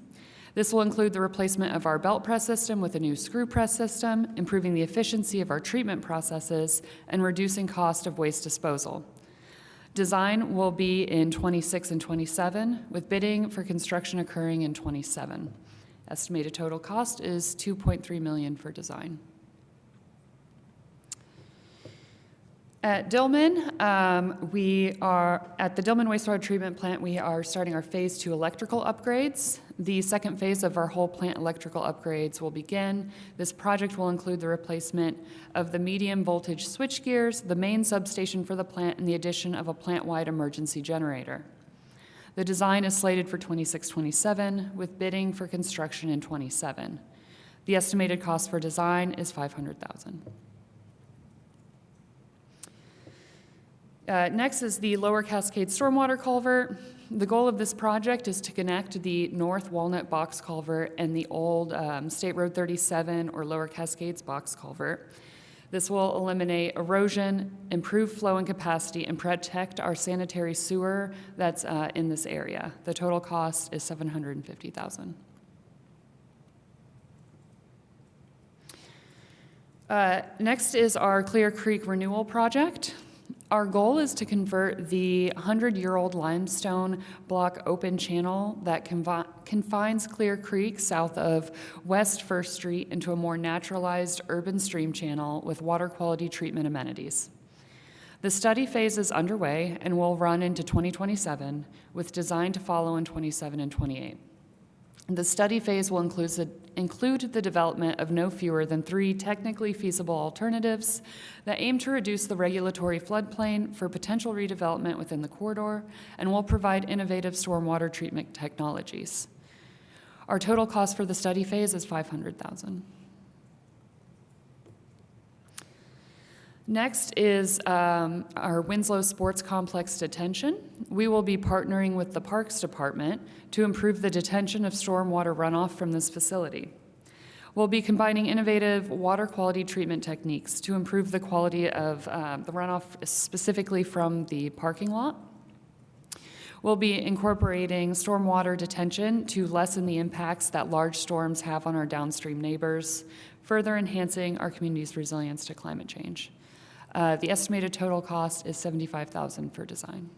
This will include the replacement of our belt press system with a new screw press system, improving the efficiency of our treatment processes, and reducing cost of waste disposal. Design will be in 26 and 27, with bidding for construction occurring in 27. Estimated total cost is $2.3 million for design. At Dillman, at the Dillman Wastewater Treatment Plant, we are starting our phase 2 electrical upgrades. The second phase of our whole plant electrical upgrades will begin. This project will include the replacement of the medium voltage switch gears, the main substation for the plant, and the addition of a plant-wide emergency generator. The design is slated for 26-27, with bidding for construction in 27. The estimated cost for design is $500,000. Next is the Lower Cascade Stormwater Culvert. The goal of this project is to connect the North Walnut Box Culvert and the old State Road 37 or Lower Cascades Box Culvert. This will eliminate erosion, improve flow and capacity, and protect our sanitary sewer that's in this area. The total cost is $750,000. Next is our Clear Creek Renewal Project. Our goal is to convert the 100-year-old limestone block open channel that confines Clear Creek south of West 1st Street into a more naturalized urban stream channel with water quality treatment amenities. The study phase is underway and will run into 2027, with design to follow in 27 and 28. The study phase will include the development of no fewer than 3 technically feasible alternatives that aim to reduce the regulatory floodplain for potential redevelopment within the corridor and will provide innovative stormwater treatment technologies. Our total cost for the study phase is $500,000. Next is our Winslow Sports Complex detention. We will be partnering with the Parks Department to improve the detention of stormwater runoff from this facility. We'll be combining innovative water quality treatment techniques to improve the quality of the runoff specifically from the parking lot. We'll be incorporating stormwater detention to lessen the impacts that large storms have on our downstream neighbors, further enhancing our community's resilience to climate change. The estimated total cost is $75,000 for design.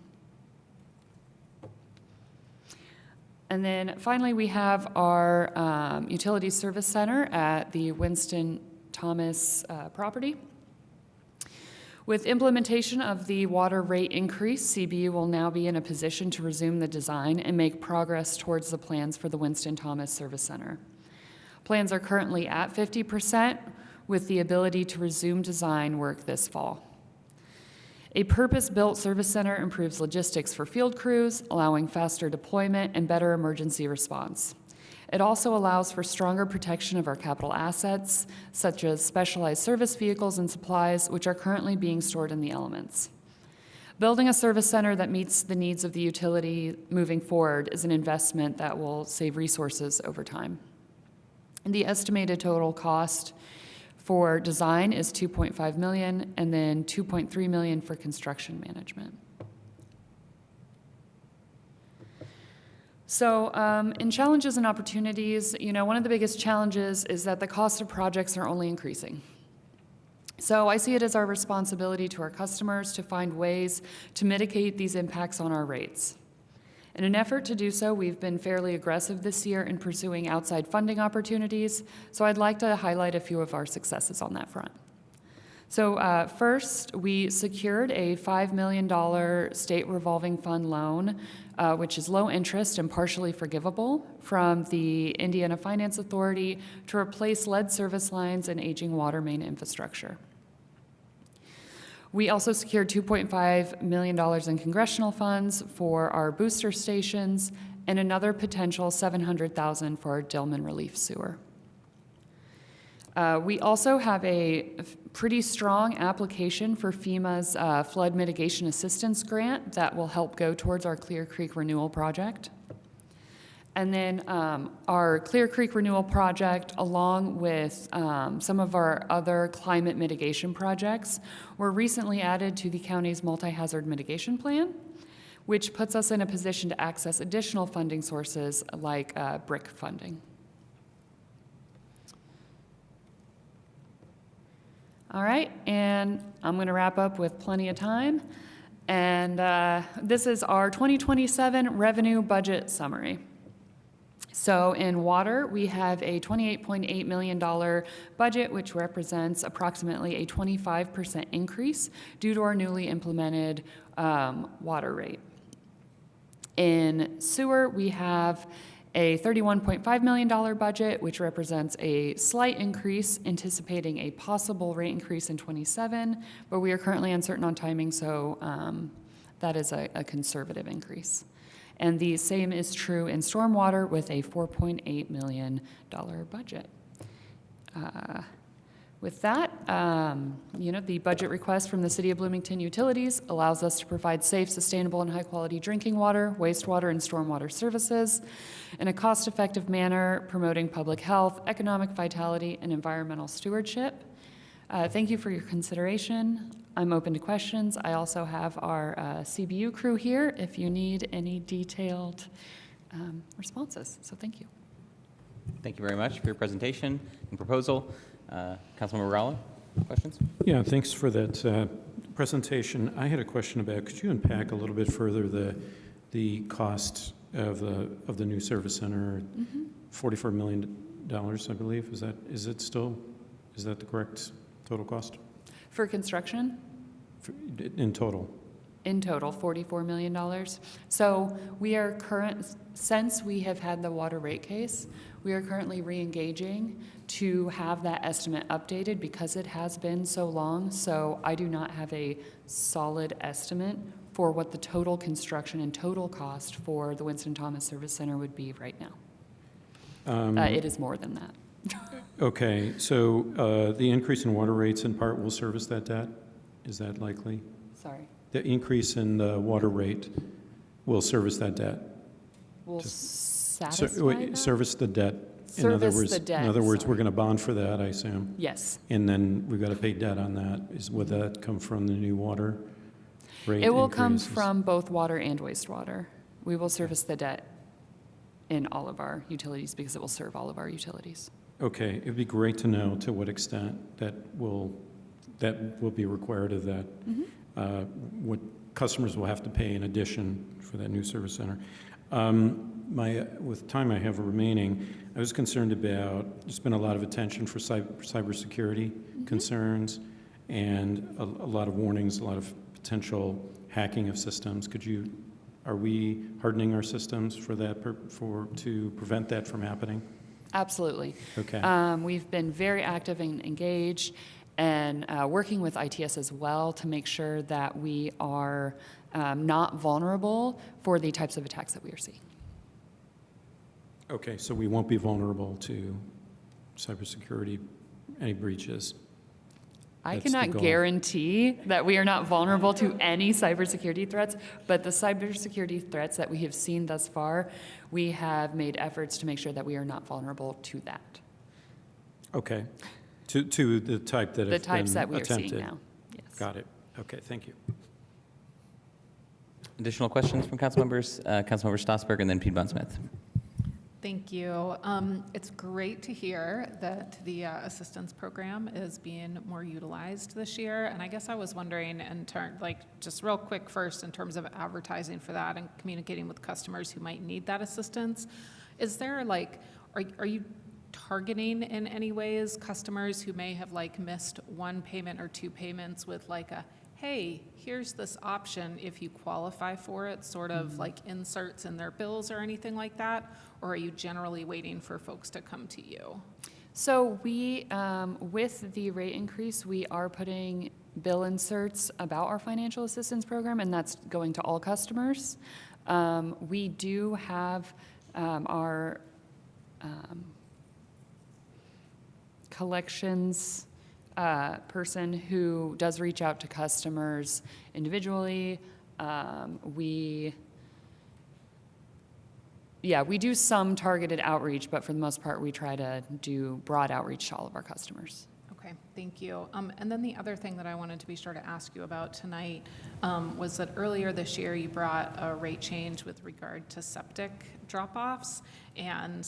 And then finally, we have our Utility Service Center at the Winston Thomas property. With implementation of the water rate increase, CBU will now be in a position to resume the design and make progress towards the plans for the Winston Thomas Service Center. Plans are currently at 50%, with the ability to resume design work this fall. A purpose-built service center improves logistics for field crews, allowing faster deployment and better emergency response. It also allows for stronger protection of our capital assets, such as specialized service vehicles and supplies, which are currently being stored in the elements. Building a service center that meets the needs of the utility moving forward is an investment that will save resources over time. And the estimated total cost for design is $2.5 million, and then $2.3 million for construction management. So in challenges and opportunities, one of the biggest challenges is that the cost of projects are only increasing. So I see it as our responsibility to our customers to find ways to mitigate these impacts on our rates. In an effort to do so, we've been fairly aggressive this year in pursuing outside funding opportunities, so I'd like to highlight a few of our successes on that front. So first, we secured a $5 million state revolving fund loan, which is low interest and partially forgivable, from the Indiana Finance Authority to replace lead service lines and aging water main infrastructure. We also secured $2.5 million in congressional funds for our booster stations and another potential $700,000 for our Dillman Relief Sewer. We also have a pretty strong application for FEMA's Flood Mitigation Assistance Grant that will help go towards our Clear Creek Renewal Project. And then our Clear Creek Renewal Project, along with some of our other climate mitigation projects, were recently added to the county's multi-hazard mitigation plan, which puts us in a position to access additional funding sources like BRIC funding. All right, and I'm going to wrap up with plenty of time. And this is our 2027 revenue budget summary. So in water, we have a $28.8 million budget, which represents approximately a 25% increase due to our newly implemented water rate. In sewer, we have a $31.5 million budget, which represents a slight increase, anticipating a possible rate increase in '27, but we are currently uncertain on timing, so that is a conservative increase. And the same is true in stormwater with a $4.8 million budget. With that, the budget request from the City of Bloomington Utilities allows us to provide safe, sustainable, and high-quality drinking water, wastewater, and stormwater services in a cost-effective manner, promoting public health, economic vitality, and environmental stewardship. Thank you for your consideration. I'm open to questions. I also have our CBU crew here if you need any detailed responses. So thank you. Thank you very much for your presentation and proposal. Councilmember Rallo, questions? Yeah, thanks for that presentation. I had a question about, could you unpack a little bit further the cost of the new service center? Mm-hmm. $44 million, I believe. Is that the correct total cost? For construction? In total? In total, $44 million. So we are since we have had the water rate case, we are currently re-engaging to have that estimate updated because it has been so long. So I do not have a solid estimate for what the total construction and total cost for the Winston Thomas Service Center would be right now. It is more than that. Okay, so the increase in water rates in part will service that debt? Is that likely? Sorry. The increase in the water rate will service that debt? Will satisfy that? Service the debt. Service the debt, In other words, sorry. we're going to bond for that, I assume? Yes. And then we've got to pay debt on that. Would that come from the new water rate It will come increases? from both water and wastewater. We will service the debt in all of our utilities because it will serve all of our utilities. Okay, it'd be great to know to what extent that will be required of that. Mm-hmm. What customers will have to pay in addition for that new service center. With time I have remaining, I was concerned about, there's been a lot of attention for cybersecurity concerns and a lot of warnings, a lot of potential hacking of systems. Are we hardening our systems for that, to prevent that from happening? Absolutely. Okay. We've been very active and engaged and working with ITS as well to make sure that we are not vulnerable for the types of attacks that we are seeing. Okay, so we won't be vulnerable to cybersecurity, any breaches? I That's the cannot goal. guarantee that we are not vulnerable to any cybersecurity threats, but the cybersecurity threats that we have seen thus far, we have made efforts to make sure that we are not vulnerable to that. Okay, to the type that The have types been that we are attempted. seeing now, yes. Got it. Okay, thank you. Additional questions from council members? Councilmember Stossberg and then Piedmont Smith. Thank you. It's great to hear that the assistance program is being more utilized this year. And I guess I was wondering just real quick first in terms of advertising for that and communicating with customers who might need that assistance. Is there are you targeting in any ways customers who may have like missed one payment or two payments with like a, hey, here's this option if you qualify for it, sort of like inserts in their bills or anything like that? Or are you generally waiting for folks to come to you? So we, with the rate increase, we are putting bill inserts about our financial assistance program, and that's going to all customers. We do have our collections person who does reach out to customers individually. We do some targeted outreach, but for the most part, we try to do broad outreach to all of our customers. Okay, thank you. And then the other thing that I wanted to be sure to ask you about tonight was that earlier this year you brought a rate change with regard to septic drop-offs. And,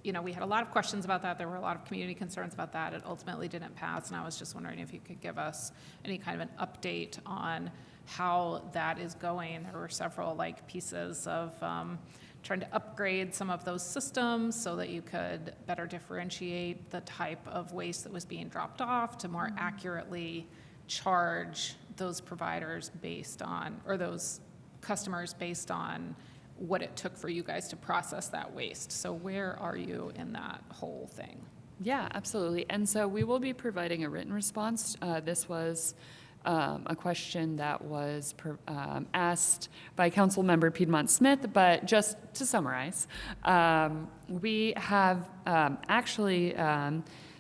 you know, we had a lot of questions about that. There were a lot of community concerns about that. It ultimately didn't pass. And I was just wondering if you could give us any kind of an update on how that is going. There were several like pieces of trying to upgrade some of those systems so that you could better differentiate the type of waste that was being dropped off to more accurately charge those providers based on, or those customers based on what it took for you guys to process that waste. So where are you in that whole thing? Yeah, absolutely. And so we will be providing a written response. This was a question that was asked by Councilmember Piedmont Smith, but just to summarize, we have actually,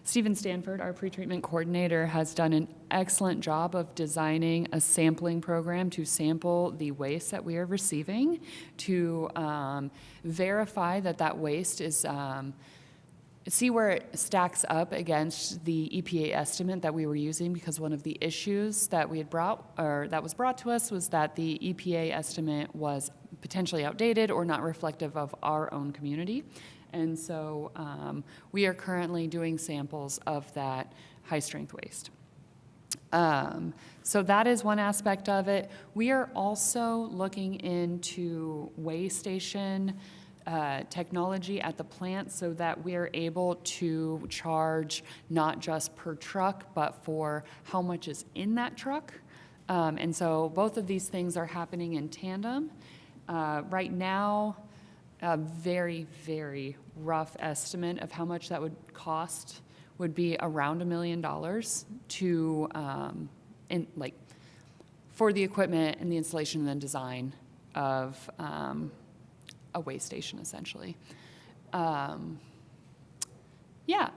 Stephen Stanford, our pretreatment coordinator, has done an excellent job of designing a sampling program to sample the waste that we are receiving to verify that that waste is see where it stacks up against the EPA estimate that we were using, because one of the issues that we had brought, or that was brought to us, was that the EPA estimate was potentially outdated or not reflective of our own community. And so we are currently doing samples of that high-strength waste. So that is one aspect of it. We are also looking into weigh station technology at the plant so that we're able to charge not just per truck, but for how much is in that truck. And so both of these things are happening in tandem. Right now, a very, very rough estimate of how much that would cost would be around $1 million to, for the equipment and the installation and the design of a weigh station, essentially. Yeah,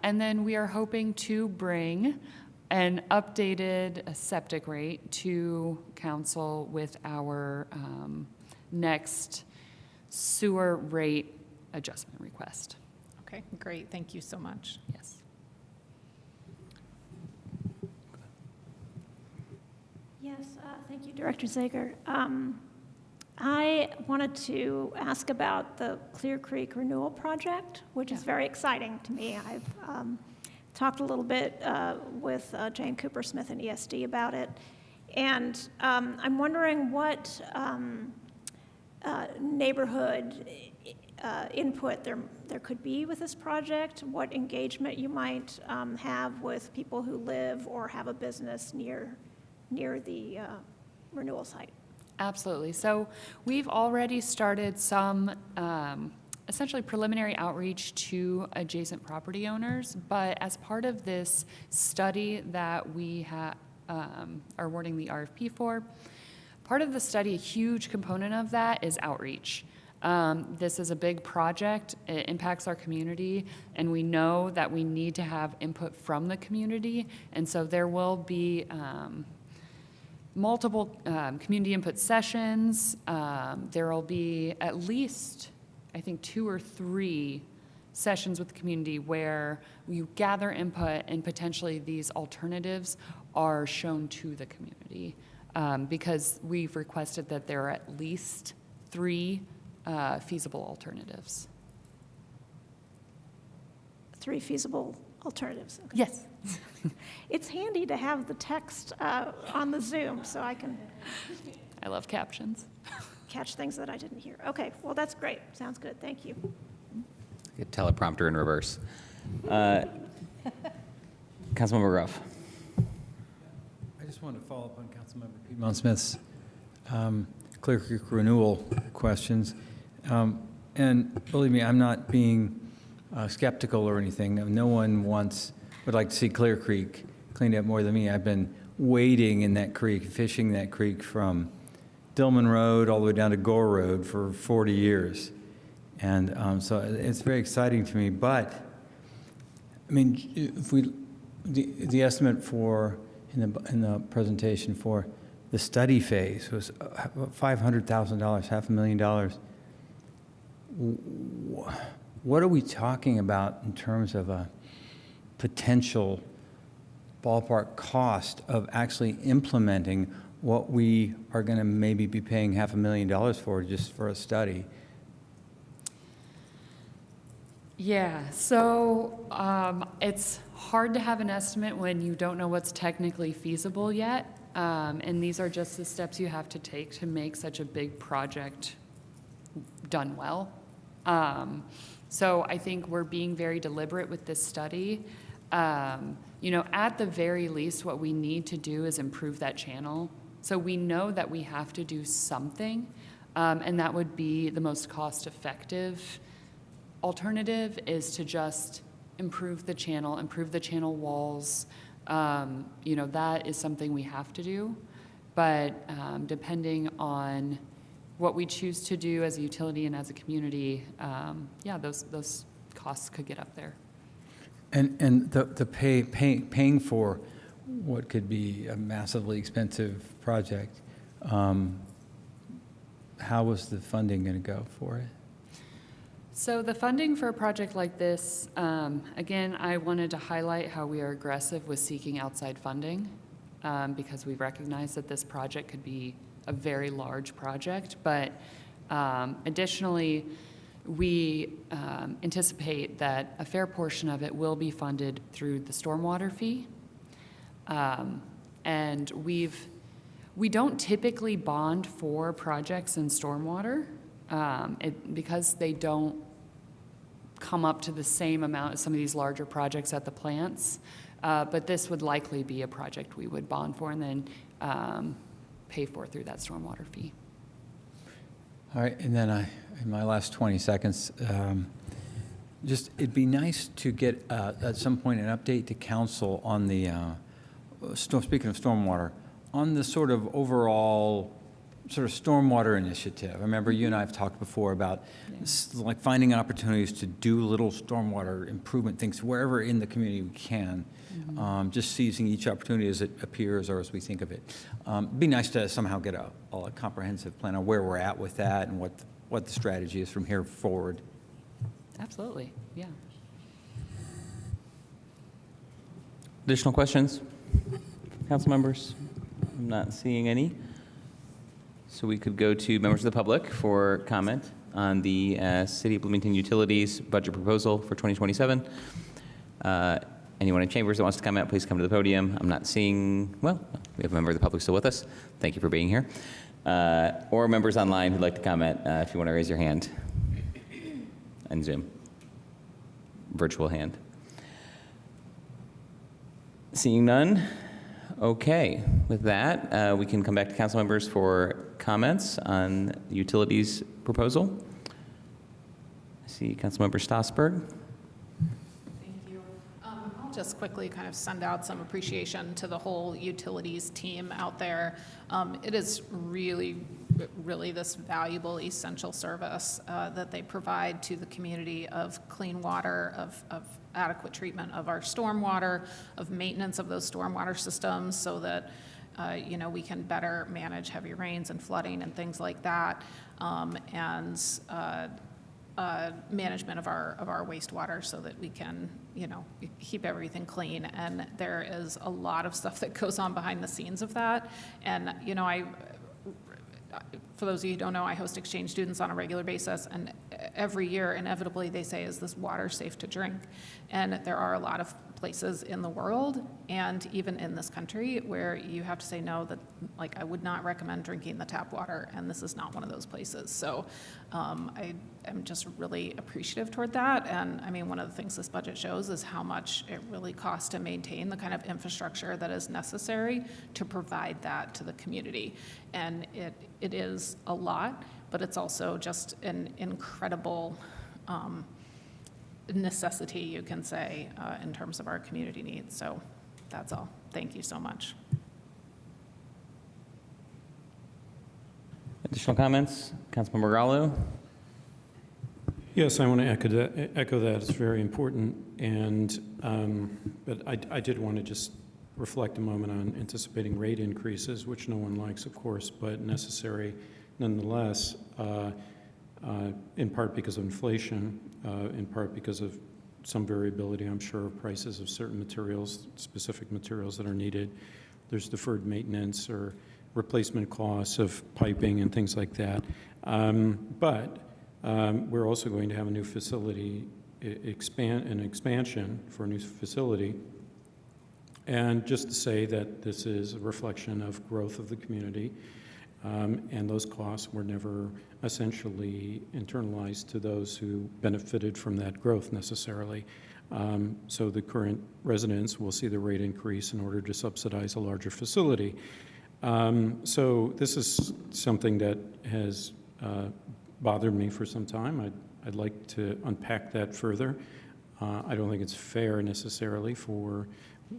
and then we are hoping to bring an updated septic rate to council with our next sewer rate adjustment request. Okay, great. Thank you so much. Yes. Yes, thank you, Director Zager. I wanted to ask about the Clear Creek Renewal Project, which is very exciting to me. I've talked a little bit with Jane Cooper Smith and ESD about it, and I'm wondering what neighborhood input there could be with this project, what engagement you might have with people who live or have a business near the renewal site. Absolutely. So we've already started some essentially preliminary outreach to adjacent property owners, but as part of this study that we are awarding the RFP for, part of the study, a huge component of that is outreach. This is a big project. It impacts our community, and we know that we need to have input from the community, and so there will be multiple community input sessions. There will be at least, I think, 2 or 3 sessions with the community where you gather input and potentially these alternatives are shown to the community, because we've requested that there are at least 3 feasible alternatives. 3 feasible alternatives. Okay. Yes. It's handy to have the text on the Zoom so I can I love captions. catch things that I didn't hear. Okay, well, that's great. Sounds good. Thank you. Get teleprompter in reverse. Councilmember Ruff. I just wanted to follow up on Councilmember Piedmont Smith's Clear Creek renewal questions. And believe me, I'm not being skeptical or anything. No one would like to see Clear Creek cleaned up more than me. I've been wading in that creek, fishing that creek from Dillman Road all the way down to Gore Road for 40 years. And so it's very exciting to me. But, I mean, if the estimate for, in the presentation for the study phase was $500,000, $500,000. What are we talking about in terms of a potential ballpark cost of actually implementing what we are going to maybe be paying $500,000 for just for a study? Yeah, so it's hard to have an estimate when you don't know what's technically feasible yet. And these are just the steps you have to take to make such a big project done well. So I think we're being very deliberate with this study. You know, at the very least, what we need to do is improve that channel. So we know that we have to do something, and that would be the most cost-effective alternative is to just improve the channel walls. You know, that is something we have to do. But depending on what we choose to do as a utility and as a community, yeah, those costs could get up there. And the paying for what could be a massively expensive project, how was the funding going to go for it? So the funding for a project like this, again, I wanted to highlight how we are aggressive with seeking outside funding because we recognize that this project could be a very large project. But additionally, we anticipate that a fair portion of it will be funded through the stormwater fee. And we don't typically bond for projects in stormwater because they don't come up to the same amount as some of these larger projects at the plants. But this would likely be a project we would bond for and then pay for through that stormwater fee. All right, and then in my last 20 seconds, just it'd be nice to get at some point an update to council on the, speaking of stormwater, on the sort of overall sort of stormwater initiative. I remember you and I have talked before about like finding opportunities to do little stormwater improvement things wherever in the community we can, just seizing each opportunity as it appears or as we think of it. It'd be nice to somehow get a comprehensive plan on where we're at with that and what the strategy is from here forward. Absolutely, yeah. Additional questions, council members? I'm not seeing any. So we could go to members of the public for comment on the City of Bloomington Utilities budget proposal for 2027. Anyone in chambers that wants to comment, please come to the podium. I'm not seeing, well, we have a member of the public still with us. Thank you for being here. Or members online who'd like to comment, if you want to raise your hand on Zoom. Virtual hand. Seeing none. Okay, with that, we can come back to council members for comments on the utilities proposal. I see Councilmember Stossberg. Thank you. I'll just quickly kind of send out some appreciation to the whole utilities team out there. It is really this valuable, essential service that they provide to the community of clean water, of adequate treatment of our stormwater, of maintenance of those stormwater systems so that you know, we can better manage heavy rains and flooding and things like that, and management of our wastewater so that we can, you know, keep everything clean. And there is a lot of stuff that goes on behind the scenes of that. And, you know, for those of you who don't know, I host exchange students on a regular basis, and every year, inevitably, they say, is this water safe to drink? And there are a lot of places in the world and even in this country where you have to say no, that like I would not recommend drinking the tap water, and this is not one of those places. So I am just really appreciative toward that. And I mean, one of the things this budget shows is how much it really costs to maintain the kind of infrastructure that is necessary to provide that to the community. And it is a lot, but it's also just an incredible necessity, you can say, in terms of our community needs. So that's all. Thank you so much. Additional comments? Councilmember Gallo? Yes, I want to echo that. It's very important. And, but I did want to just reflect a moment on anticipating rate increases, which no one likes, of course, but necessary nonetheless, in part because of inflation, in part because of some variability, I'm sure, of prices of certain materials, specific materials that are needed. There's deferred maintenance or replacement costs of piping and things like that. But we're also going to have a new facility, an expansion for a new facility. And just to say that this is a reflection of growth of the community, and those costs were never essentially internalized to those who benefited from that growth necessarily. So the current residents will see the rate increase in order to subsidize a larger facility. So this is something that has bothered me for some time. I'd like to unpack that further. I don't think it's fair necessarily for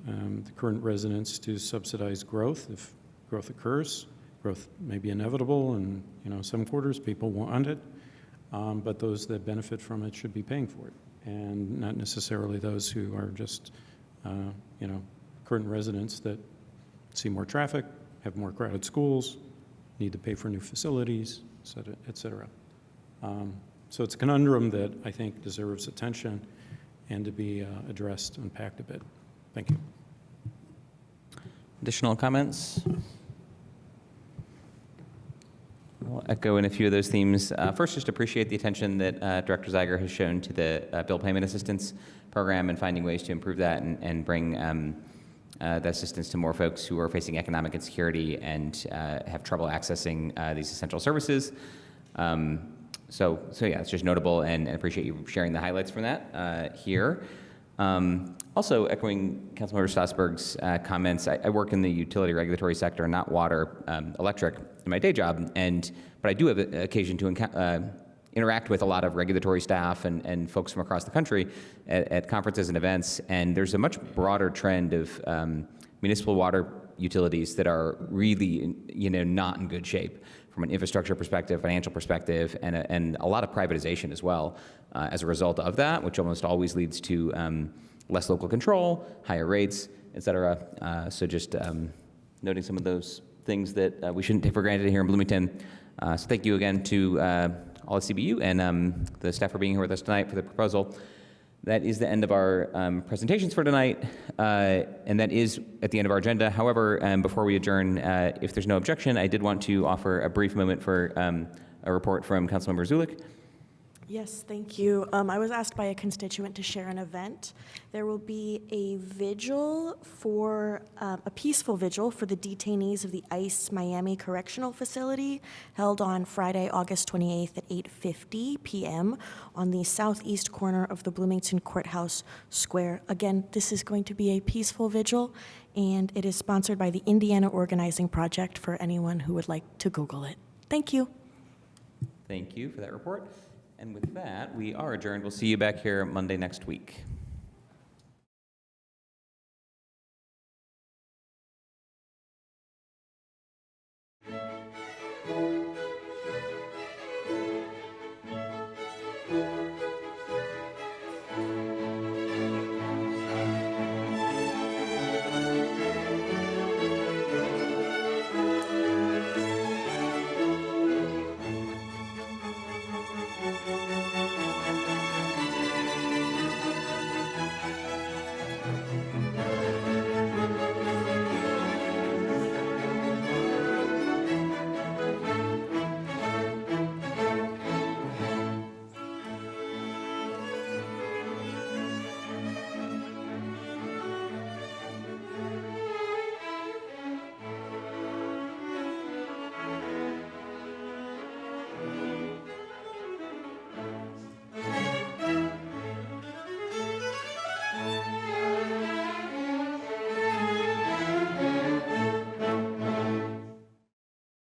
the current residents to subsidize growth. If growth occurs, growth may be inevitable, and some quarters people want it, but those that benefit from it should be paying for it, and not necessarily those who are just current residents that see more traffic, have more crowded schools, need to pay for new facilities, et cetera. So it's a conundrum that I think deserves attention and to be addressed, unpacked a bit. Thank you. Additional comments? I'll echo in a few of those themes. First, just appreciate the attention that Director Zeiger has shown to the bill payment assistance program and finding ways to improve that and bring that assistance to more folks who are facing economic insecurity and have trouble accessing these essential services. So yeah, it's just notable, and appreciate you sharing the highlights from that here. Also, echoing Councilmember Strasburg's comments, I work in the utility regulatory sector, not water, electric, in my day job, but I do have an occasion to interact with a lot of regulatory staff and folks from across the country at conferences and events, and there's a much broader trend of municipal water utilities that are really, not in good shape from an infrastructure perspective, financial perspective, and a lot of privatization as well as a result of that, which almost always leads to less local control, higher rates, et cetera. So just noting some of those things that we shouldn't take for granted here in Bloomington. So thank you again to all at CBU and the staff for being here with us tonight for the proposal. That is the end of our presentations for tonight, and that is at the end of our agenda. However, before we adjourn, if there's no objection, I did want to offer a brief moment for a report from Councilmember Zulik. Yes, thank you. I was asked by a constituent to share an event. There will be a vigil for, a peaceful vigil for the detainees of the ICE Miami Correctional Facility held on Friday, August 28th at 8:50 p.m. on the southeast corner of the Bloomington Courthouse Square. Again, this is going to be a peaceful vigil, and it is sponsored by the Indiana Organizing Project for anyone who would like to Google it. Thank you. Thank you for that report. And with that, we are adjourned. We'll see you back here Monday next week.